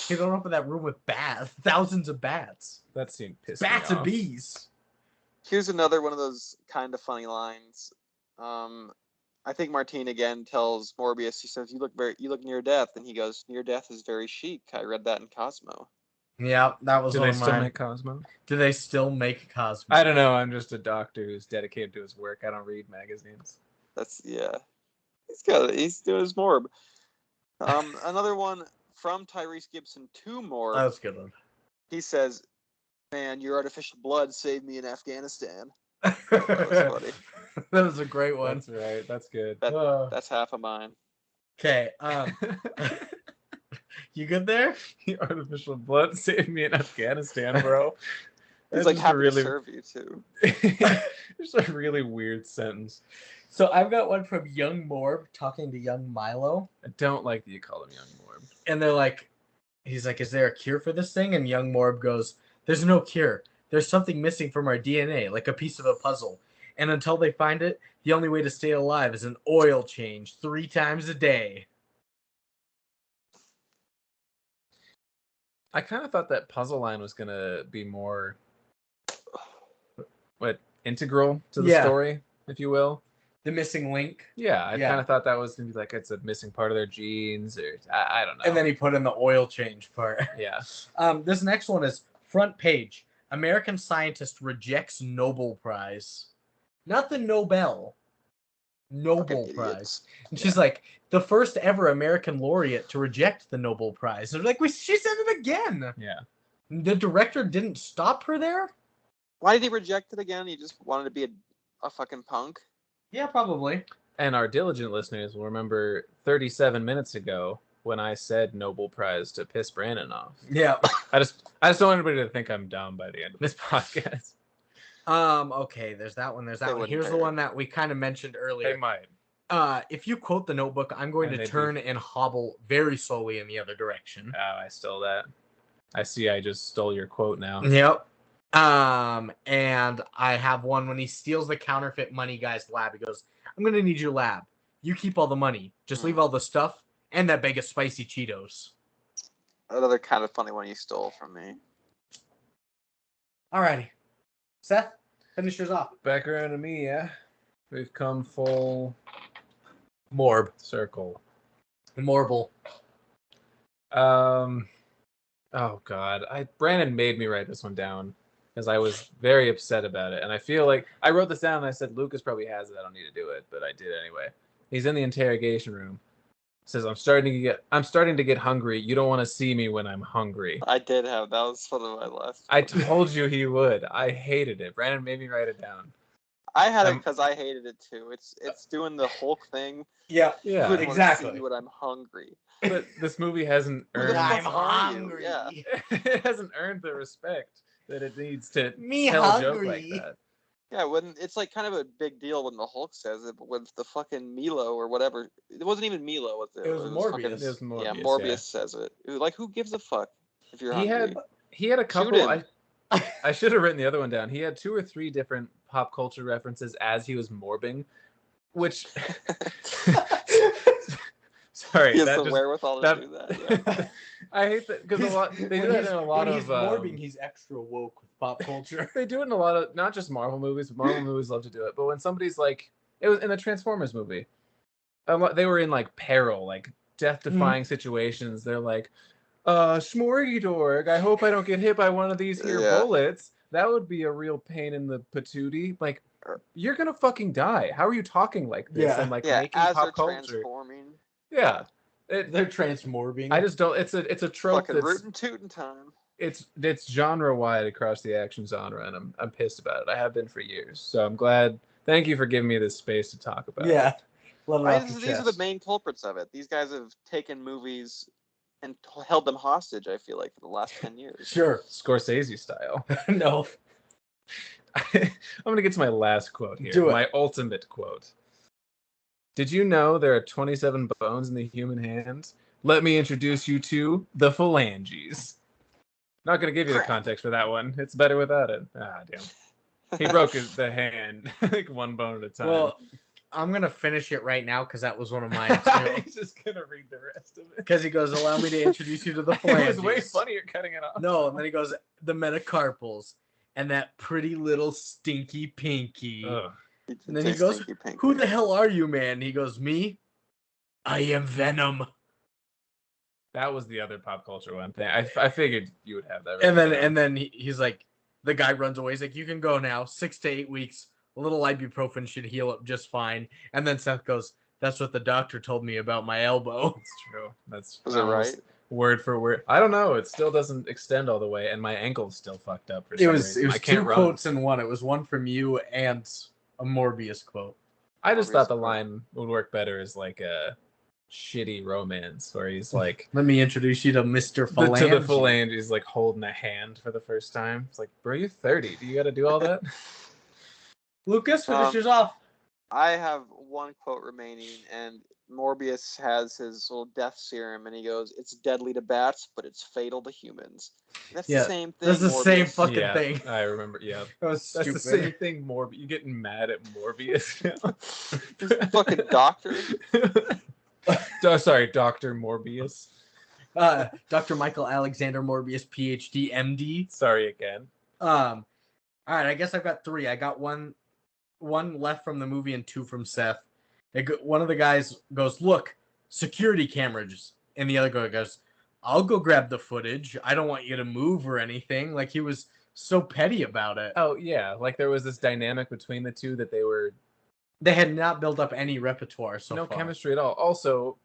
You don't open that room with bats, thousands of bats. That scene pissed bats me and off. bees. Here's another one of those kind of funny lines. I think Martine again tells Morbius. He says, "You look near death," and he goes, "Near death is very chic. I read that in Cosmo." Yeah, that was. Do they still make Cosmo? Do they still make Cosmo? I don't know. I'm just a doctor who's dedicated to his work. I don't read magazines. He's doing his morb. Another one from Tyrese Gibson to Morb. That was a good one. He says, "Man, your artificial blood saved me in Afghanistan." That was funny. That was a great one. That's right. That's good. That's half of mine. Okay. You good there? Your artificial blood saved me in Afghanistan, bro. He's like happy to serve you too. It's a really weird sentence. So I've got one from Young Morb talking to Young Milo. I don't like that you call him Young Morb. And they're like, he's like, "Is there a cure for this thing?" And Young Morb goes, "There's no cure. There's something missing from our DNA, like a piece of a puzzle. And until they find it, the only way to stay alive is an oil change 3 times a day. I kind of thought that puzzle line was going to be more integral to the story, if you will. The missing link. Yeah, I kind of thought that was going to be like it's a missing part of their genes, or I don't know. And then he put in the oil change part. Yeah. This next one is front page. American scientist rejects Nobel Prize. Not the Nobel. Nobel Prize. And she's like, the first ever American laureate to reject the Nobel Prize. And they're like, she said it again. Yeah. The director didn't stop her there? Why did he reject it again? He just wanted to be a fucking punk? Yeah, probably. And our diligent listeners will remember 37 minutes ago when I said Nobel Prize to piss Brandon off. Yeah. I just don't want anybody to think I'm dumb by the end of this podcast. Okay, there's that one. There's that one. Here's the one that we kind of mentioned earlier. They might. If you quote the Notebook, I'm going to turn and hobble very slowly in the other direction. Oh, I stole that. I see I just stole your quote now. Yep. And I have one when he steals the counterfeit money guy's lab. He goes, I'm going to need your lab. You keep all the money. Just leave all the stuff and that bag of spicy Cheetos. Another kind of funny one you stole from me. Alrighty. Seth, finish yours off. Back around to me, yeah? We've come full... Morb. Circle. Morble. Oh, God. Brandon made me write this one down because I was very upset about it. And I feel like... I wrote this down and I said, Lucas probably has it. I don't need to do it. But I did anyway. He's in the interrogation room. Says, I'm starting to get hungry. You don't want to see me when I'm hungry. I did have that was one of my last. I told you he would. I hated it. Brandon made me write it down. I had it because I hated it too. It's doing the Hulk thing. Yeah, exactly. See when I'm hungry. But this movie hasn't earned. I'm hungry. Yeah. It hasn't earned the respect that it needs to me tell hungry. a joke like that. Yeah, when it's like kind of a big deal when the Hulk says it, but with the fucking Milo or whatever, it wasn't even Milo, was it? It was Morbius. Fucking, it was Morbius. Yeah, Morbius says it. Like, who gives a fuck if you're hungry? He had a couple. I should have written the other one down. He had 2 or 3 different pop culture references as he was morbing, which. Sorry, he has the wherewithal to do that. Yeah. I hate that because they do that in a lot of. When he's morbing, he's extra woke with pop culture. They do it in a lot of not just Marvel movies, but Marvel movies love to do it. But when somebody's like, it was in the Transformers movie, they were in like peril, like death-defying situations. They're like, Schmorgydorg, I hope I don't get hit by one of these here bullets. That would be a real pain in the patootie. Like, you're gonna fucking die. How are you talking like this and like making pop culture? Transforming. Yeah. They're transmorbing. I just don't. It's a trope. Fucking rootin' tootin' time. It's genre wide across the action genre, and I'm pissed about it. I have been for years. So I'm glad. Thank you for giving me this space to talk about. Yeah. These are the main culprits of it. These guys have taken movies and held them hostage. I feel like for the last 10 years. Sure, Scorsese style. No. I'm gonna get to my last quote here. Do it. My ultimate quote. Did you know there are 27 bones in the human hand? Let me introduce you to the phalanges. Not going to give you the context for that one. It's better without it. Ah, damn. He broke the hand like one bone at a time. Well, I'm going to finish it right now because that was one of mine too. He's just going to read the rest of it. Because he goes, allow me to introduce you to the phalanges. It was way funnier cutting it off. No, and then he goes, the metacarpals and that pretty little stinky pinky. Ugh. And then he goes, who the hell are you, man? He goes, me? I am Venom. That was the other pop culture one thing. I figured you would have that. Right and then he's like, the guy runs away. He's like, you can go now. 6 to 8 weeks. A little ibuprofen should heal up just fine. And then Seth goes, that's what the doctor told me about my elbow. It's true. That's was it right? Word for word. I don't know. It still doesn't extend all the way, and my ankle's still fucked up for some reason. It was 2 quotes in one. It was one from you and a Morbius quote. I just thought the line would work better as like a shitty romance where he's like, let me introduce you to Mr. Phalange. To the phalange, he's like holding a hand for the first time. It's like, bro, you're 30. Do you got to do all that? Lucas, finish yours off. I have one quote remaining, and Morbius has his little death serum, and he goes, "It's deadly to bats, but it's fatal to humans." That's the same thing. That's the Morbius. same fucking thing. I remember. Yeah, that was stupid. That's the same thing. You getting mad at Morbius now? This fucking doctor. Sorry, Dr. Morbius. Dr. Michael Alexander Morbius, PhD, MD. Sorry again. All right, I guess I've got 3. I got one left from the movie and 2 from Seth. One of the guys goes, "Look, security cameras," and the other guy goes, "I'll go grab the footage. I don't want you to move or anything." Like, he was so petty about it. Oh yeah, like there was this dynamic between the two that they had not built up any repertoire so no far. chemistry at all. Also,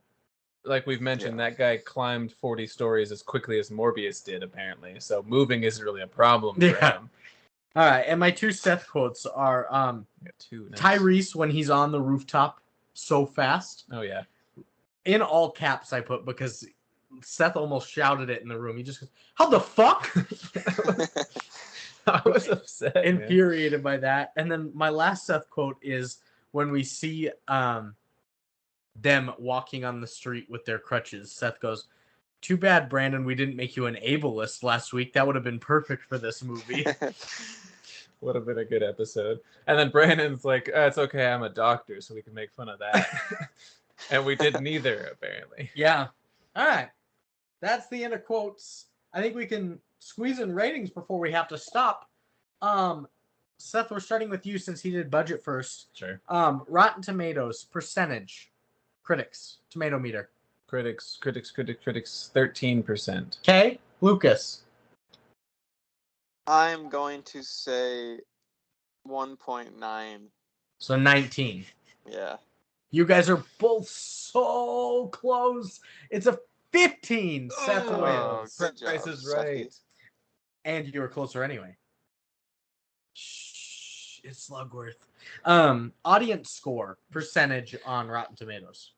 like we've mentioned, that guy climbed 40 stories as quickly as Morbius did, apparently. So moving isn't really a problem for him. All right, and my 2 Seth quotes are Tyrese when he's on the rooftop so fast. Oh yeah. In all caps I put, because Seth almost shouted it in the room. He just goes, "How the fuck?" I was upset. Infuriated by that. And then my last Seth quote is when we see them walking on the street with their crutches. Seth goes, "Too bad, Brandon, we didn't make you an ableist last week. That would have been perfect for this movie." Would have been a good episode. And then Brandon's like, "It's okay, I'm a doctor, so we can make fun of that." And we did neither, apparently. Yeah. All right. That's the end of quotes. I think we can squeeze in ratings before we have to stop. Seth, we're starting with you since he did budget first. Sure. Rotten Tomatoes percentage. Critics. Tomato meter. Critics, 13%. Okay. Lucas. I'm going to say 1.9. So 19. Yeah. You guys are both so close. It's a 15. Seth wins. Price is right. And you were closer anyway. Shh, it's Slugworth. Audience score percentage on Rotten Tomatoes.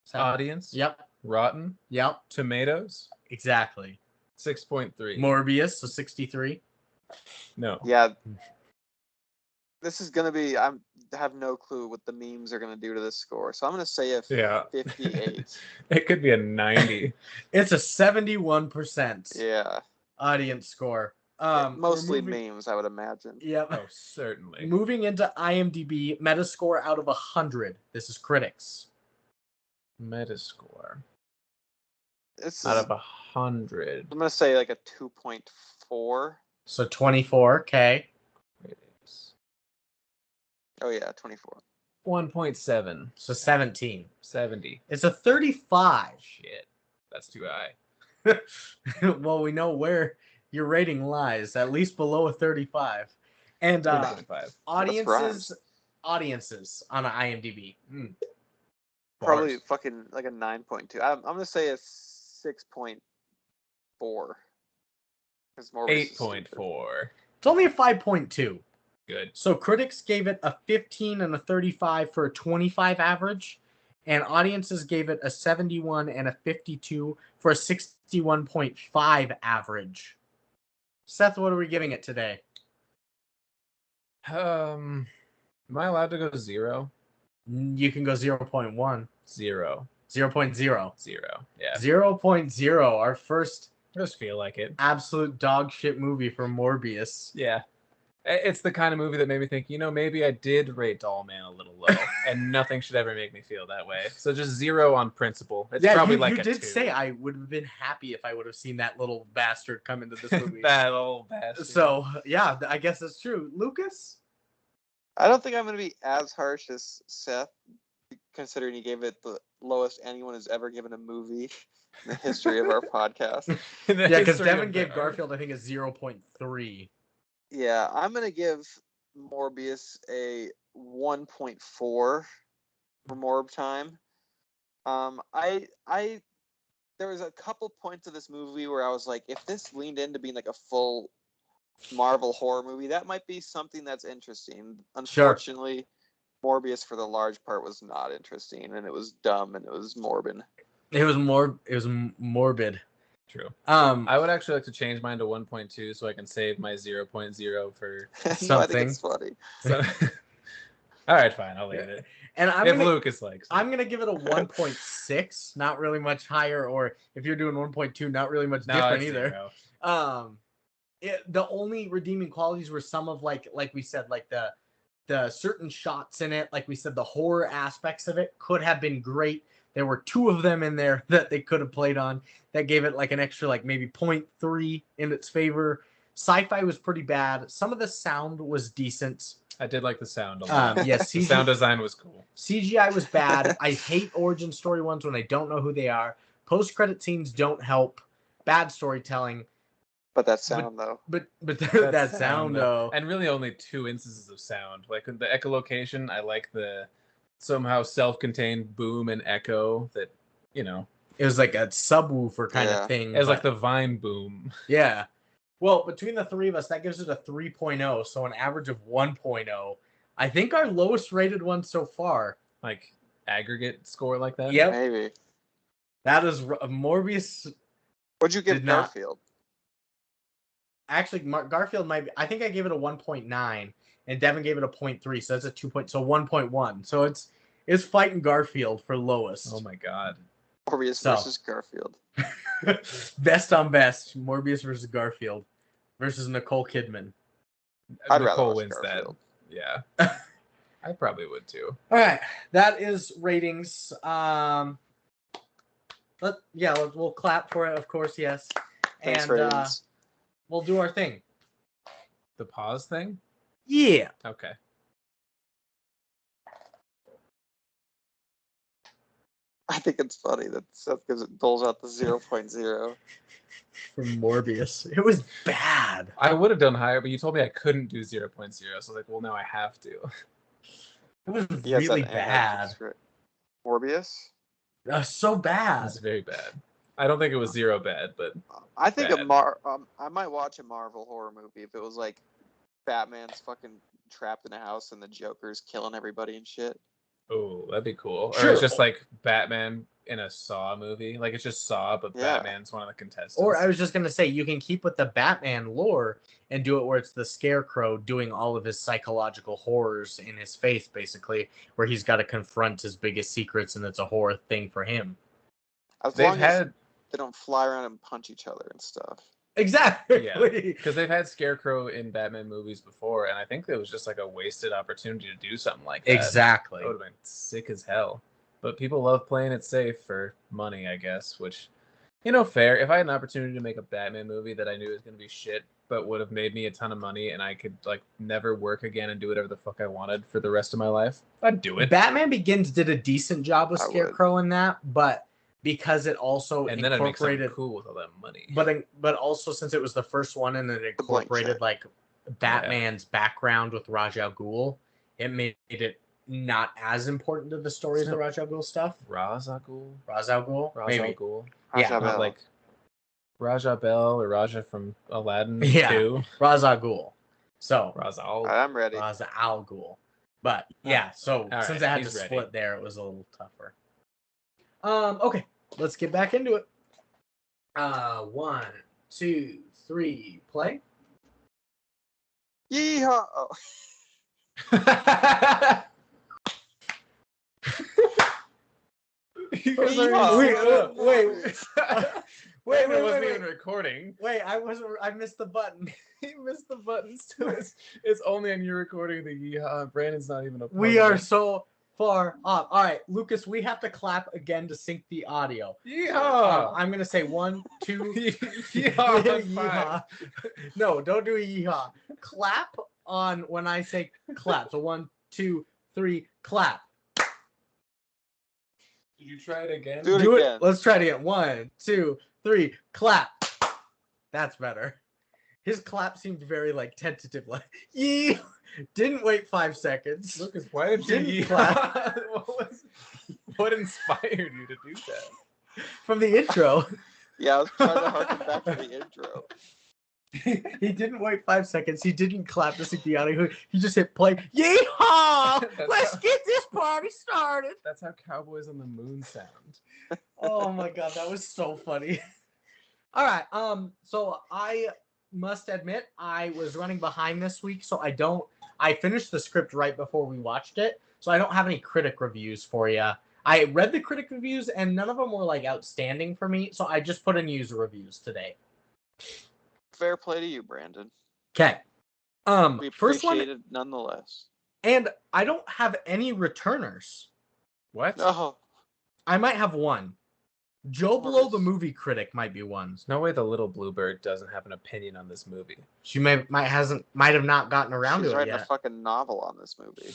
Seth? Audience? Yep. Rotten? Yep. Tomatoes? Exactly. 6.3. Morbius, so 63. No. Yeah. This is gonna be. I have no clue what the memes are gonna do to this score, so I'm gonna say a 58. It could be a 90. It's a 71%. Yeah. Audience score. Mostly memes, I would imagine. Yep. Oh, certainly. Moving into IMDb, Metascore out of 100. This is critics. Metascore. Out of 100. I'm gonna say like a 2.4. So 24. Okay. Oh yeah, 24. 1.7. So 17. 70. It's a 35. Shit. That's too high. Well, we know where your rating lies, at least below a 35. And audiences on an IMDb. Probably fucking like a 9.2. I'm gonna say a 6.4. 8.4. It's only a 5.2. Good. So critics gave it a 15 and a 35 for a 25 average, and audiences gave it a 71 and a 52 for a 61.5 average. Seth, what are we giving it today? Am I allowed to go 0? You can go 0.1. 0. 0.0. 0. Yeah. 0.0. Our first. I just feel like it. Absolute dog shit movie for Morbius. Yeah. It's the kind of movie that made me think, maybe I did rate Dollman a little low, and nothing should ever make me feel that way. So just 0 on principle. It's probably like a 2. You did say I would have been happy if I would have seen that little bastard come into this movie. That little bastard. So, yeah, I guess that's true. Lucas? I don't think I'm going to be as harsh as Seth, considering he gave it the lowest anyone has ever given a movie in the history of our podcast. Yeah, because Devin gave Garfield, I think, a 0.3. Yeah, I'm going to give Morbius a 1.4 for Morb Time. There was a couple points of this movie where I was like, if this leaned into being like a full Marvel horror movie, that might be something that's interesting. Unfortunately, sure. Morbius for the large part was not interesting, and it was dumb, and it was morbid. It was morbid. True. I would actually like to change mine to 1.2 so I can save my 0.0 for something. I think it's funny. All right, fine. I'll leave it. And if Lucas likes it. I'm going to give it a 1.6. Not really much higher. Or if you're doing 1.2, not really much different either. 0. The only redeeming qualities were some of like we said, like the certain shots in it. Like we said, the horror aspects of it could have been great. There were 2 of them in there that they could have played on that gave it like an extra, like maybe 0.3 in its favor. Sci-fi was pretty bad. Some of the sound was decent. I did like the sound a lot. Yes, the sound design was cool. CGI was bad. I hate origin story ones when I don't know who they are. Post-credit scenes don't help. Bad storytelling. But that sound, though. But that sound, though. And really only 2 instances of sound. Like the echolocation, I like the somehow self-contained boom and echo that, you know. It was like a subwoofer kind of thing. It was like the Vine boom. Yeah. Well, between the 3 of us, that gives it a 3.0, so an average of 1.0. I think our lowest rated one so far. Like aggregate score like that? Yep. Maybe. That is Morbius. What'd you give Garfield? Actually, Garfield might be, I think I gave it a 1.9, and Devin gave it a 0.3, so that's a 1.1. So it's fighting Garfield for lowest. Oh my god. Morbius versus Garfield. Best on best. Morbius versus Garfield versus Nicole Kidman. Nicole wins Garfield. That. Yeah. I probably would too. All right. That is ratings. We'll clap for it, of course, yes. Thanks, and ratings. We'll do our thing. The pause thing? Yeah. Okay. I think it's funny that Seth doles out the 0.0. From Morbius. It was bad. I would have done higher, but you told me I couldn't do 0.0. So I was like, well, now I have to. It was really bad. Morbius? So bad. It was very bad. I don't think it was 0 bad, but I think I might watch a Marvel horror movie if it was like Batman's fucking trapped in a house and the Joker's killing everybody and shit. Oh, that'd be cool. Sure. Or it's just like Batman in a Saw movie. Like it's just Saw, but Batman's one of the contestants. Or I was just going to say, you can keep with the Batman lore and do it where it's the Scarecrow doing all of his psychological horrors in his face, basically, where he's got to confront his biggest secrets and it's a horror thing for him. As long as they don't fly around and punch each other and stuff. Exactly. Yeah, because they've had Scarecrow in Batman movies before, and I think it was just like a wasted opportunity to do something like that. Exactly. That would have been sick as hell. But people love playing it safe for money, I guess, which, you know, fair. If I had an opportunity to make a Batman movie that I knew was going to be shit, but would have made me a ton of money, and I could, like, never work again and do whatever the fuck I wanted for the rest of my life, I'd do it. Batman Begins did a decent job with Scarecrow in that, but because it also and incorporated then it makes cool with all that money. But also since it was the first one and it incorporated like Batman's background with Ra's al Ghul, it made it not as important to the story as the Ra's al Ghul stuff. Ra's al Ghul? Ra's al Ghul? Ra's al Ghul. Yeah, not like Raja Bell or Raja from Aladdin 2. Ra's al Ghul. So Ra's al. I'm ready. Ra's al Ghul. But yeah, so since I had to split there, it was a little tougher. Okay, let's get back into it. 1, 2, 3, play. Yeehaw! Oh. Wait, it wasn't even recording. Wait, I missed the button. He missed the buttons too. It's only on your recording the yeehaw. Brandon's not even a part We are so far off. All right, Lucas, we have to clap again to sync the audio. Yeehaw! I'm gonna say 1, 2, yeehaw. Yeehaw. No, don't do a yeehaw. Clap on when I say clap. So 1, 2, 3, clap. Did you try it again? Do it again. Let's try it again. 1, 2, 3, clap. That's better. His clap seemed very like tentative, like yee. Didn't wait 5 seconds. Lucas, why did you clap? What inspired you to do that? From the intro. Yeah, I was trying to harken back to the intro. He didn't wait 5 seconds. He didn't clap to sync the audio. He just hit play. Yeehaw! Let's get this party started. That's how Cowboys on the Moon sound. Oh my god, that was so funny. All right. So I must admit I was running behind this week, so I don't I finished the script right before we watched it, so I don't have any critic reviews for you. I read the critic reviews, and none of them were like outstanding for me, so I just put in user reviews today. Fair play to you, Brandon. Okay. We first one, appreciate it nonetheless. And I don't have any returners. What? Oh. I might have one. Joe Blow, the movie critic, might be one. There's no way the little bluebird doesn't have an opinion on this movie. She might have not gotten around to it yet. She's writing a fucking novel on this movie.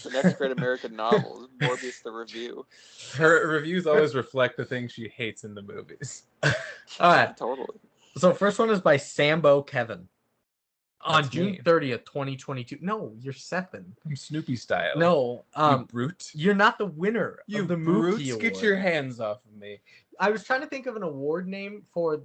The next great American novel is Morbius the Review. Her reviews always reflect the things she hates in the movies. All right. Totally. So first one is by Sambo Kevin. On That's June me. 30th, 2022. No, you're Seth. I'm Snoopy style. No, you brute. you're not the winner You of the brutes, movie award. get your hands off of me. I was trying to think of an award name for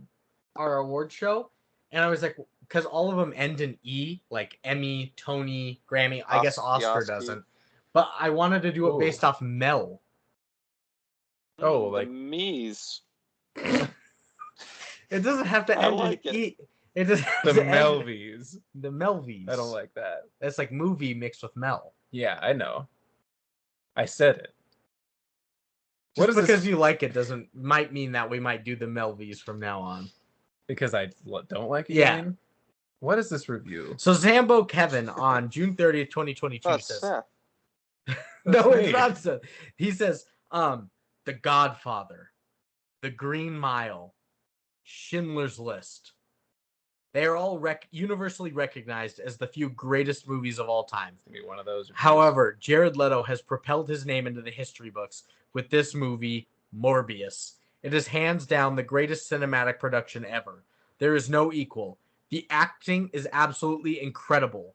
our award show, and I was like, because all of them end in E, like Emmy, Tony, Grammy. I guess Oscar doesn't. But I wanted to do it based off Mel. Oh, the like Me's. It doesn't have to end like in it. E. It just has the to end- Melvies. The Melvies. I don't like that. That's like movie mixed with Mel. Yeah, I know. I said it. Just because you like it might mean that we might do the Melvies from now on. Because I don't like it? Yeah. What is this review? So Zambo Kevin on June 30th, 2022 That's says... Seth. No, me. it's not Seth. He says, The Godfather, The Green Mile, Schindler's List. They are all universally recognized as the few greatest movies of all time. It's gonna be one of those. However, Jared Leto has propelled his name into the history books with this movie, Morbius. It is hands down the greatest cinematic production ever. There is no equal. The acting is absolutely incredible.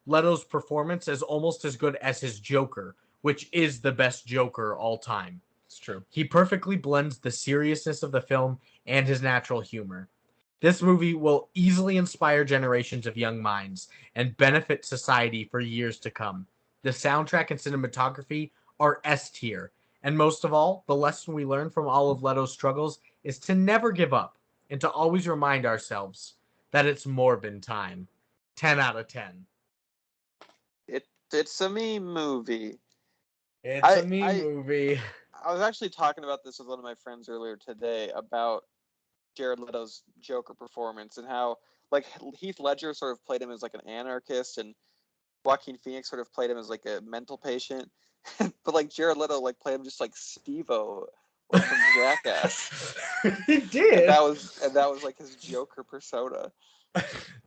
Leto's performance is almost as good as his Joker, which is the best Joker all time. It's true. He perfectly blends the seriousness of the film and his natural humor. This movie will easily inspire generations of young minds and benefit society for years to come. The soundtrack and cinematography are S tier. And most of all, the lesson we learn from all of Leto's struggles is to never give up and to always remind ourselves that it's Morbin time. 10 out of 10. It's a me movie. It's a me movie. I was actually talking about this with one of my friends earlier today about Jared Leto's Joker performance and how, like, Heath Ledger sort of played him as like an anarchist and Joaquin Phoenix sort of played him as like a mental patient. But like Jared Leto like played him just like Steve-O from Jackass. He did. And that was like his Joker persona.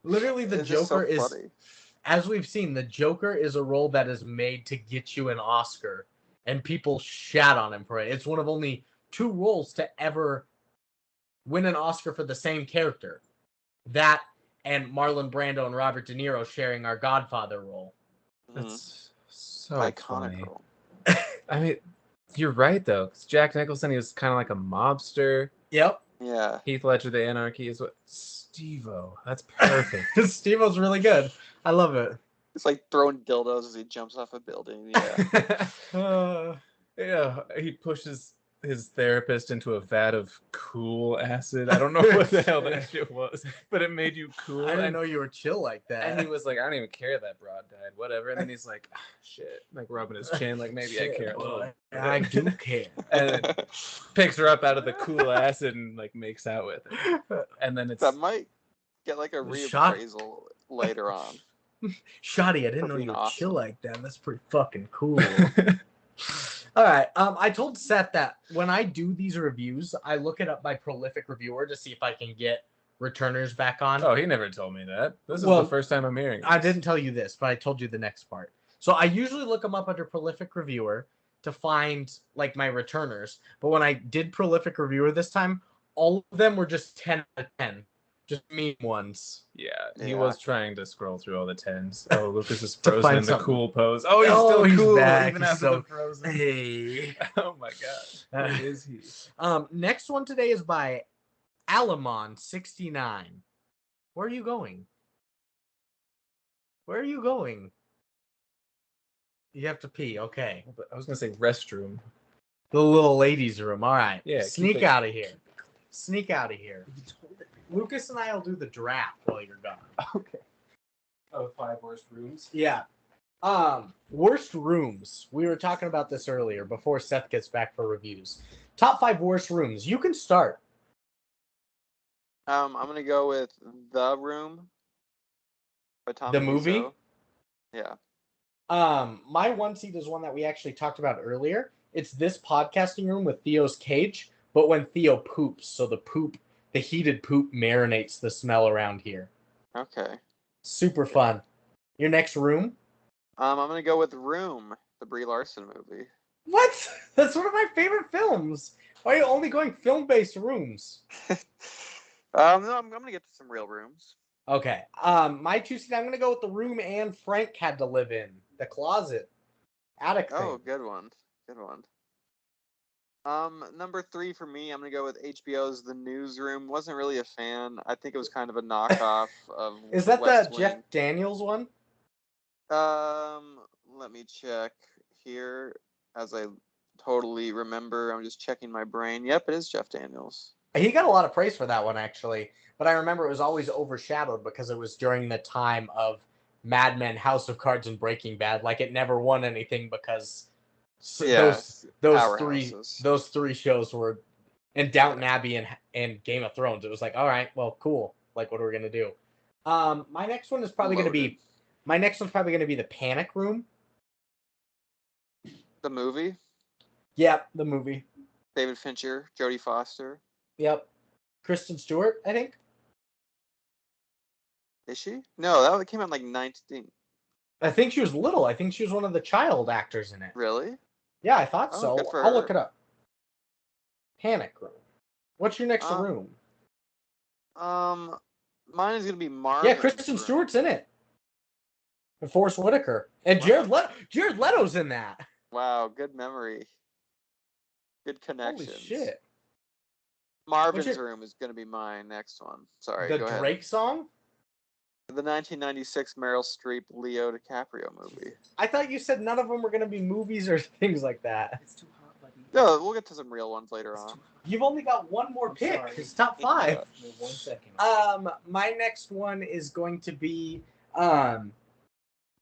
Literally, the It's just Joker so is, funny. as we've seen, the Joker is a role that is made to get you an Oscar, and people shat on him for it. It's one of only 2 roles to ever win an Oscar for the same character. That and Marlon Brando and Robert De Niro sharing our Godfather role. That's so Iconic funny. role. I mean, you're right though. 'Cause Jack Nicholson, he was kind of like a mobster. Yep. Yeah. Heath Ledger, the Anarchy, is what Steve-O. That's perfect. Steve-O's really good. I love it. It's like throwing dildos as he jumps off a building. Yeah. Yeah, he pushes his therapist into a vat of cool acid. I don't know what the hell that shit was, but it made you cool. I didn't know you were chill like that. And he was like, I don't even care that broad died, whatever. And then he's like, shit, like rubbing his chin, like maybe Shit, I care a little. boy. I do care. And then picks her up out of the cool acid and like makes out with her. And then it's That might get like a reappraisal later on. Shoddy, I didn't For know you being were awesome. chill like that. That's pretty fucking cool. All right. I told Seth that when I do these reviews, I look it up by prolific reviewer to see if I can get returners back on. Oh, he never told me that. This is Well, the first time I'm hearing this. I didn't tell you this, but I told you the next part. So I usually look them up under prolific reviewer to find like my returners. But when I did prolific reviewer this time, all of them were just 10 out of 10. Just meme ones. Yeah, he Yeah. was trying to scroll through all the 10s. Oh, Lucas is To frozen find in the something. cool pose. Oh, he's Oh, still he's cool back. even He's after so- the frozen. Hey. Oh my god. Who is he? Next one today is by Alamon69. Where are you going? Where are you going? You have to pee. Okay. I was gonna say restroom. The little ladies' room. All right. Yeah, Sneak keep it- out of here. Sneak out of here. Lucas and I will do the draft while you're gone. Okay. Oh, 5 worst rooms? Yeah. Worst rooms. We were talking about this earlier before Seth gets back for reviews. Top 5 worst rooms. You can start. I'm gonna go with The Room by Tom The movie? Wiseau. Yeah. My one seat is one that we actually talked about earlier. It's this podcasting room with Theo's cage, but when Theo poops, so the heated poop marinates the smell around here. Okay. Super fun. Your next room? I'm gonna go with Room, the Brie Larson movie. What? That's one of my favorite films. Why are you only going film-based rooms? No, I'm gonna get to some real rooms. Okay. My 2 seat, I'm gonna go with the room Anne Frank had to live in, the closet, attic thing. Oh, good one. Good one. Number 3 for me, I'm gonna go with HBO's The Newsroom. Wasn't really a fan. I think it was kind of a knockoff of Is that West the Wing. Jeff Daniels one? Let me check here as I totally remember. I'm just checking my brain. Yep, it is Jeff Daniels. He got a lot of praise for that one, actually. But I remember it was always overshadowed because it was during the time of Mad Men, House of Cards, and Breaking Bad. Like, it never won anything because those three shows were, and Downton Abbey and Game of Thrones. It was like, all right, well, cool. Like, what are we gonna do? My next one is probably gonna be the Panic Room. The movie? Yep, the movie. David Fincher, Jodie Foster. Yep. Kristen Stewart, I think. Is she? No, that came out in like 19. I think she was little. I think she was one of the child actors in it. Really? Yeah, I thought so. Good for I'll her. look it up. Panic Room. What's your next room? Mine is gonna be Marvin's Yeah, Kristen room. Stewart's in it. And Forrest Whitaker. And Jared Leto's in that. Wow, good memory. Good connections. Holy shit. Marvin's room is gonna be my next one. Sorry, go ahead. The Drake song? The 1996 Meryl Streep Leo DiCaprio movie. I thought you said none of them were going to be movies or things like that. It's too hot, buddy. No, we'll get to some real ones later on. You've only got one more pick. Sorry. It's top 5. No, 1 second. My next one is going to be that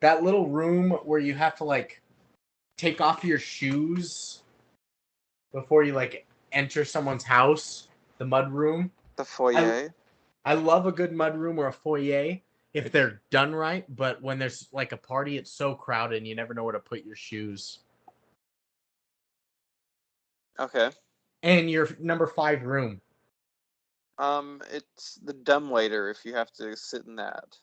little room where you have to like take off your shoes before you like enter someone's house. The mud room. The foyer. I love a good mud room or a foyer if they're done right, but when there's like a party, it's so crowded and you never know where to put your shoes. Okay. And your number 5 room. It's the dumbwaiter if you have to sit in that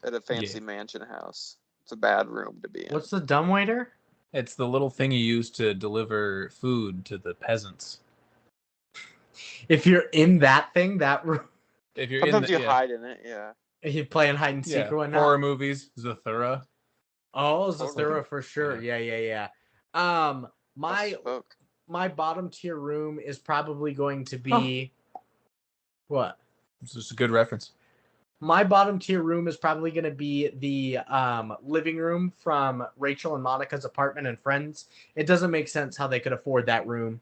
at a fancy mansion house. It's a bad room to be in. What's the dumbwaiter? It's the little thing you use to deliver food to the peasants. If you're in that thing, that room. If you're Sometimes you hide in it, yeah. You playing hide and seek or whatnot. Horror movies, Zathura. Oh, Zathura for sure. Yeah. My bottom tier room is probably going to be what? This is a good reference. My bottom tier room is probably going to be the living room from Rachel and Monica's apartment and Friends. It doesn't make sense how they could afford that room.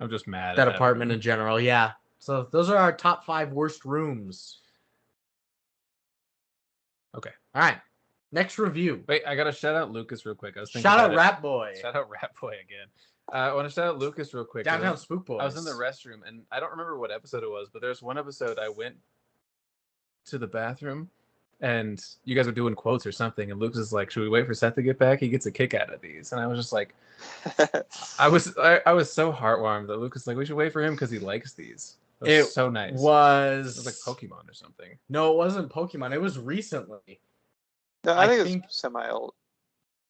I'm just mad that at apartment room. In general, yeah. So those are our top 5 worst rooms. Okay. All right. Next review. Wait, I gotta shout out Lucas real quick. Shout out Rat Boy. Shout out Rat Boy again. I want to shout out Lucas real quick. Downtown Spookboys. I was in the restroom and I don't remember what episode it was, but there's one episode I went to the bathroom and you guys were doing quotes or something, and Lucas is like, "Should we wait for Seth to get back? He gets a kick out of these." And I was just like, I was so heartwarmed that Lucas was like, "We should wait for him because he likes these." It was so nice. It was like Pokemon or something. No, it wasn't Pokemon. It was recently. No, I think it was semi-old.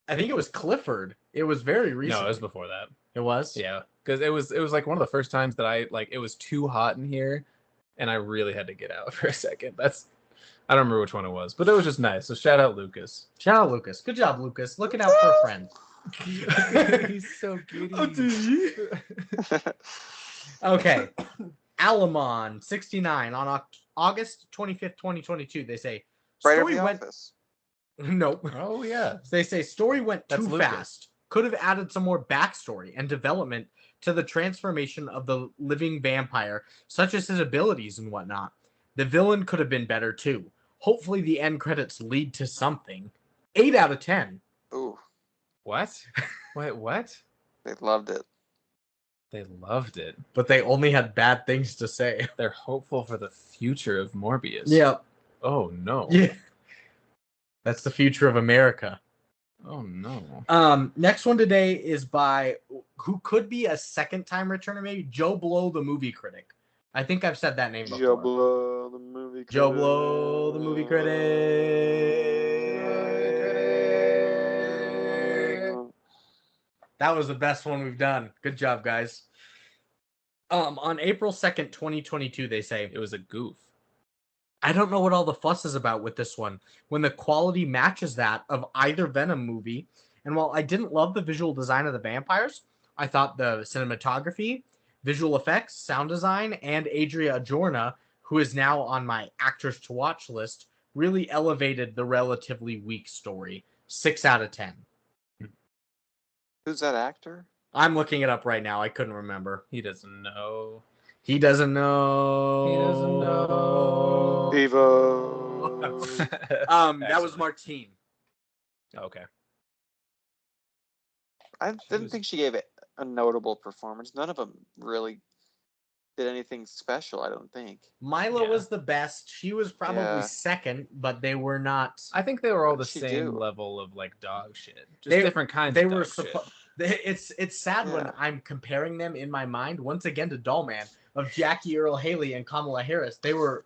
I think it was Clifford. It was very recent. No, it was before that. It was? Yeah, because it was like one of the first times that it was too hot in here, and I really had to get out for a second. I don't remember which one it was, but it was just nice. So shout out Lucas. Shout out Lucas. Good job, Lucas. Looking out for a friend. He's so giddy. Okay. Alamon 69 on August 25th, 2022. They say story went. Nope. Oh yeah. They say story went too fast. Could have added some more backstory and development to the transformation of the living vampire, such as his abilities and whatnot. The villain could have been better too. Hopefully the end credits lead to something. 8 out of 10. Ooh. What? Wait, what? They loved it. They loved it. But they only had bad things to say. They're hopeful for the future of Morbius. Yeah. Oh, no. Yeah. That's the future of America. Oh, no. Next one today is by who could be a second-time returner, maybe Joe Blow, the movie critic. I think I've said that name before. Joe Blow, the movie critic. Joe Blow, the movie critic. That was the best one we've done. Good job, guys. On April 2nd, 2022, they say it was a goof. I don't know what all the fuss is about with this one, when the quality matches that of either Venom movie. And while I didn't love the visual design of the vampires, I thought the cinematography, visual effects, sound design, and Adria Arjona, who is now on my actors to watch list, really elevated the relatively weak story. 6 out of 10. Who's that actor? I'm looking it up right now. I couldn't remember. He doesn't know. He doesn't know. He doesn't know. Devo. That was Martine. Okay. I didn't think she gave it a notable performance. None of them really did anything special, I don't think. Mila was the best. She was probably second, but they were not. I think they were all the same level of like dog shit. Just different kinds of dog shit. It's sad when I'm comparing them in my mind once again to Dollman of Jackie Earle Haley and Kamala Harris. They were.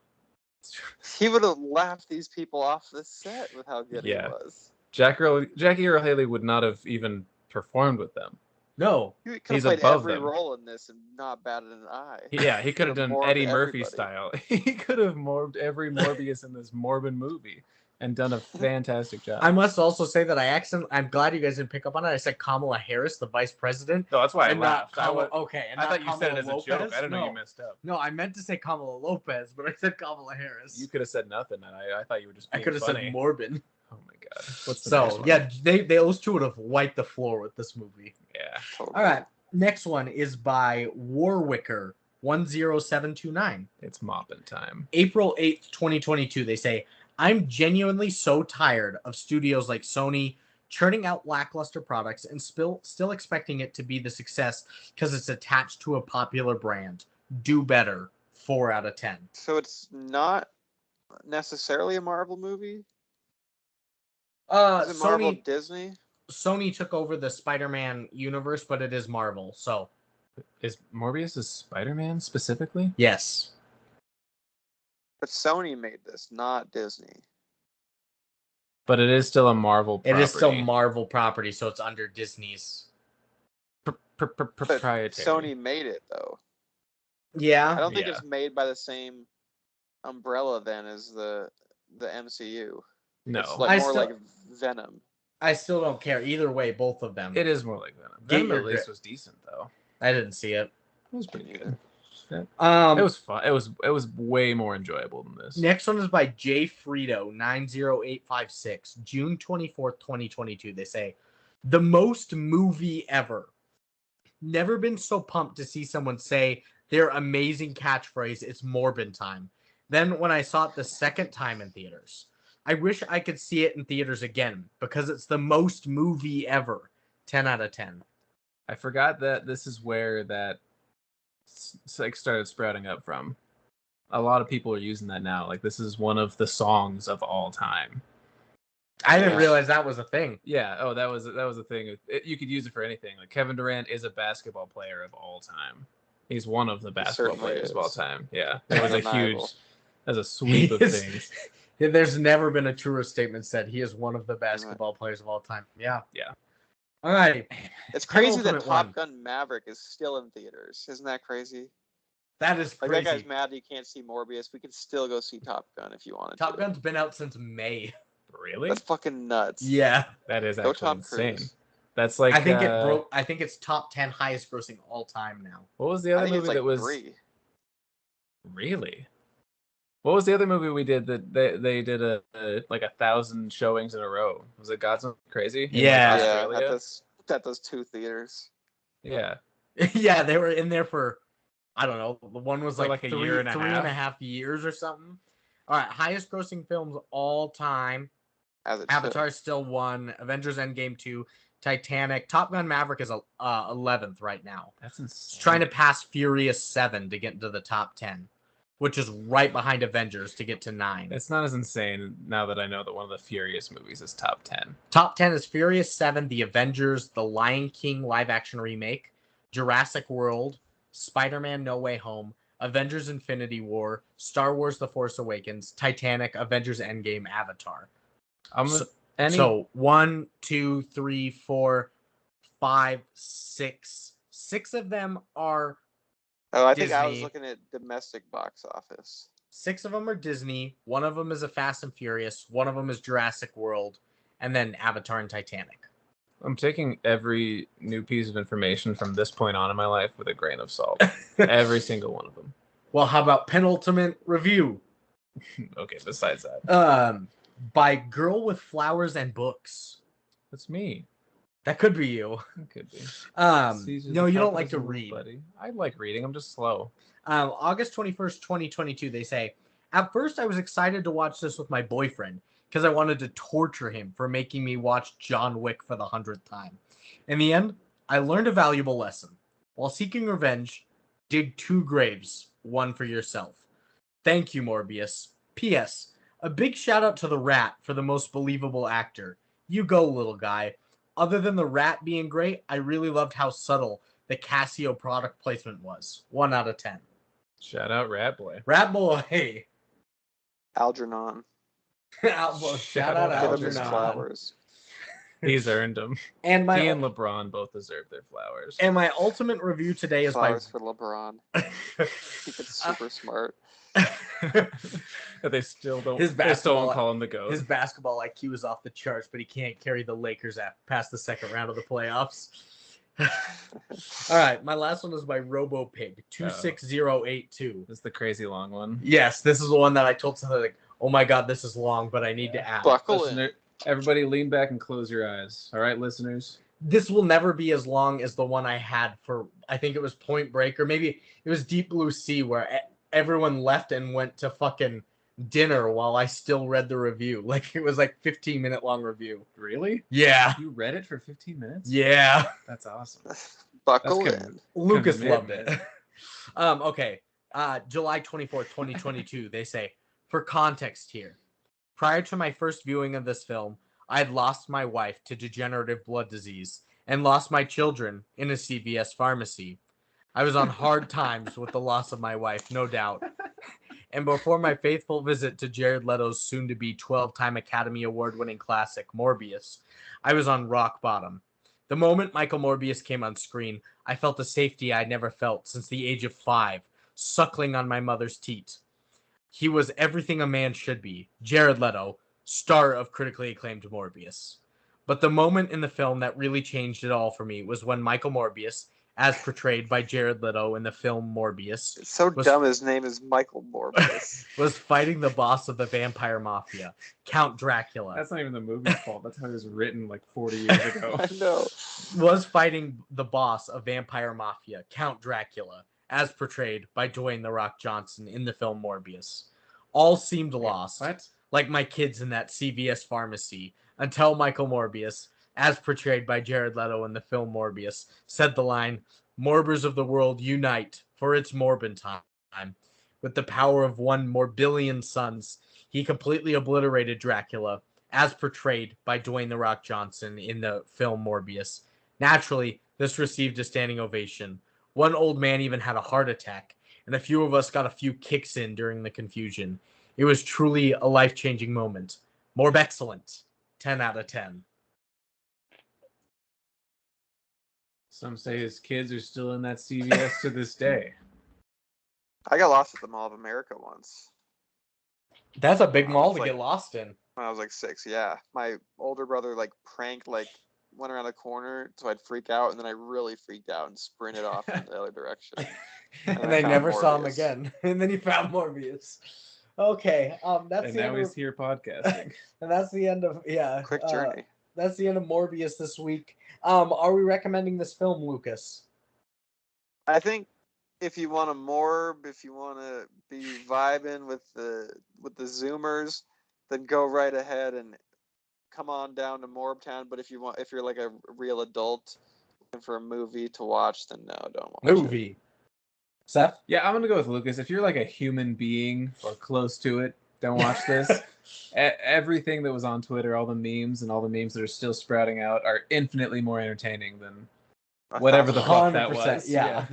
He would have laughed these people off the set with how good he was. Jackie Earle Haley would not have even performed with them. No, he could have played every role in this and not batted an eye. Yeah, he could have done Eddie Murphy style. He could have morbed every Morbius in this Morbin movie and done a fantastic job. I must also say that I'm glad you guys didn't pick up on it. I said Kamala Harris, the vice president. No, that's why I laughed. And I not thought you said it as a joke. I didn't know you messed up. No, I meant to say Kamala Lopez, but I said Kamala Harris. You could have said nothing, and I thought you were just being I could have said Morbin. Oh my god. What's the next one? Yeah, those two would have wiped the floor with this movie. Yeah. Totally. All right. Next one is by Warwicker 10729. It's Morbin Time. April 8th, 2022. They say, I'm genuinely so tired of studios like Sony churning out lackluster products and still expecting it to be the success because it's attached to a popular brand. Do better. 4 out of 10. So it's not necessarily a Marvel movie? Is it Marvel Disney? Sony took over the Spider-Man universe, but it is Marvel. So, is Morbius a Spider-Man specifically? Yes. But Sony made this, not Disney. But it is still a Marvel property. It is still Marvel property, so it's under Disney's proprietary. Sony made it, though. Yeah. I don't think it's made by the same umbrella then as the MCU. No. It's more like Venom. I still don't care. Either way, both of them. It is more like Venom. Venom at least was decent, though. I didn't see it. It was pretty good. It was fun. It was way more enjoyable than this. Next one is by J Frito 90856, June 24th, 2022. They say, the most movie ever. Never been so pumped to see someone say their amazing catchphrase, it's Morbin Time. Then when I saw it the second time in theaters, I wish I could see it in theaters again because it's the most movie ever. 10 out of 10. I forgot that this is where that started sprouting up from. A lot of people are using that now. Like, this is one of the songs of all time. I didn't realize that was a thing. Yeah. Oh, that was a thing. You could use it for anything. Like, Kevin Durant is a basketball player of all time. He's one of the basketball players of all time. Yeah. That was a huge. That's a sweep of things. There's never been a truer statement said. He is one of the basketball players of all time. Yeah. Yeah. All right. It's crazy that Top Gun Maverick is still in theaters. Isn't that crazy? That is crazy. Like, that guy's mad you can't see Morbius. We can still go see Top Gun if you want to. Top Gun's been out since May. Really? That's fucking nuts. Yeah. That is actually insane. That's like I think it broke. I think it's top 10 highest grossing all time now. What was the other movie that was 3? Really? What was the other movie we did that they did a 1,000 showings in a row? Was it Godzilla Crazy? Yeah. At those 2 theaters. Yeah. Yeah, they were in there for, I don't know. The one was like a year and a half. 3.5 years or something. All right, highest grossing films all time. Avatar still 1. Avengers Endgame 2. Titanic. Top Gun Maverick is 11th right now. That's insane. It's trying to pass Furious 7 to get into the top 10, which is right behind Avengers to get to 9. It's not as insane now that I know that one of the Furious movies is top 10. Top 10 is Furious 7, The Avengers, The Lion King live-action remake, Jurassic World, Spider-Man No Way Home, Avengers Infinity War, Star Wars The Force Awakens, Titanic, Avengers Endgame, Avatar. So 1, 2, 3, 4, 5, 6. 6 of them are I Disney. think I was looking at domestic box office. 6 of them are Disney. 1 of them is a Fast and Furious. 1 of them is Jurassic World. And then Avatar and Titanic. I'm taking every new piece of information from this point on in my life with a grain of salt. Every single one of them. Well, how about penultimate review? Okay, besides that. By Girl with Flowers and Books. That's me. That could be you. It could be. No, you don't like to read. Buddy. I like reading. I'm just slow. August 21st, 2022, they say, at first I was excited to watch this with my boyfriend because I wanted to torture him for making me watch John Wick for the 100th time. In the end, I learned a valuable lesson. While seeking revenge, dig 2 graves, one for yourself. Thank you, Morbius. P.S. A big shout out to the Rat for the most believable actor. You go, little guy. Other than the Rat being great, I really loved how subtle the Casio product placement was. 1 out of 10. Shout out Rat Boy. Rat Boy. Algernon. Shout out Give him his Algernon. flowers. He's earned them. And he and LeBron both deserve their flowers. And my ultimate review today is flowers for LeBron. He's super smart. They still don't. They still won't call him the GOAT. His basketball IQ is off the charts, but he can't carry the Lakers past the second round of the playoffs. All right, my last one is by RoboPig 26082. This is the crazy long one. Yes, this is the one that I told somebody like, "Oh my god, this is long, but I need to add." Buckle in. Everybody, lean back and close your eyes. All right, listeners. This will never be as long as the one I had for. I think it was Point Break, or maybe it was Deep Blue Sea, where everyone left and went to fucking dinner while I still read the review. Like it was like 15-minute long review. Really? Yeah. You read it for 15 minutes? Yeah. That's awesome. Buckle in. Lucas loved it. Okay. July 24th, 2022, they say, for context here, prior to my first viewing of this film, I had lost my wife to degenerative blood disease and lost my children in a CVS pharmacy. I was on hard times with the loss of my wife, no doubt. And before my faithful visit to Jared Leto's soon-to-be 12-time Academy Award-winning classic, Morbius, I was on rock bottom. The moment Michael Morbius came on screen, I felt a safety I'd never felt since the age of 5, suckling on my mother's teat. He was everything a man should be, Jared Leto, star of critically acclaimed Morbius. But the moment in the film that really changed it all for me was when Michael Morbius, as portrayed by Jared Leto in the film Morbius. It's so dumb his name is Michael Morbius. Was fighting the boss of the vampire mafia, Count Dracula. That's not even the movie's fault. That's how it was written like 40 years ago. I know. Was fighting the boss of vampire mafia, Count Dracula, as portrayed by Dwayne "The Rock" Johnson in the film Morbius. All seemed lost. What? Like my kids in that CVS pharmacy, until Michael Morbius, as portrayed by Jared Leto in the film Morbius, said the line, "Morbers of the world unite, for it's Morbin time." With the power of 1 morbillion suns, he completely obliterated Dracula, as portrayed by Dwayne "The Rock" Johnson in the film Morbius. Naturally, this received a standing ovation. One old man even had a heart attack, and a few of us got a few kicks in during the confusion. It was truly a life-changing moment. Morb excellent. 10 out of 10. Some say his kids are still in that CVS to this day. I got lost at the Mall of America once. That's a big mall to get lost in. When I was like 6, yeah. My older brother went around the corner, so I'd freak out, and then I really freaked out and sprinted off in the other direction. And I never saw him again. And then you found Morbius. Okay, that's and the now end he's here podcasting. And that's the end of quick journey. That's the end of Morbius this week. Are we recommending this film, Lucas? I think if you want to morb, if you want to be vibing with the Zoomers, then go right ahead and come on down to Morbtown. But if you're like a real adult looking for a movie to watch, then no, don't watch movie. Seth? Yeah, I'm gonna go with Lucas. If you're like a human being or close to it, don't watch this. Everything that was on Twitter, all the memes and all the memes that are still sprouting out, are infinitely more entertaining than whatever the fuck that was. Yeah.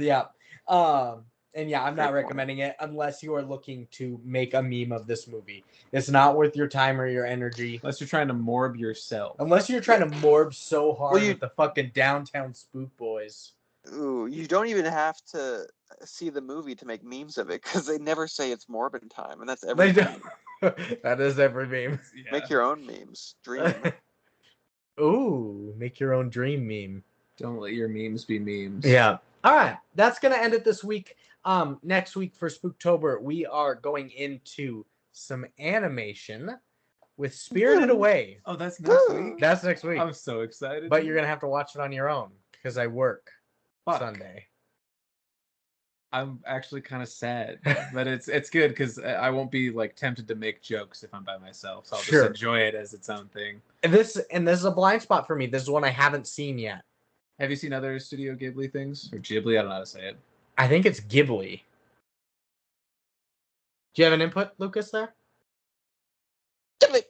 And yeah, I'm not recommending it unless you are looking to make a meme of this movie. It's not worth your time or your energy. Unless you're trying to morb yourself. Unless you're trying to morb so hard with the fucking Downtown Spookboys. Ooh, you don't even have to see the movie to make memes of it, because they never say it's Morbin Time, and that's every meme. That is every meme. Yeah. Make your own memes. Dream. Ooh, make your own dream meme. Don't let your memes be memes. Yeah. All right. That's going to end it this week. Next week for Spooktober, we are going into some animation with Spirited Away. Oh, that's next week? That's next week. I'm so excited. But you're going to have to watch it on your own because I work Sunday. I'm actually kind of sad, but it's good because I won't be like tempted to make jokes if I'm by myself. So I'll just enjoy it as its own thing. And this is a blind spot for me. This is one I haven't seen yet. Have you seen other Studio Ghibli things? Or Ghibli? I don't know how to say it. I think it's Ghibli. Do you have an input, Lucas, there? Ghibli.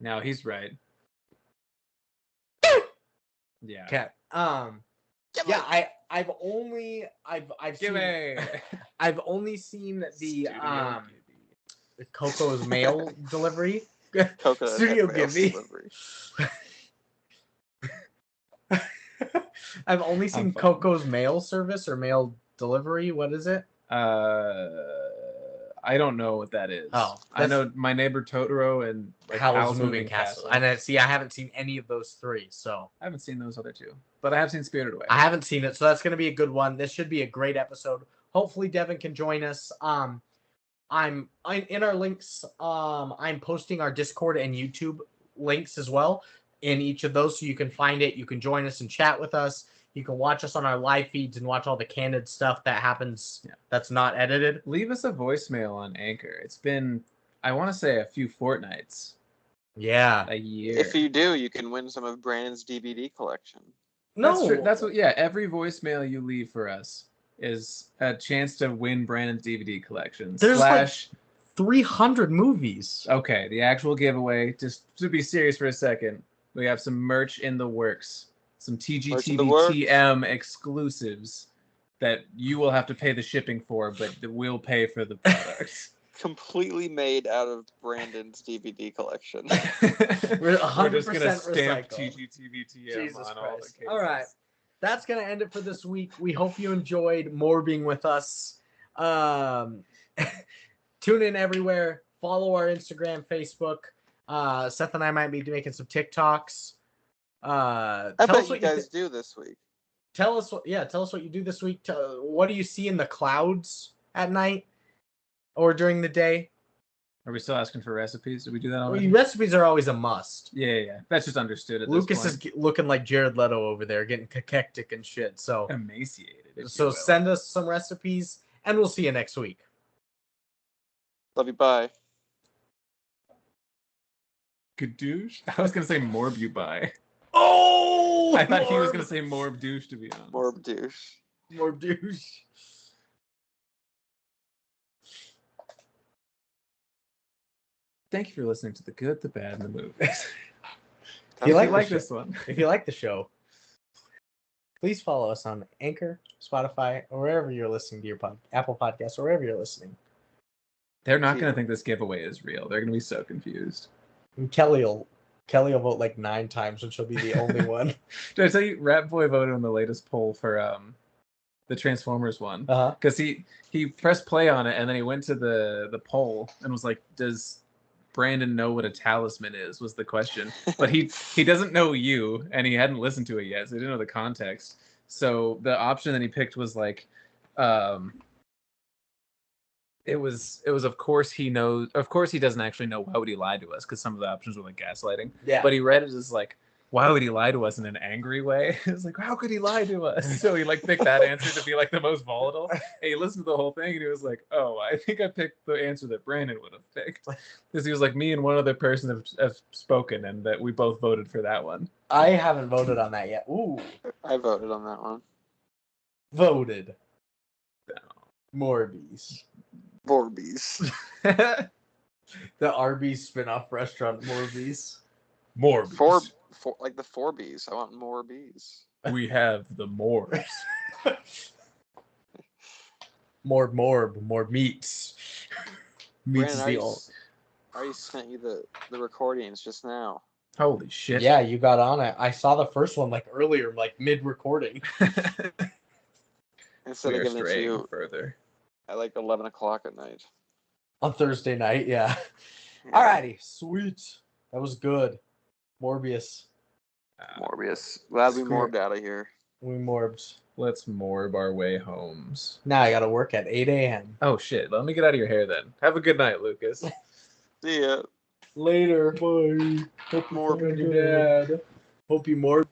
No, he's right. Yeah. Okay. Yeah, I've only seen the Coco's mail delivery. Studio Ghibli. I've only seen Coco's mail service or mail delivery. What is it? I don't know what that is. Oh, I know My Neighbor Totoro and like Howl's Moving Castle. And I haven't seen any of those three, so I haven't seen those other two, but I have seen Spirited Away. I haven't seen it, so that's going to be a good one. This should be a great episode. Hopefully, Devin can join us. I'm in our links. I'm posting our Discord and YouTube links as well in each of those, so you can find it. You can join us and chat with us. You can watch us on our live feeds and watch all the candid stuff that happens that's not edited. Leave us a voicemail on Anchor. It's been, I want to say, a few fortnights. Yeah. A year. If you do, you can win some of Brandon's DVD collection. No. That's true. That's what, every voicemail you leave for us is a chance to win Brandon's DVD collection. There's like 300 movies. Okay, the actual giveaway, just to be serious for a second, we have some merch in the works. Some TGTVTM exclusives that you will have to pay the shipping for, but we'll pay for the products. Completely made out of Brandon's DVD collection. We're 100% just going to stamp recycled. TGTVTM on all the cases. All right. That's going to end it for this week. We hope you enjoyed morbing with us. Tune in everywhere. Follow our Instagram, Facebook. Seth and I might be making some TikToks. I bet you guys do this week. Tell us what you do this week. What do you see in the clouds at night or during the day? Are we still asking for recipes? Did we do that already? Recipes are always a must. Yeah. That's just understood at Lucas this point. is looking like Jared Leto over there, getting cachectic and shit. So emaciated. So send us some recipes, and we'll see you next week. Love you. Bye. Gadoosh? I was gonna say morb you bye. Oh! I thought he was gonna say morb douche, to be honest. Morb douche. Morb douche. Thank you for listening to The Good, the Bad, and the Movies. If you like this one. If you like the show, please follow us on Anchor, Spotify, or wherever you're listening to your Apple Podcasts, or wherever you're listening. They're not going to think this giveaway is real. They're going to be so confused. And Kelly will vote like 9 times, and she'll be the only one. Did I tell you, Rat Boy voted on the latest poll for the Transformers one? Because he pressed play on it, and then he went to the poll and was like, "Does Brandon know what a talisman is?" was the question. But he doesn't know you, and he hadn't listened to it yet, so he didn't know the context. So the option that he picked was like, it was of course he knows. Of course he doesn't actually know. Why would he lie to us? Because some of the options were like gaslighting. Yeah. But he read it as like, why would he lie to us in an angry way? It was like, how could he lie to us? So he like picked that answer to be like the most volatile. And he listened to the whole thing and he was like, oh, I think I picked the answer that Brandon would have picked. Because he was like, me and one other person have spoken and that we both voted for that one. I haven't voted on that yet. Ooh. I voted on that one. Voted. No. Morbius. The Arby's spin-off restaurant, Morbius. Morbs. Like the 4Bs. I want more Bs. We have the Morbs. More meats. Meats Brandon, is the old. I already sent you the recordings just now. Holy shit. Yeah, you got on it. I saw the first one like earlier, like mid-recording. Instead of giving it to you further. At like 11 o'clock at night. On Thursday night, yeah. Alrighty, sweet. That was good. Morbius. Glad we morbed out of here. We morbed. Let's morb our way homes. Now I gotta work at 8 a.m. Oh shit, let me get out of your hair then. Have a good night, Lucas. See ya. Later. Bye. Hope you Morb your dad. Hope you morb.